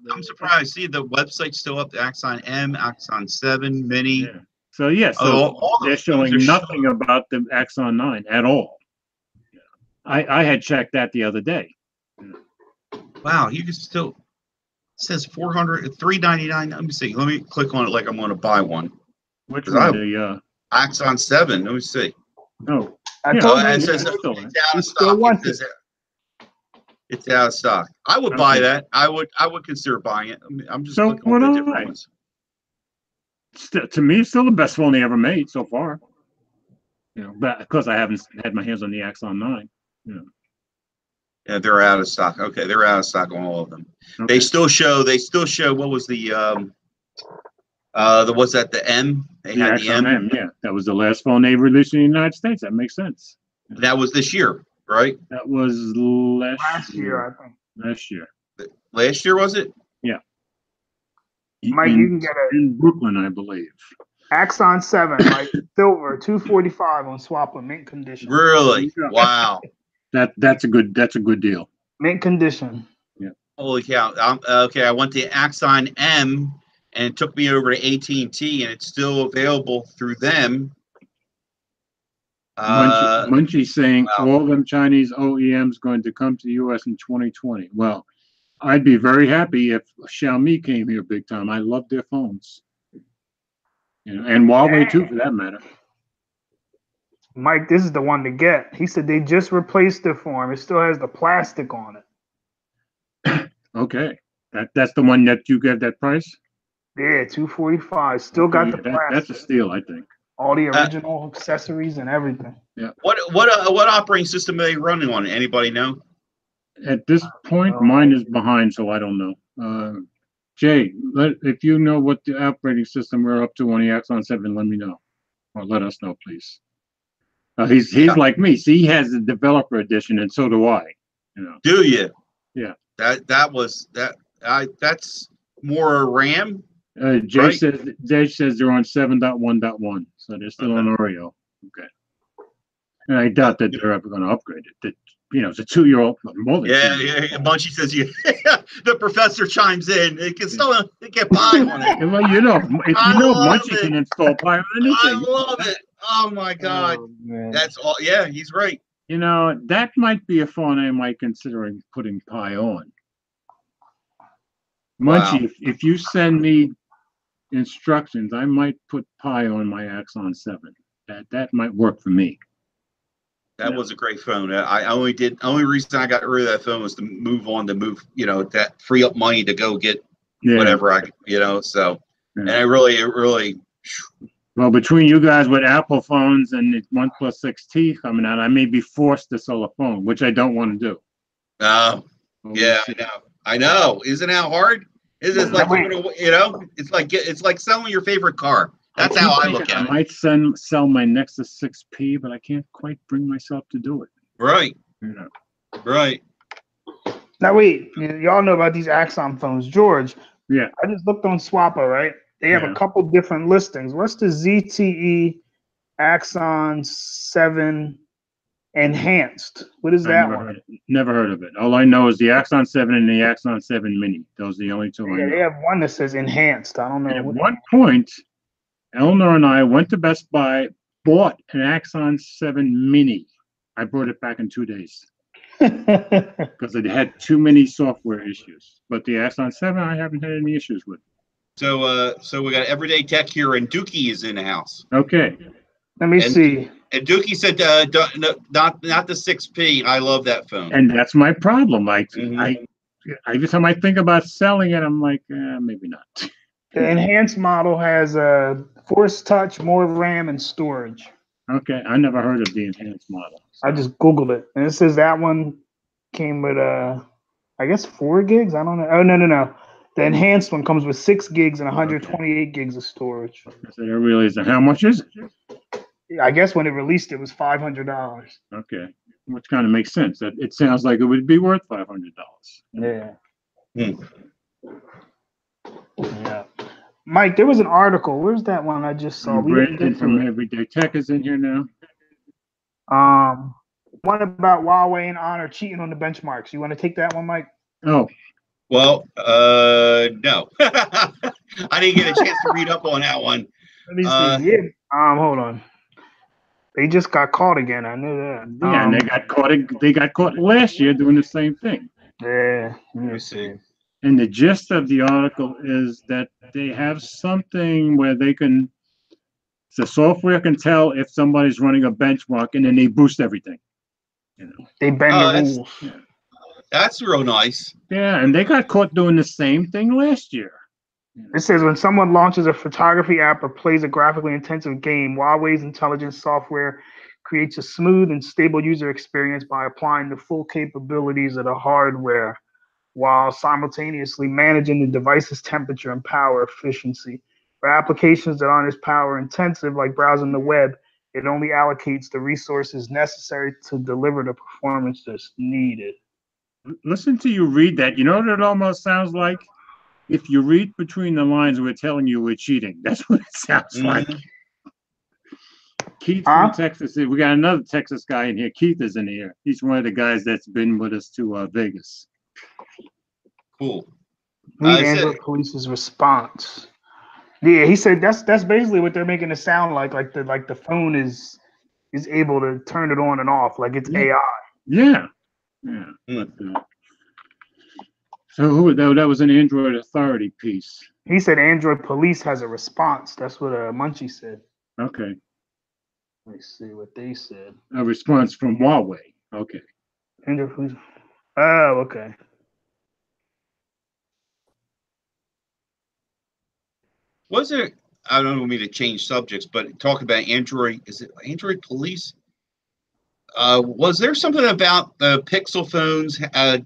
Oh, surprised. See, the website's still up. The Axon M, Axon 7 Mini. Yeah. So yeah, all they're the showing phones are nothing about the Axon 9 at all. I had checked that the other day. Wow, you can still. It says $399. Let me see. Let me click on it like I'm going to buy one. Which Is one? that- The Axon 7. Let me see. oh, I Yeah. told Oh, you, it says it's still it's out You of still stock. want It says it's out of stock. I would buy Okay. that. I would consider buying it. I'm just So looking at the would different I. ones. to me, it's still the best phone they ever made so far. You know, but because I haven't had my hands on the Axon 9. Yeah, they're out of stock. Okay, they're out of stock on all of them. Okay. They still show what was the what's that, the M? They The had the Axon M. M, yeah, that was the last phone they released in the United States. That makes sense. That was this year, right? That was last year, I think. Last year. Last year, was it? Mike, you can get a in Brooklyn, I believe. Axon 7, like silver, 245 on swap with mint condition. Really? Yeah. Wow. That's a good deal. Mint condition. Holy cow. Okay, I went to Axon M and it took me over to AT&T and it's still available through them. Munchie's saying wow. all them Chinese OEMs going to come to the U.S. in 2020. Well, I'd be very happy if Xiaomi came here big time. I love their phones. You know, and Huawei too, for that matter. Mike, this is the one to get. He said they just replaced it for him. It still has the plastic on it. Okay, that's the one that you get that price. Yeah, 245. Still got the Yeah, plastic. that's a steal, I think. All the original accessories and everything. What operating system are they running on? Anybody know? At this point, mine is behind, so I don't know. Jay, if you know what the operating system we're up to on the Axon 7, let me know, or let us know, please. He's like me. See, he has the developer edition, and so do I. You know. Do you? Yeah. That's more RAM. Jay Right. says they're on 7.1.1, so they're still on Oreo. Okay. And I doubt that they're ever going to upgrade it. That, it's a 2-year-old, more than Yeah, 2 years. yeah. Munchie says you. The professor chimes in. It can still get by on it. Well, if I love Munchie it. can install Pi on I anything. love it. Oh my God, Oh, man. that's all. Yeah, he's right. That might be a phone I might consider putting Pi on. Munchie, Wow. if you send me instructions, I might put Pi on my Axon 7. That might work for me. That was a great phone. Only reason I got rid of that phone was to move, that free up money to go get whatever so. Yeah. And it really. Well, between you guys with Apple phones and the OnePlus 6T coming out, I may be forced to sell a phone, which I don't want to do. Yeah, I know. Isn't that hard? It's like it's like selling your favorite car. That's how I look I at it. might sell my Nexus 6P, but I can't quite bring myself to do it. Right. Right. Now wait, y'all know about these Axon phones, George? Yeah. I just looked on Swapper, right? They have a couple different listings. What's the ZTE Axon 7 Enhanced? What is that one? Never heard of it. All I know is the Axon 7 and the Axon 7 Mini. Those are the only two I know. Yeah, they have one that says Enhanced. I don't know. And at one point, Eleanor and I went to Best Buy, bought an Axon 7 Mini. I brought it back in 2 days because it had too many software issues. But the Axon 7, I haven't had any issues with. So we got Everyday Tech here, and Dookie is in the house. Okay. Let me see. And Dookie said, not the 6P. I love that phone. And that's my problem. Every time I think about selling it, I'm like, maybe not. The enhanced model has a Force Touch, more RAM, and storage. Okay, I never heard of the enhanced model. I just Googled it, and it says that one came with I guess 4 gigs. I don't know. Oh no. The enhanced one comes with 6 gigs and 128 gigs of storage. So there really isn't. How much is it? I guess when it released, it was $500. Okay, which kind of makes sense. That it sounds like it would be worth $500. Yeah. Yeah. Mike, there was an article. Where's that one I just saw? Brandon from Everyday Tech is in here now. One about Huawei and Honor cheating on the benchmarks. You want to take that one, Mike? Oh. Well, no. I didn't get a chance to read up on that one. Let me see. Hold on. They just got caught again. I knew that. Yeah, and they got caught last year doing the same thing. Yeah. Let me see. And the gist of the article is that they have something where the software can tell if somebody's running a benchmark, and then they boost everything. They bend the rules. Yeah. That's real nice. Yeah, and they got caught doing the same thing last year. It says when someone launches a photography app or plays a graphically intensive game, Huawei's intelligence software creates a smooth and stable user experience by applying the full capabilities of the hardware while simultaneously managing the device's temperature and power efficiency. For applications that aren't as power intensive, like browsing the web, it only allocates the resources necessary to deliver the performance that's needed. Listen to you read that. You know what it almost sounds like? If you read between the lines, we're telling you we're cheating. That's what it sounds like. Keith from Texas. We got another Texas guy in here. Keith is in here. He's one of the guys that's been with us to Vegas. Cool. Read Android Police's response. Yeah, he said that's basically what they're making it sound like. Like the phone is able to turn it on and off, like it's AI. Yeah. So that was an Android Authority piece. He said Android Police has a response. That's what Munchie said. Okay. Let me see what they said. A response from Huawei. Okay. Android Police. Oh, okay. Was there? I don't mean to change subjects, but talk about Android. Is it Android Police? Was there something about the Pixel phones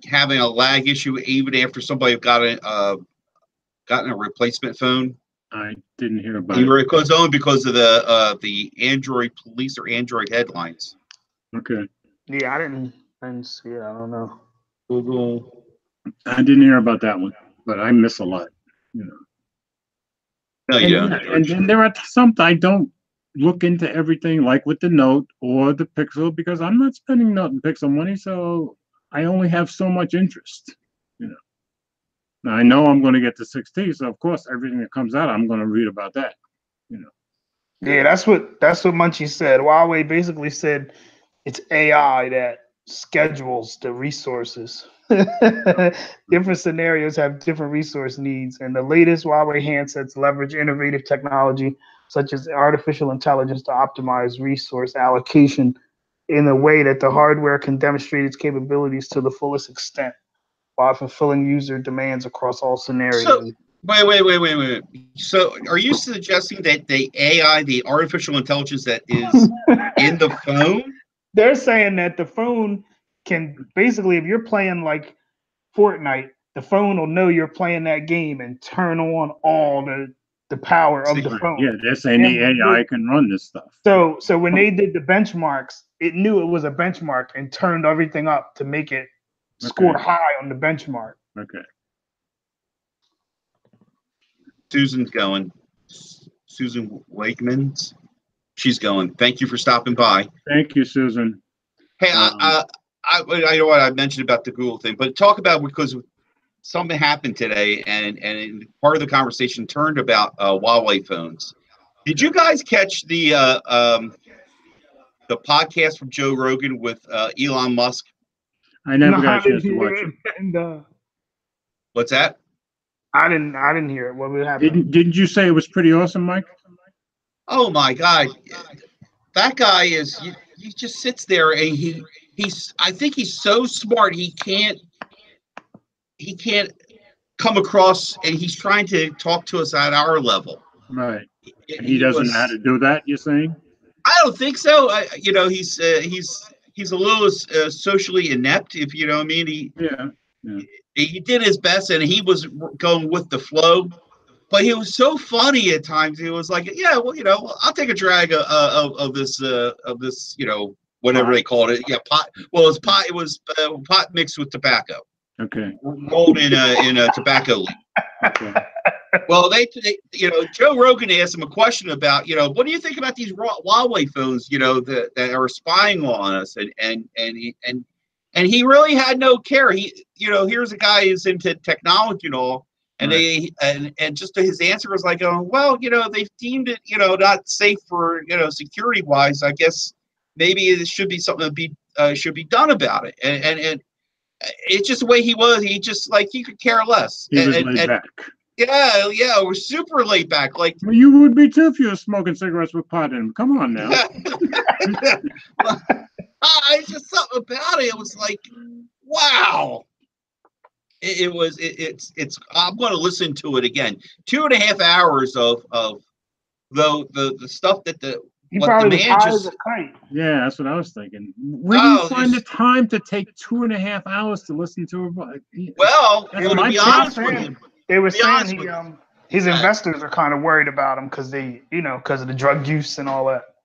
having a lag issue even after somebody gotten a replacement phone? I didn't hear about it. Only because of the Android Police or Android headlines. Okay. Yeah, I didn't see it. I don't know. Google. I didn't hear about that one, but I miss a lot. you know. No, you don't. And then there are some I don't look into everything, like with the Note or the Pixel, because I'm not spending Note and Pixel money, so I only have so much interest, you know. Now I know I'm going to get the 6T, so of course everything that comes out, I'm going to read about that, you know. Yeah, that's what Munchie said. Huawei basically said it's AI that schedules the resources. Different scenarios have different resource needs, and the latest Huawei handsets leverage innovative technology such as artificial intelligence to optimize resource allocation in a way that the hardware can demonstrate its capabilities to the fullest extent while fulfilling user demands across all scenarios. So, wait. So, are you suggesting that the AI, the artificial intelligence that is in the phone? They're saying that the phone can basically, if you're playing like Fortnite, the phone will know you're playing that game and turn on all the power of the phone. Yeah, they're saying the AI can run this stuff. So when they did the benchmarks, it knew it was a benchmark and turned everything up to make it score high on the benchmark. Okay. Susan's going. Susan Wakemans. She's going. Thank you for stopping by. Thank you, Susan. Hey, I know what I mentioned about the Google thing, but talk about, because something happened today, and part of the conversation turned about Huawei phones. Did you guys catch the podcast from Joe Rogan with Elon Musk? I never got a chance to watch it. And, What's that? I didn't hear it. What would happen? Didn't you say it was pretty awesome, Mike? Oh my God, that guy is. He just sits there and he's. I think he's so smart. He can't come across, and he's trying to talk to us at our level. Right. And he doesn't know how to do that, you're saying? I don't think so. He's a little socially inept, if you know what I mean. He did his best, and he was going with the flow. But he was so funny at times. He was like, "Yeah, well, I'll take a drag of this, whatever they called it. Yeah, pot. Well, it's pot. It was pot mixed with tobacco. Okay. Rolled in a tobacco leaf. Okay. Well, Joe Rogan asked him a question about, what do you think about these Huawei phones, that are spying on us, and he really had no care. Here's a guy who's into technology and all. And right. and just his answer was like, well, they've deemed it, not safe for, security wise. I guess maybe it should be something that should be done about it. And it's just the way he was. He just he could care less. He was laid back. Yeah, it was super laid back. Well, you would be too if you were smoking cigarettes with pot in them. Come on now. It's just something about it. It was like, wow. It's I'm going to listen to it again. 2.5 hours of the stuff that the man just. Yeah, that's what I was thinking. Where do you find the time to take 2.5 hours to listen to it? Well, to be honest with you, they were saying his investors are kind of worried about him because because of the drug use and all that.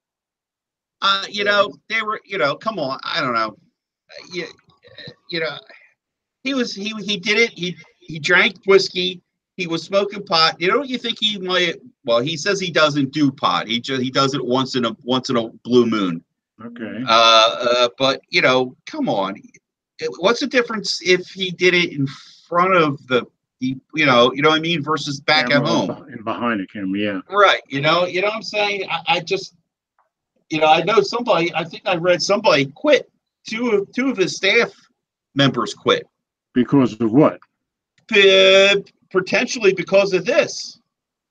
They were, come on, I don't know. He did it. He drank whiskey. He was smoking pot. You think he might? Well, he says he doesn't do pot. He does it once in a blue moon. Okay. But come on. What's the difference if he did it in front of the what I mean, versus back at home and behind the camera? Yeah. Right. You know what I'm saying? I just, I know somebody. I think I read somebody quit. Two of his staff members quit. Because of what? Potentially because of this.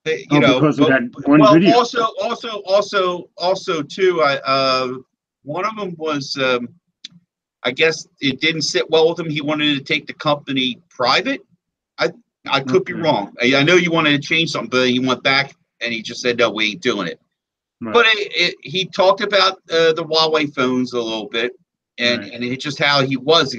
Because of that one video. Also too, one of them was, I guess it didn't sit well with him. He wanted to take the company private. I could be wrong. I know you wanted to change something, but he went back and he just said, no, we ain't doing it. Right. But he talked about the Huawei phones a little bit, and it's just how he was.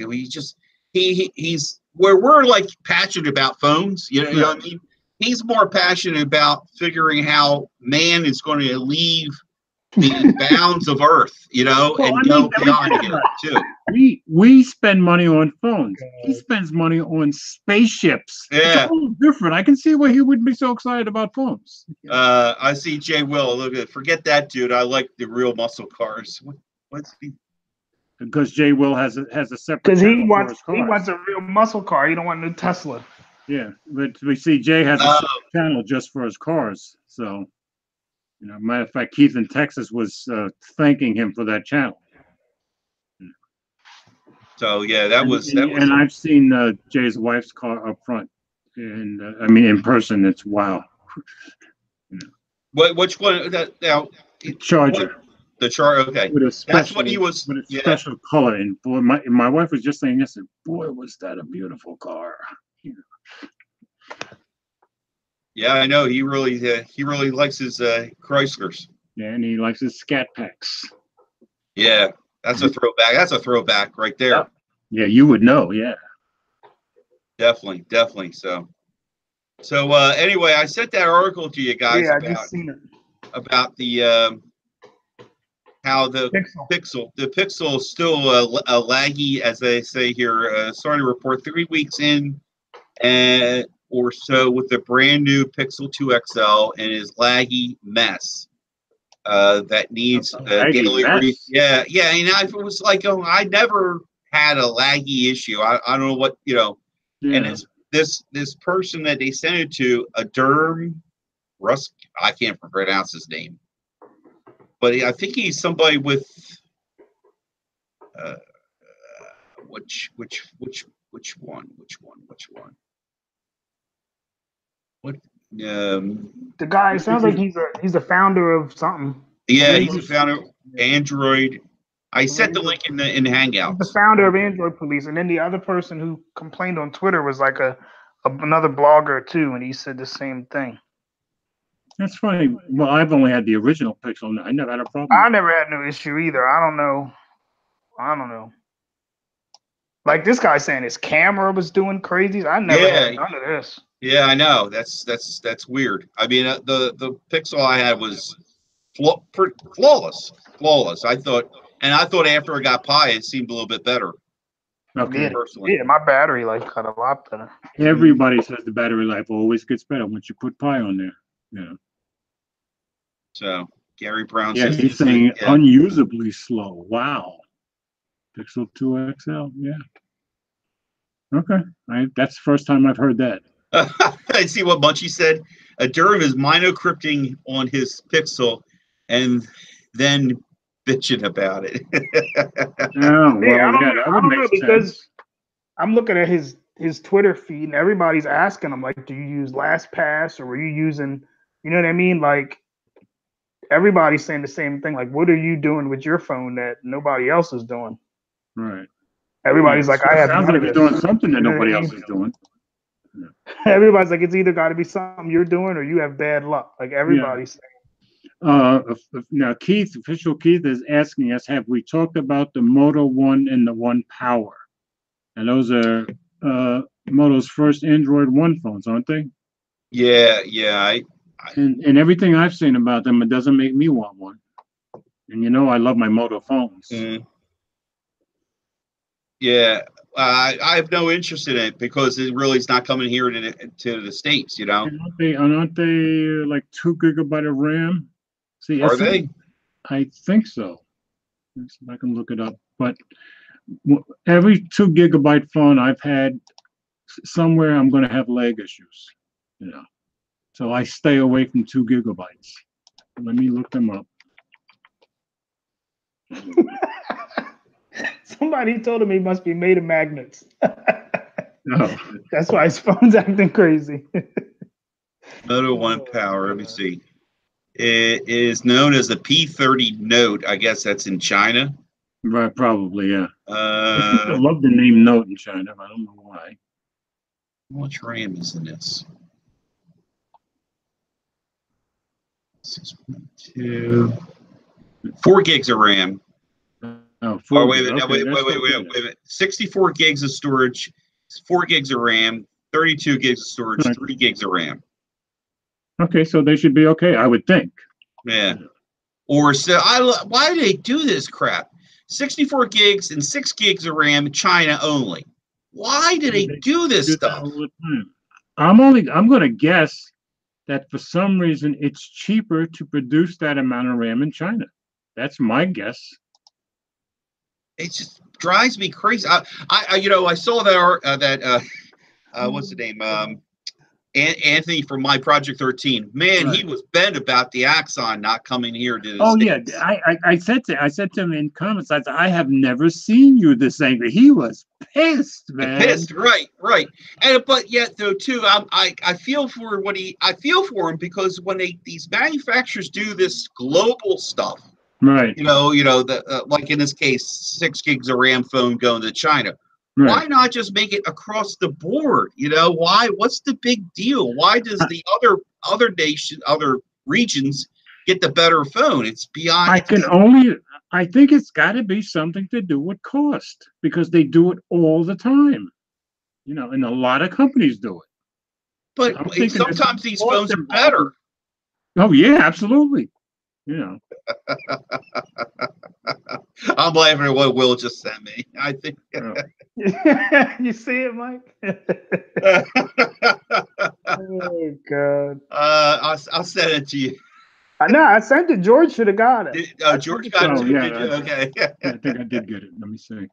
He's where we're passionate about phones. You know what I mean? He's more passionate about figuring how man is going to leave the bounds of Earth, and go beyond it too. we spend money on phones. He spends money on spaceships. It's Yeah. a little different. I can see why he would be so excited about phones. I see Jay Will. Look at forget that dude. I like the real muscle cars. What's the Because Jay Will has a separate Because channel he for wants his cars. a real muscle car. He don't want a new Tesla. Yeah, but we see Jay has a Oh. separate channel just for his cars. So, matter of fact, Keith in Texas was thanking him for that channel. so yeah, that was And I've seen Jay's wife's car up front, and I mean in person. It's wow. which one that now Charger the chart okay. with a special, That's what he was with a yeah. special color. And boy, my wife was just saying yesterday, boy, was that a beautiful car. Yeah, I know. He really likes his Chryslers. Yeah, and he likes his Scat Packs. Yeah, that's a throwback. That's a throwback right there. Yep. Yeah, you would know. Yeah. Definitely. So anyway, I sent that article to you guys Yeah, I just seen it. about the how the Pixel is still a laggy, as they say here. Starting to report 3 weeks in or so with the brand new Pixel 2 XL and his laggy mess that needs daily. Yeah. And I was like, I never had a laggy issue. I don't know what Yeah. And it's this person that they sent it to, a Derm Rusk. I can't pronounce his name, but I think he's somebody with which one? What The guy sounds like he's a founder of something. yeah, he's a founder Android. I sent the link in the Hangouts. He's the founder of Android Police, and then the other person who complained on Twitter was like another blogger too, and he said the same thing. That's funny. Well, I've only had the original Pixel. I never had a problem. I never had no issue either. I don't know. Like this guy saying his camera was doing crazy. I never had none of this. Yeah, I know. That's weird. I mean, the Pixel I had was flawless. I thought after I got Pi, it seemed a little bit better. Okay. Personally. Yeah, my battery life got a lot better. Everybody says the battery life always gets better once you put Pi on there. Yeah. So Gary Brown Yeah, says he's saying unusably slow. Wow. Pixel 2 XL. Yeah. Okay. That's the first time I've heard that. I see what Munchie said. Durham is monocrypting on his Pixel and then bitching about it. Oh, well, Yeah, that would make sense. because I'm looking at his Twitter feed and everybody's asking him like, do you use LastPass or were you using, you know what I mean? Like everybody's saying the same thing. Like, what are you doing with your phone that nobody else is doing? Right. Everybody's like, I have Sounds none like of you're this. doing something that You know nobody what I else mean? is doing. Everybody's like, it's either got to be something you're doing or you have bad luck. Like everybody's saying. Now official Keith is asking us, have we talked about the Moto One and the One Power? And those are Moto's first Android One phones, aren't they? Yeah. And everything I've seen about them, it doesn't make me want one. And I love my Moto phones. Yeah, I have no interest in it because it really is not coming here to the States, And aren't they like 2 GB of RAM? See, Are they? I think so. Let's see if I can look it up. But every 2 GB phone I've had, somewhere I'm going to have lag issues. So I stay away from 2 GB. Let me look them up. Somebody told him he must be made of magnets. Oh. That's why his phone's acting crazy. Moto One Power. Let me see. It is known as the P30 Note. I guess that's in China. Right, probably, yeah. I love the name Note in China. I don't know why. How much RAM is in this? 6.2. 4 gigs of RAM. Oh, Wait a minute. 64 gigs of storage, 4 gigs of RAM, 32 gigs of storage, 3 gigs of RAM. Okay, so they should be okay, I would think. Yeah. Or so why do they do this crap? 64 gigs and 6 gigs of RAM, China only. Why do they do this Do that stuff? all the time. I'm going to guess that for some reason it's cheaper to produce that amount of RAM in China. That's my guess. It just drives me crazy. I saw that what's the name? Anthony from My Project 13. Man, Right. he was bent about the Axon not coming here to the Oh yeah, States. I said to him in comments, I said, I have never seen you this angry. He was pissed, man. Pissed, right. And but yet though too, I feel for I feel for him because when these manufacturers do this global stuff, Right. like in this case, 6 gigs of RAM phone going to China. Right. Why not just make it across the board? Why? What's the big deal? Why does the other regions get the better phone? It's beyond. I think it's got to be something to do with cost because they do it all the time. And a lot of companies do it. But I'm thinking sometimes it's these phones are better. Oh yeah, absolutely. I'm laughing at what Will just sent me. I think. You see it, Mike? Oh God. I'll send it to you. No, I sent it. George should have got it. George got it too. yeah, Did you? Okay. Yeah, I think I did get it. Let me see.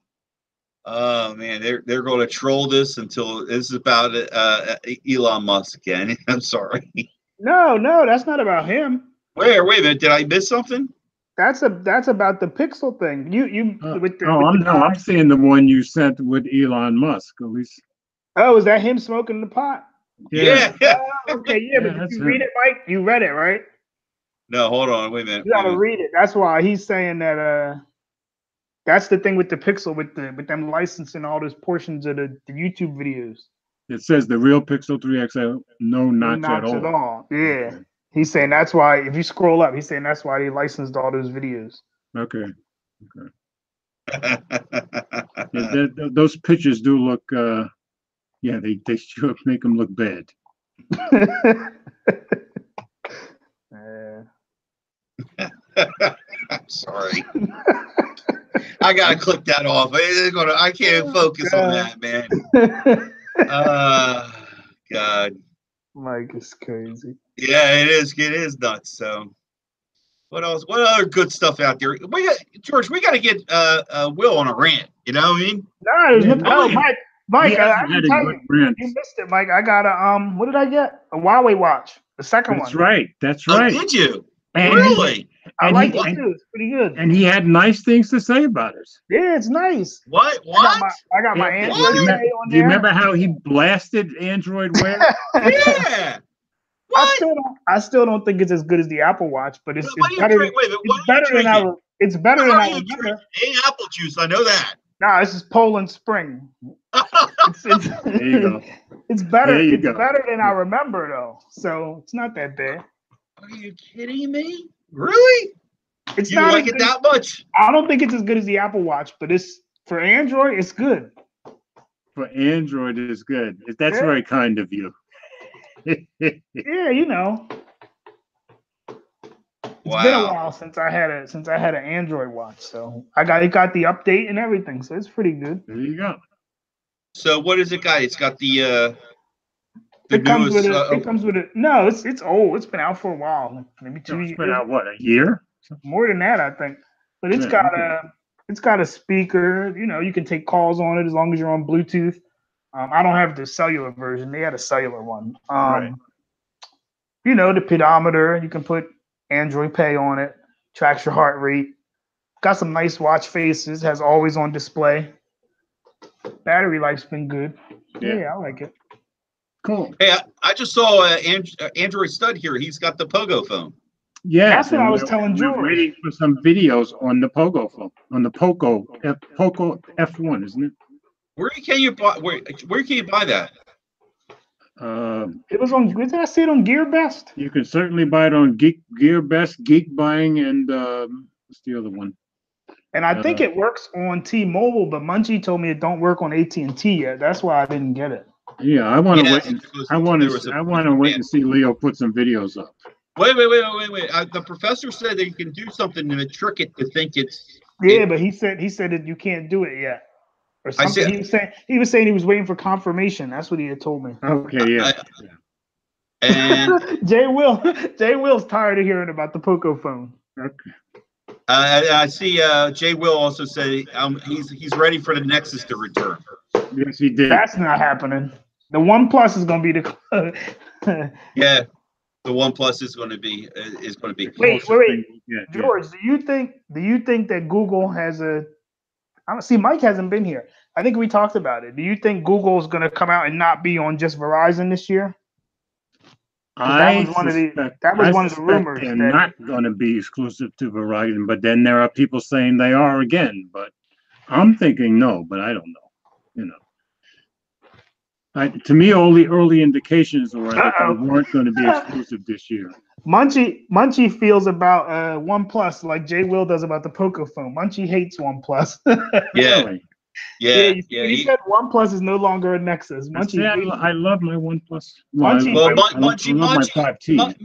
Oh man, they're going to troll this until this is about Elon Musk again. I'm sorry. No, that's not about him. Wait a minute. Did I miss something? That's about the Pixel thing. I'm seeing the one you sent with Elon Musk. At least. Oh, is that him smoking the pot? Yeah. Okay, yeah, but did you read it, Mike? You read it, right? No, hold on. Wait a minute. You gotta read it. That's why he's saying that. That's the thing with the Pixel, with them licensing all those portions of the YouTube videos. It says the real Pixel 3 XL, no notch at all. Yeah. Okay. He's saying that's why, if you scroll up, he's saying that's why they licensed all those videos. Okay. Yeah, those pictures do look, they sure make them look bad. I'm sorry. I gotta click that off. I can't focus on that, man. God. Mike is crazy. Yeah, it is. It is nuts. So, what else? What other good stuff out there? George, we got to get Will on a rant. You know what I mean? No, there's nothing. Oh, Mike, I you missed it, Mike. I got a what did I get? A Huawei watch, the second one. That's right. Oh, did you? And really? I like it too. It's pretty good. And he had nice things to say about it. Yeah, it's nice. What? I got my Android on there. Do you remember how he blasted Android Wear? Yeah. What? I still don't think it's as good as the Apple Watch, but it's better. It's better than I remember. Ain't apple juice. I know that. Nah, this is Poland Spring. There you go. It's better. It's better than I remember though, so it's not that bad. Are you kidding me? Really? It's you not like it that much? I don't think it's as good as the Apple Watch, but it's for Android. It's good. For Android, it's good. That's very kind of you. Yeah, you know. It's been a while since I had an Android watch, so it got the update and everything, so it's pretty good. There you go. So what is it got? It's got the it comes with it. No, it's old. It's been out for a while, maybe 2 years. It's been out what, a year? More than that, I think. But it's got a speaker. You know, you can take calls on it as long as you're on Bluetooth. I don't have the cellular version. They had a cellular one. Right. You know, the pedometer. You can put Android Pay on it. Tracks your heart rate. Got some nice watch faces. Has always on display. Battery life's been good. Yeah, I like it. Cool. Hey, I just saw Android Stud here. He's got the Pogo phone. Yeah, that's what I was telling George. We're waiting for some videos on the Pogo phone, on the Poco F1, isn't it? Where can you buy? Where can you buy that? It was on. Did I see it on GearBest? You can certainly buy it on GearBest, Geek Buying, and what's the other one? And I think it works on T-Mobile, but Munchie told me it don't work on AT&T yet. That's why I didn't get it. Yeah, I want to wait. I want to wait and see Leo put some videos up. Wait. The professor said that you can do something to trick it to think it's Yeah, but he said that you can't do it yet, or I something. said- He was saying he was waiting for confirmation. That's what he had told me. Okay, yeah. And Jay Will's tired of hearing about the Poco phone. Okay. I see Jay Will also say he's ready for the Nexus to return. Yes, he did. That's not happening. The OnePlus is going to be the. Yeah, the OnePlus is going to be Wait. Yeah, George, do you think that Google has a? I don't see. Mike hasn't been here. I think we talked about it. Do you think Google is going to come out and not be on just Verizon this year? That was one of the rumors they're that- not going to be exclusive to Verizon, but then there are people saying they are again. But I'm thinking no, but I don't know. You know, to me, all the early indications were that they weren't going to be exclusive this year. Munchie feels about OnePlus like Jay Will does about the Poco phone. Munchie hates OnePlus. Yeah, Really? He said OnePlus is no longer a Nexus. I love my OnePlus. Munchie- well, I love my 5T.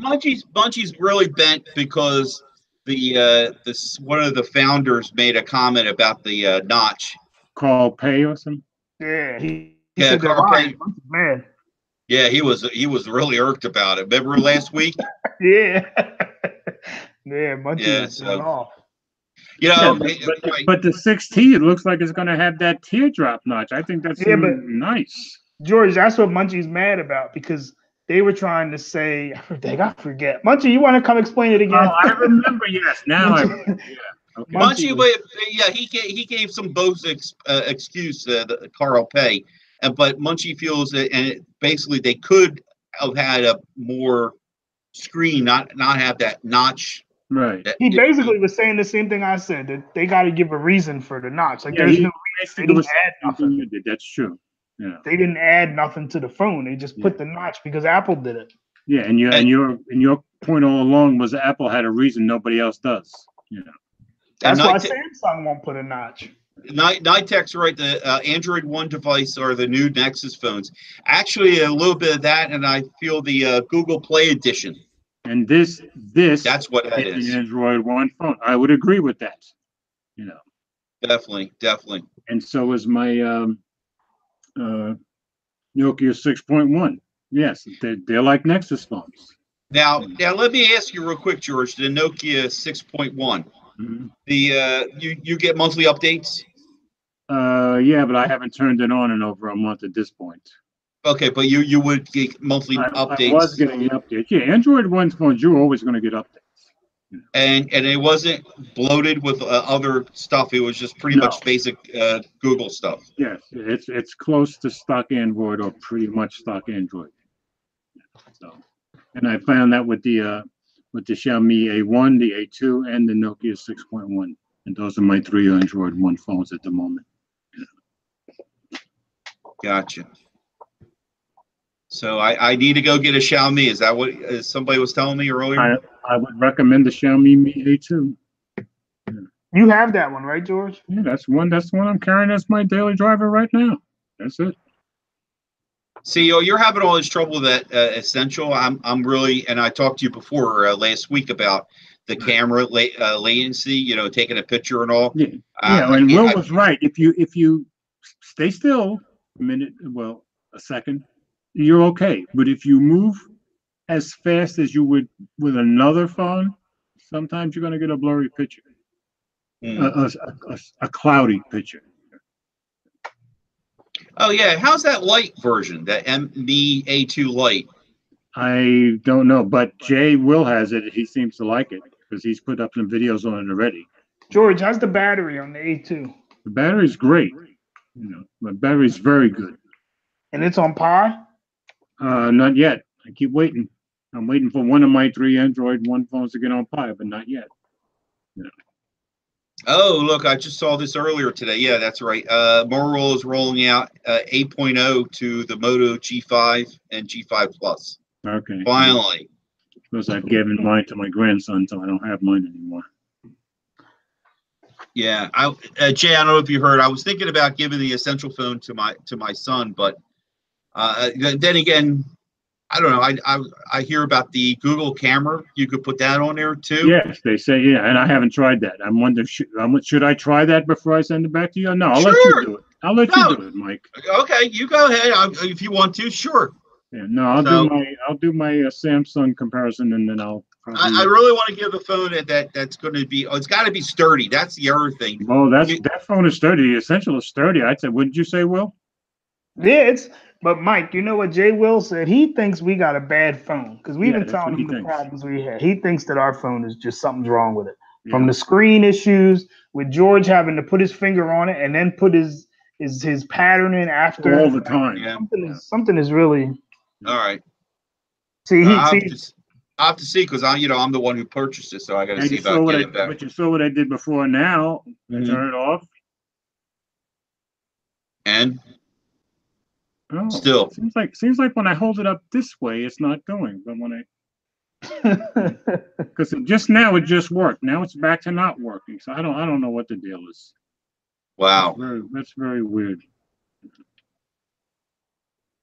Munchie's really bent because one of the founders made a comment about the notch. Carl Pay or something. Yeah, he Yeah, said Carl that Payne. Munchie's mad. Yeah, he was really irked about it. Remember last week? Yeah. Yeah, Munchie Yeah, was so- going off. You know, But the 6T, it looks like it's going to have that teardrop notch. I think that's nice. George, that's what Munchie's mad about because they were trying to say, I forget. Munchie, you want to come explain it again? Oh, I remember. Yes, now I remember. Yeah. Okay. Munchie, yeah, he gave some bogus excuse, the Carl Pay, but Munchie feels that, and basically they could have had a more screen, not have that notch. Right. He basically was saying the same thing I said, that they got to give a reason for the notch. Like, Yeah, there's he no basically reason. They was didn't add nothing. you did. That's true. Yeah. They didn't add nothing to the phone. They just put the notch because Apple did it. Yeah, and your point all along was Apple had a reason nobody else does. You know. That's And why Nite- Samsung won't put a notch. Nitech's right. The Android One device are the new Nexus phones. Actually, a little bit of that, and I feel the Google Play Edition. And this That's what that is is. the Android One phone. I would agree with that. You know. Definitely. And so is my Nokia 6.1. Yes, they're like Nexus phones. Now, let me ask you real quick, George. The Nokia 6.1. Mm-hmm. You get monthly updates. Yeah, but I haven't turned it on in over a month at this point. Okay, but you would get monthly updates. I was getting updates. Yeah, Android One phones, you're always going to get updates. And it wasn't bloated with other stuff. It was just pretty much basic Google stuff. Yes, it's close to stock Android or pretty much stock Android. So, and I found that with the Xiaomi A1, the A2, and the Nokia 6.1, and those are my 3 Android One phones at the moment. Gotcha. So I need to go get a Xiaomi. Is that what somebody was telling me earlier? I would recommend the Xiaomi Mi A2. You have that one, right, George? Yeah, that's the one I'm carrying as my daily driver right now. That's it. See, you're having all this trouble with that Essential. I'm really, and I talked to you before last week about the camera latency. You know, taking a picture and all. Yeah, and Will was right. If you stay still a second, you're okay. But if you move as fast as you would with another phone, sometimes you're going to get a blurry picture, a cloudy picture. Oh yeah, how's that light version? That Mi A2 Lite? I don't know, but Jay Will has it. He seems to like it because he's put up some videos on it already. George, how's the battery on the A2? The battery's great. You know, the battery's very good. And it's on Pi? Not yet. I keep waiting. I'm waiting for one of my 3 Android One phones to get on Pi, but not yet. You know. Oh, look, I just saw this earlier today. Yeah, that's right. Motorola is rolling out 8.0 to the Moto G5 and G5 Plus. Okay. Finally. Because I've given mine to my grandson, so I don't have mine anymore. Yeah, Jay, I don't know if you heard. I was thinking about giving the Essential phone to my son, but then again, I don't know. I hear about the Google camera. You could put that on there too. Yes, they say, yeah, and I haven't tried that. I'm wondering, should I try that before I send it back to you? No, I'll let Sure. you do it. I'll let No. you do it, Mike. Okay, you go ahead if you want to. Sure. Yeah, no, I'll do my Samsung comparison, and then I'll probably. I really want to give a phone that's going to be. Oh, it's got to be sturdy. That's the other thing. Oh, that phone is sturdy. The Essential is sturdy. I'd say. Wouldn't you say, Will? Yeah, but Mike, you know what Jay Will said? He thinks we got a bad phone because we've been that's what telling he him the thinks. problems we had. He thinks that our phone is just something's wrong with it. From the screen issues, with George having to put his finger on it and then put his pattern in after All the time. Yeah. Something is really. All right. See, I have to see because I'm the one who purchased it, so I got to see if I can get it back. But you saw what I did before. Now Mhm. turn it off. And Oh, still, seems like when I hold it up this way, it's not going. But when because just now it just worked. Now it's back to not working. So I don't know what the deal is. wow. That's very weird.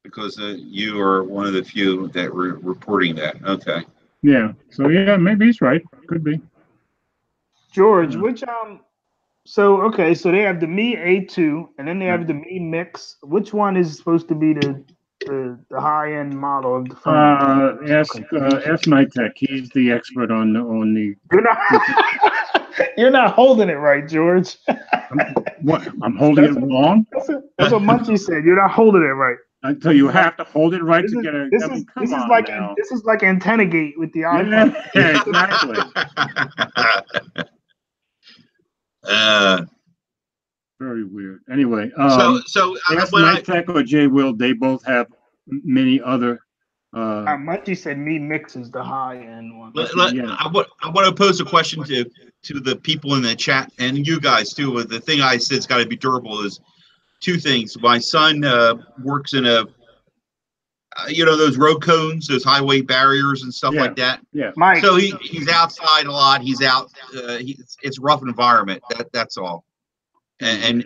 Because you are one of the few that were reporting that. Okay. Yeah. So yeah, maybe he's right. Could be. George, Yeah. which so they have the Mi A2 and then they have the Mi Mix. Which one is supposed to be the high end model of the phone? Ask Nitek. He's the expert on the. You're not holding it right, George. I'm holding it wrong. That's what Munchie said. You're not holding it right. Until you have to hold it right to get a. This is like Antenna Gate with the iPhone. Yeah, exactly. Very weird. Anyway, so ask Nitek or Jay Will. They both have many other. Munchie said Mi Mix is the high end one. I want to pose a question to the people in the chat and you guys too. With the thing I said, it's got to be durable. Is two things. My son works in a, those road cones, those highway barriers and stuff like that. Yeah. Mike. So he's outside a lot. He's out. It's a rough environment. That's all. And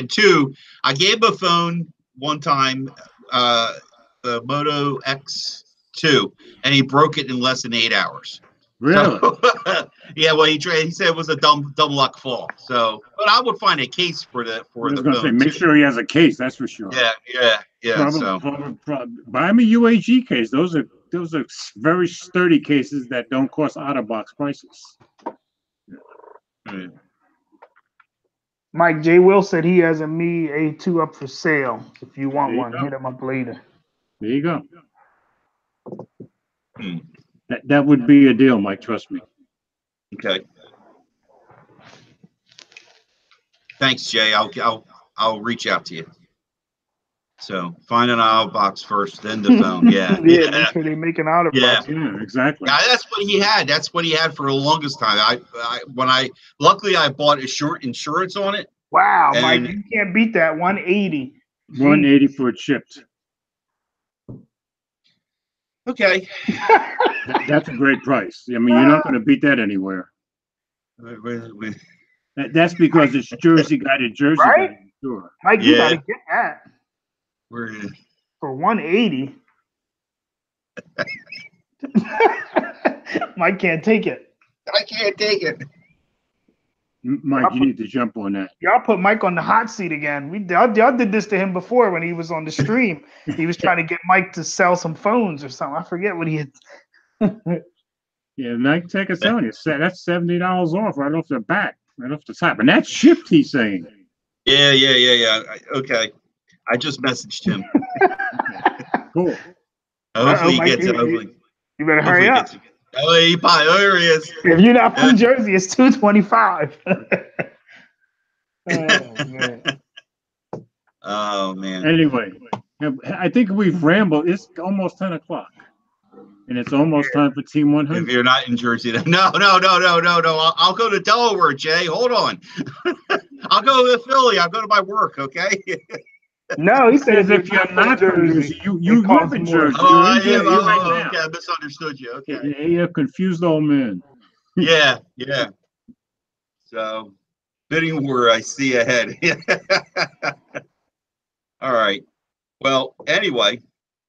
two, I gave him a phone one time, the Moto X2, and he broke it in less than 8 hours. Really? So, yeah. Well, he said it was a dumb luck fall. So, but I would find a case for the phone. Make sure he has a case. That's for sure. Yeah. Buy him a UAG case. Those are very sturdy cases that don't cost out of box prices. Yeah. Mike, Jay Will said he has a Mi A2 up for sale. If you want one, hit him up later. There you go. That would be a deal, Mike. Trust me. Okay. Thanks, Jay. I'll reach out to you. So find an aisle box first, then the phone. Yeah. Make sure they make an out of box. Yeah, exactly. Yeah, that's what he had. That's what he had for the longest time. Luckily I bought insurance on it. Wow, Mike, you can't beat that 180. 180 for it shipped. Okay. That's a great price. I mean, you're not going to beat that anywhere. That's because it's Jersey guy to Jersey right? guy. Sure. Mike, you got to get that. For 180. Mike can't take it. I can't take it. Mike, you need to jump on that. Y'all put Mike on the hot seat again. Y'all did this to him before when he was on the stream. He was trying to get Mike to sell some phones or something. I forget what he had. Yeah, Mike, take us on it. That's $70 off right off the bat, right off the top. And that's shipped, he's saying. Yeah. Okay. I just messaged him. Cool. Hopefully he gets it. You better hurry up. There he is. If you're not from Jersey, it's $225. Oh man. Anyway, I think we've rambled. It's almost 10 o'clock. And it's almost time for Team 100. If you're not in Jersey, then no. I'll go to Delaware, Jay. Hold on. I'll go to Philly. I'll go to my work, okay? No, he said if you're not from Jersey, you live in Jersey. Okay, I misunderstood you. Okay. You're a confused old man. Yeah. So, bidding war I see ahead. All right. Well, anyway,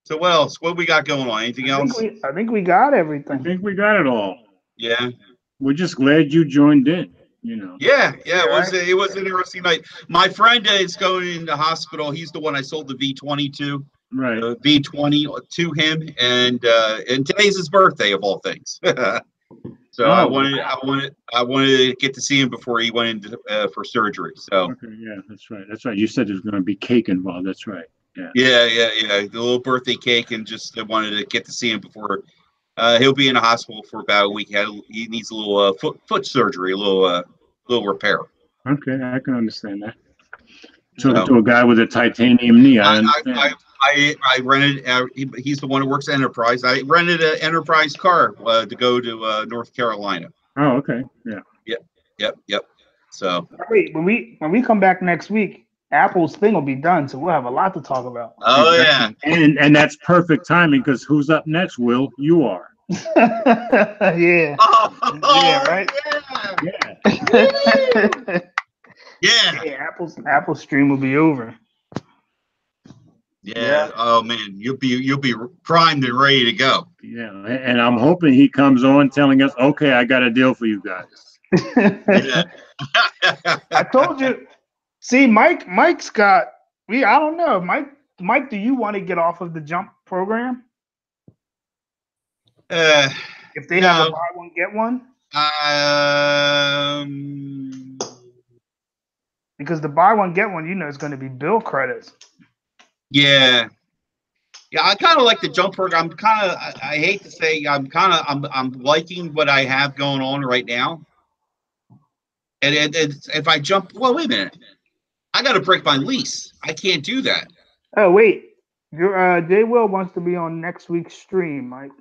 So what else? What we got going on? Anything else? I think we got I everything. think we got it all. Yeah. We're just glad you joined in, you know. Yeah. Yeah, It was an interesting night. My friend is going in the hospital. He's the one I sold the V20 to. Right. V20 to him, and today's his birthday of all things. So I wanted to get to see him before he went into for surgery. So Okay, yeah, that's right. That's right. You said there's going to be cake involved. That's right. yeah, the little birthday cake, and just wanted to get to see him before he'll be in the hospital for about a week. He needs a little foot surgery, a little repair. Okay, I can understand that. Talking to a guy with a titanium knee, I understand. I rented. He's the one who works at Enterprise. I rented an Enterprise car to go to North Carolina. Oh, okay, yeah. Yep. So Wait, when we come back next week, Apple's thing will be done, so we'll have a lot to talk about. oh yeah, And that's perfect timing because who's up next, Will? You are. Yeah. yeah, right? Yeah. Yeah, Apple's stream will be over. Yeah. Oh man, you'll be primed and ready to go. Yeah, and I'm hoping he comes on telling us, okay, I got a deal for you guys. Yeah. I told you. See, Mike's got. I don't know, Mike. Do you want to get off of the Jump program if they have a buy one get one? Because the buy one get one, is going to be bill credits. Yeah. I kind of like the Jump program. I hate to say, I'm liking what I have going on right now. And if I jump, well, wait a minute, I got to break my lease. I can't do that. Oh wait, Jay Will wants to be on next week's stream, Mike.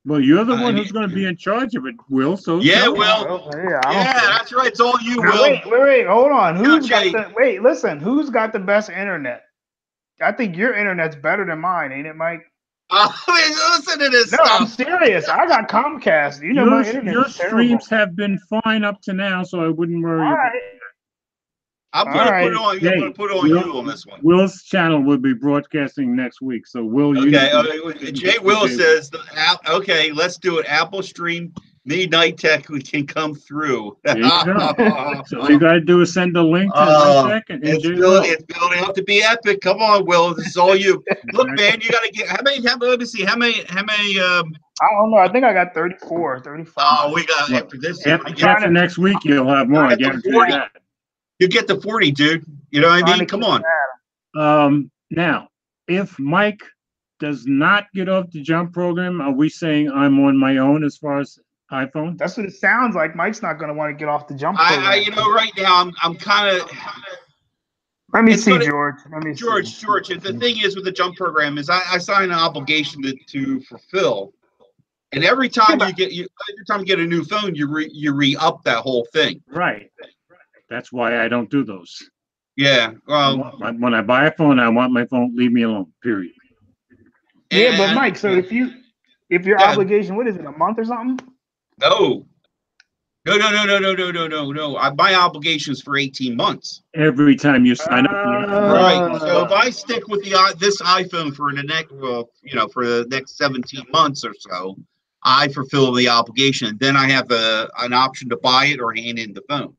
Well, you're the one who's going to be in charge of it, Will. So yeah, tell Will. Yeah, that's right. It's all you, Will. Wait, hold on. Who's Jay. got who's got the best internet? I think your internet's better than mine, ain't it, Mike? Listen to this. No, I'm serious. I got Comcast. My internet. Your streams have been fine up to now, so I wouldn't worry. All right. I'm going to put it on. I'm going to put it on you on this one. Will's channel will be broadcasting next week, so Will. Jay Will says, "Okay, let's do it. Apple Stream Midnight Tech. We can come through." There you go. So all you got to do is send a link to one second. It's building up to be epic. Come on, Will. This is all you. Look, man, you got to get how many? Let me see. How many? I don't know. I think I got 34, 35. Oh, we got after this. After next week, you'll have more. I guarantee that. You get to 40, dude. You know what I mean? Come on. Now, if Mike does not get off the Jump program, are we saying I'm on my own as far as iPhone? That's what it sounds like. Mike's not going to want to get off the Jump program. Right now, I'm kind of. Let me see, George. George. The thing is with the Jump program is I signed an obligation to fulfill, and every time you get a new phone, you re-up that whole thing. Right. That's why I don't do those. Yeah. Well, when I buy a phone, I want my phone. Leave me alone. Period. Yeah, but Mike, so if your obligation, what is it, a month or something? No. My obligation is for 18 months. Every time you sign up. Right. So if I stick with this iPhone for the next 17 months or so, I fulfill the obligation. Then I have an option to buy it or hand in the phone.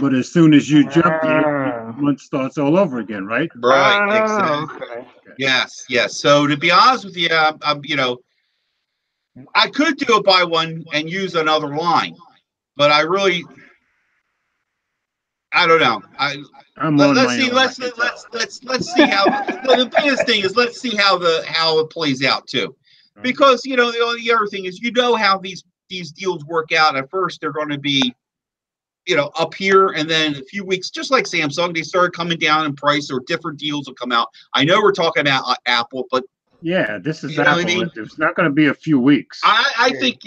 But as soon as you jump, the month starts all over again, right? Right. Exactly. Okay. Yes. So to be honest with you, I could do a buy one and use another line, but I don't know. Let's see how the biggest thing is. Let's see how it plays out too, because the other thing is how these deals work out. At first, they're going to be up here, and then a few weeks, just like Samsung, they started coming down in price, or different deals will come out. I know we're talking about Apple, but yeah, this is Apple. It's not going to be a few weeks. I think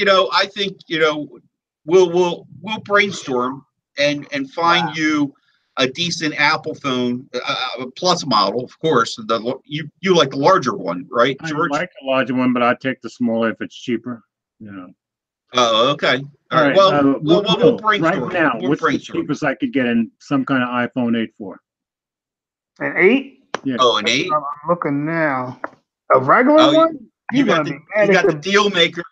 we'll brainstorm and find you a decent Apple phone, a Plus model, of course. You like the larger one, right, George? I like the larger one, but I'd take the smaller if it's cheaper. Oh, okay. All right. Well, we'll brainstorm. Right now, what's the cheapest I could get in some kind of iPhone 8 for? An 8? Yeah. Oh, an 8? I'm looking now. A regular Oh, one? You You're got gonna the be mad you at got the the. deal maker.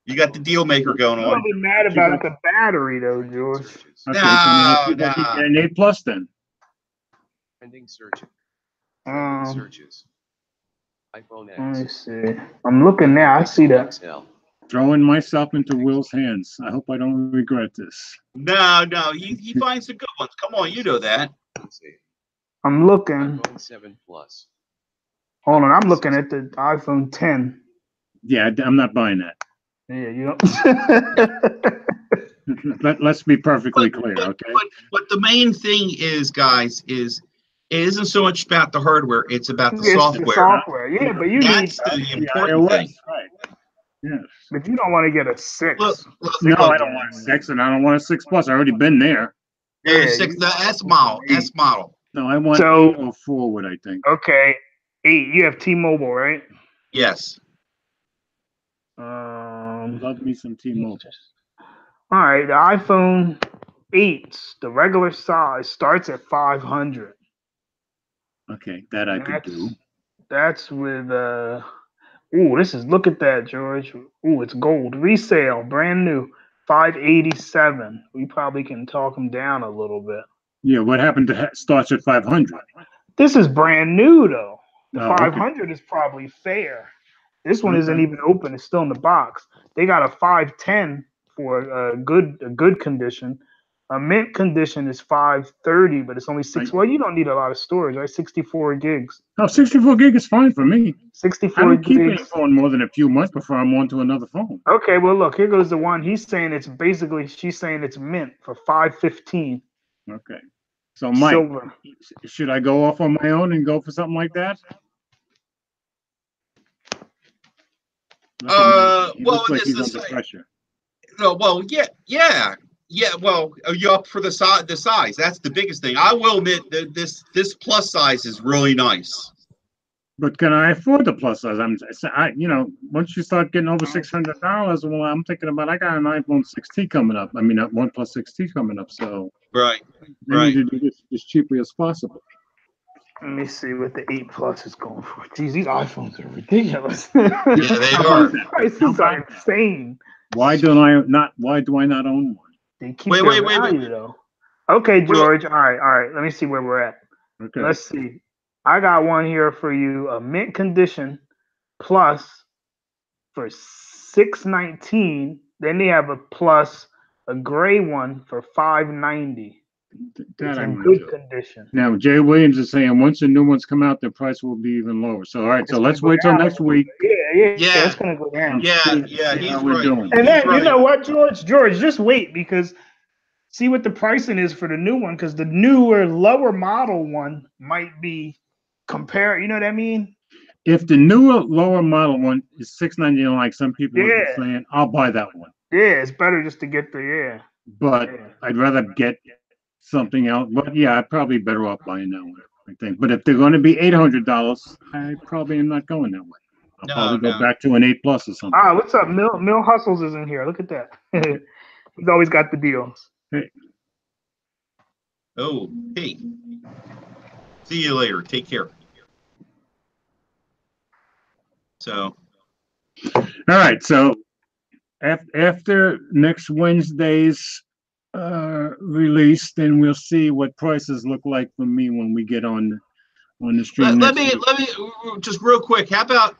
You got the deal maker going You're gonna on. be mad You about got- the battery though, George. Okay, then No, you can no. get an 8 plus then. Trending searches. Trending Um, searches. iPhone let me X. see. I'm looking now. I see that. XL. Throwing myself into Will's hands. I hope I don't regret this. No, he finds the good ones. Come on, you know that. Let's see. I'm looking. iPhone 7 Plus. Hold on. I'm looking at the iPhone 10. Yeah, I'm not buying that. Yeah, you know. Let's be perfectly clear, okay? But the main thing is, guys, is it isn't so much about the hardware; it's about the It's software. the software. Yeah, but you need. That's the The important iOS, thing. right? Yes. But you don't want to get a 6. No, I don't want a 6, and I don't want a 6 plus. I already been there. Yeah, Yeah, six, you- the S model. S model. No, I want So- 8 or forward, I think. Okay. 8. You have T-Mobile, right? Yes. Love me some T-Mobile. All right. The iPhone 8, the regular size, starts at 500. Okay, that I could do. That's with ooh, look at that, George. Ooh, it's gold. Resale, brand new, 587. We probably can talk them down a little bit. Yeah, what happened to starts at 500? This is brand new though. The Oh, okay. 500 is probably fair. This one isn't Okay. even open, it's still in the box. They got a 510 for a good condition. A mint condition is 530, but it's only six. Well, you don't need a lot of storage, right? 64 gigs. Oh, 64 gig is fine for me. I 64 don't keep any gigs. phone more than a few months before I'm on to another phone. Okay, well, look, here goes the one. She's saying it's mint for 515. Okay. So, Mike, Silver. should I go off on my own and go for something like that? He Well, looks like this he's is under pressure. no. Well, yeah. Well, are you up for the size? The size. That's the biggest thing. I will admit that this plus size is really nice. But can I afford the plus size? Once you start getting over $600, well, I'm thinking about I got an iPhone 6T coming up. I mean, a OnePlus 6T coming up, so Right. I need to do this as cheaply as possible. Let me see what the 8 Plus is going for. Geez, these iPhones are ridiculous. Yeah, they are. Prices are insane. Why do I not own one? They keep Wait, their wait, value, though. Okay, George. All right. Let me see where we're at. Okay. Let's see. I got one here for you, a mint condition plus for 619. Then they have a plus, a gray one for 590. That It's I in might good do. condition. Now, Jay Williams is saying once the new ones come out, the price will be even lower. So, all right. So It's let's gonna wait go till down. next week. Yeah, Yeah. it's gonna go down. Yeah, See he's how we're right. doing. And then He's you know right. what, George, just wait because see what the pricing is for the new one because the newer, lower model one might be compare. You know what I mean? If the newer, lower model one is $699, like some people are Yeah. saying, I'll buy that one. Yeah, it's better just to get the But Yeah. I'd rather get something else. But yeah, I'd probably better off buying that one, I think. But if they're going to be $800, I probably am not going that way. I'll No, probably go no. back to an 8 plus or something. Ah, what's up? Mill Hustles is in here. Look at that. He's always got the deals. Oh, hey. See you later. Take care. So, All right. So after next Wednesday's release, then we'll see what prices look like for me when we get on the stream. let next me week. just real quick. How about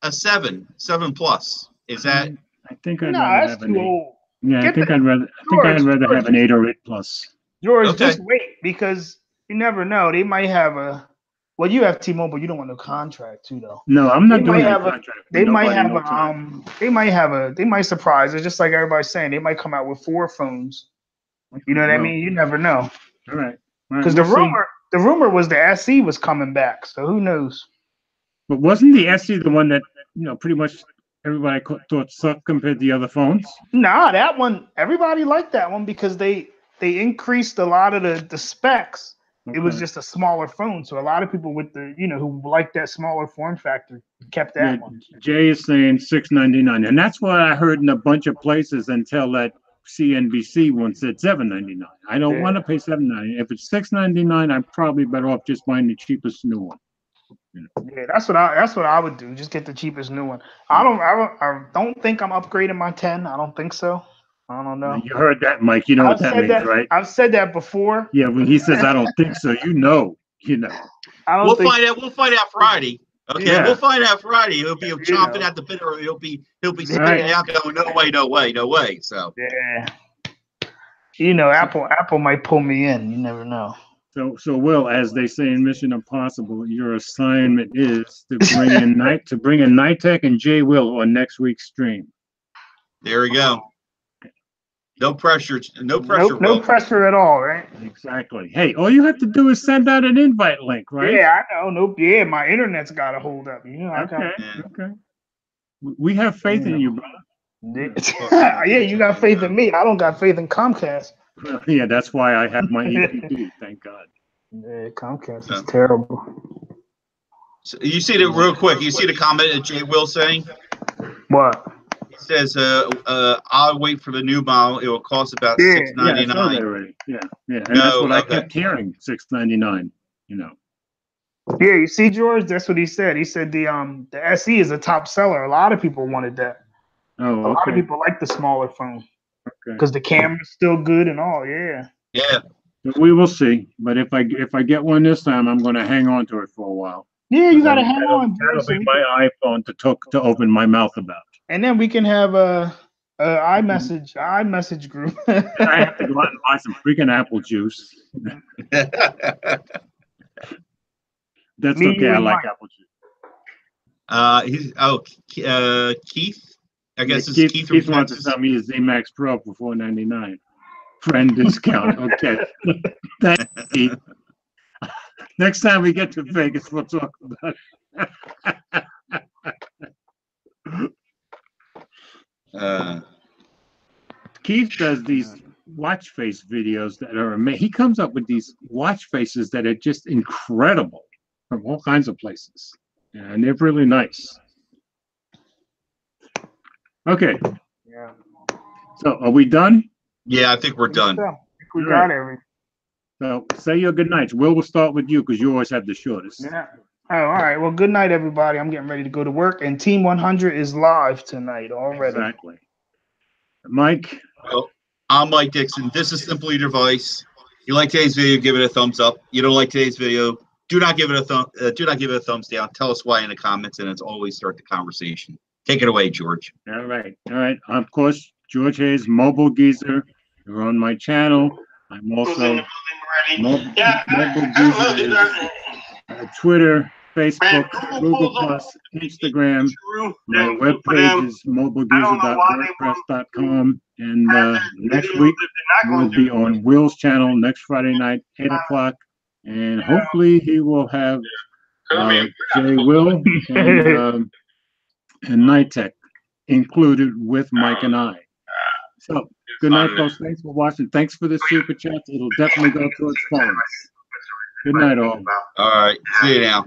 a 7 plus? Is that I think I'd No, rather that's have an too 8. old. Yeah, I Get think the- I'd rather George, have an 8 or 8 plus. George, Okay. just wait because you never know. They might have a. Well, you have T-Mobile. You don't want no contract too, though. No, I'm not They doing might any have a- contract. with They might nobody, have no time. They might surprise. It's just like everybody's saying. They might come out with 4 phones. You know what I Well, mean? You never know. All right. Because we'll the see. rumor was the SE was coming back. So who knows? But wasn't the SE the one that, pretty much everybody thought sucked compared to the other phones? Nah, that one. Everybody liked that one because they increased a lot of the specs. It was Okay. just a smaller phone, so a lot of people with the who like that smaller form factor kept that Yeah, one. Jay is saying $699, and that's what I heard in a bunch of places until that CNBC one said $799. I don't Yeah. want to pay $799. If it's $699, I'm probably better off just buying the cheapest new one. Yeah, that's what I would do. Just get the cheapest new one. I don't think I'm upgrading my 10. I don't think so. I don't know. You heard that, Mike. You know what that means, right? I've said that before. Yeah, when he says I don't think so, you know. I don't We'll think. find out. We'll find out Friday. Okay, Yeah. we'll find out Friday. He'll be chomping at the bit, or he'll be spitting Right. out, going, "No way, no way, no way." So Yeah. You know, Apple might pull me in. You never know. So Will, as they say in Mission Impossible, your assignment is to bring in Nitech and Jay Will on next week's stream. there we go. No pressure. No pressure. No Will. pressure at all, right? Exactly. Hey, all you have to do is send out an invite link, right? Yeah, I know. Nope. Yeah, my internet's got to hold up. You know, Okay. We have faith in you, brother. yeah, you got faith in me. I don't got faith in Comcast. Yeah, that's why I have my EPP. Thank God. Yeah, Comcast is terrible. So you see it real quick. You see the comment that Jay Will saying? What? He says, "I'll wait for the new model. It will cost about Yeah. $6.99." Yeah, I saw that already. Yeah. And that's No, what I okay. kept hearing. $6.99. Yeah, you see, George, that's what he said. He said the SE is a top seller. A lot of people wanted that. Oh, A lot of okay. people like the smaller phone Okay. because the camera's still good and all. Yeah. Yeah. We will see. But if I get one this time, I'm going to hang on to it for a while. Yeah, you gotta hang on. That'll So be we my iPhone to open my mouth about. and then we can have a iMessage group. Then I have to go out and buy some freaking apple juice. That's Me, okay. you, I and like Mike. apple juice. Keith. I guess it's Keith Keith wants to Francis. sell me a Z-Max Pro for $499. Friend discount. Okay. Thanks, Keith. Next time we get to Vegas, we'll talk about it. Keith does these watch face videos that are amazing. He comes up with these watch faces that are just incredible from all kinds of places. And they're really nice. Okay. Yeah. So are we done? Yeah, I think we're done. So, I think we All got right. everything. So say your good nights. We'll start with you because you always have the shortest. Yeah. Oh, all right. Well, good night, everybody. I'm getting ready to go to work, and Team 100 is live tonight already. Exactly. Mike, Well, I'm Mike Dixon. This is Simply Device. You like today's video, give it a thumbs up. You don't like today's video, do not give it a thumbs down. Tell us why in the comments, and it's always start the conversation. Take it away, George. all right. Of course, George Hayes, Mobile Geezer. You're on my channel. I'm also Mobile Geezer is, Twitter, Facebook, Google Plus, Instagram. My webpage is mobilegeezer.wordpress.com. And next week we'll be on Will's channel next Friday night, 8 o'clock. And hopefully he will have Jay Will and Nitech included with Mike and I. So good night, folks. Thanks for watching. Thanks for the super chats. It'll definitely go towards phones. Good night, all. All right. See you now.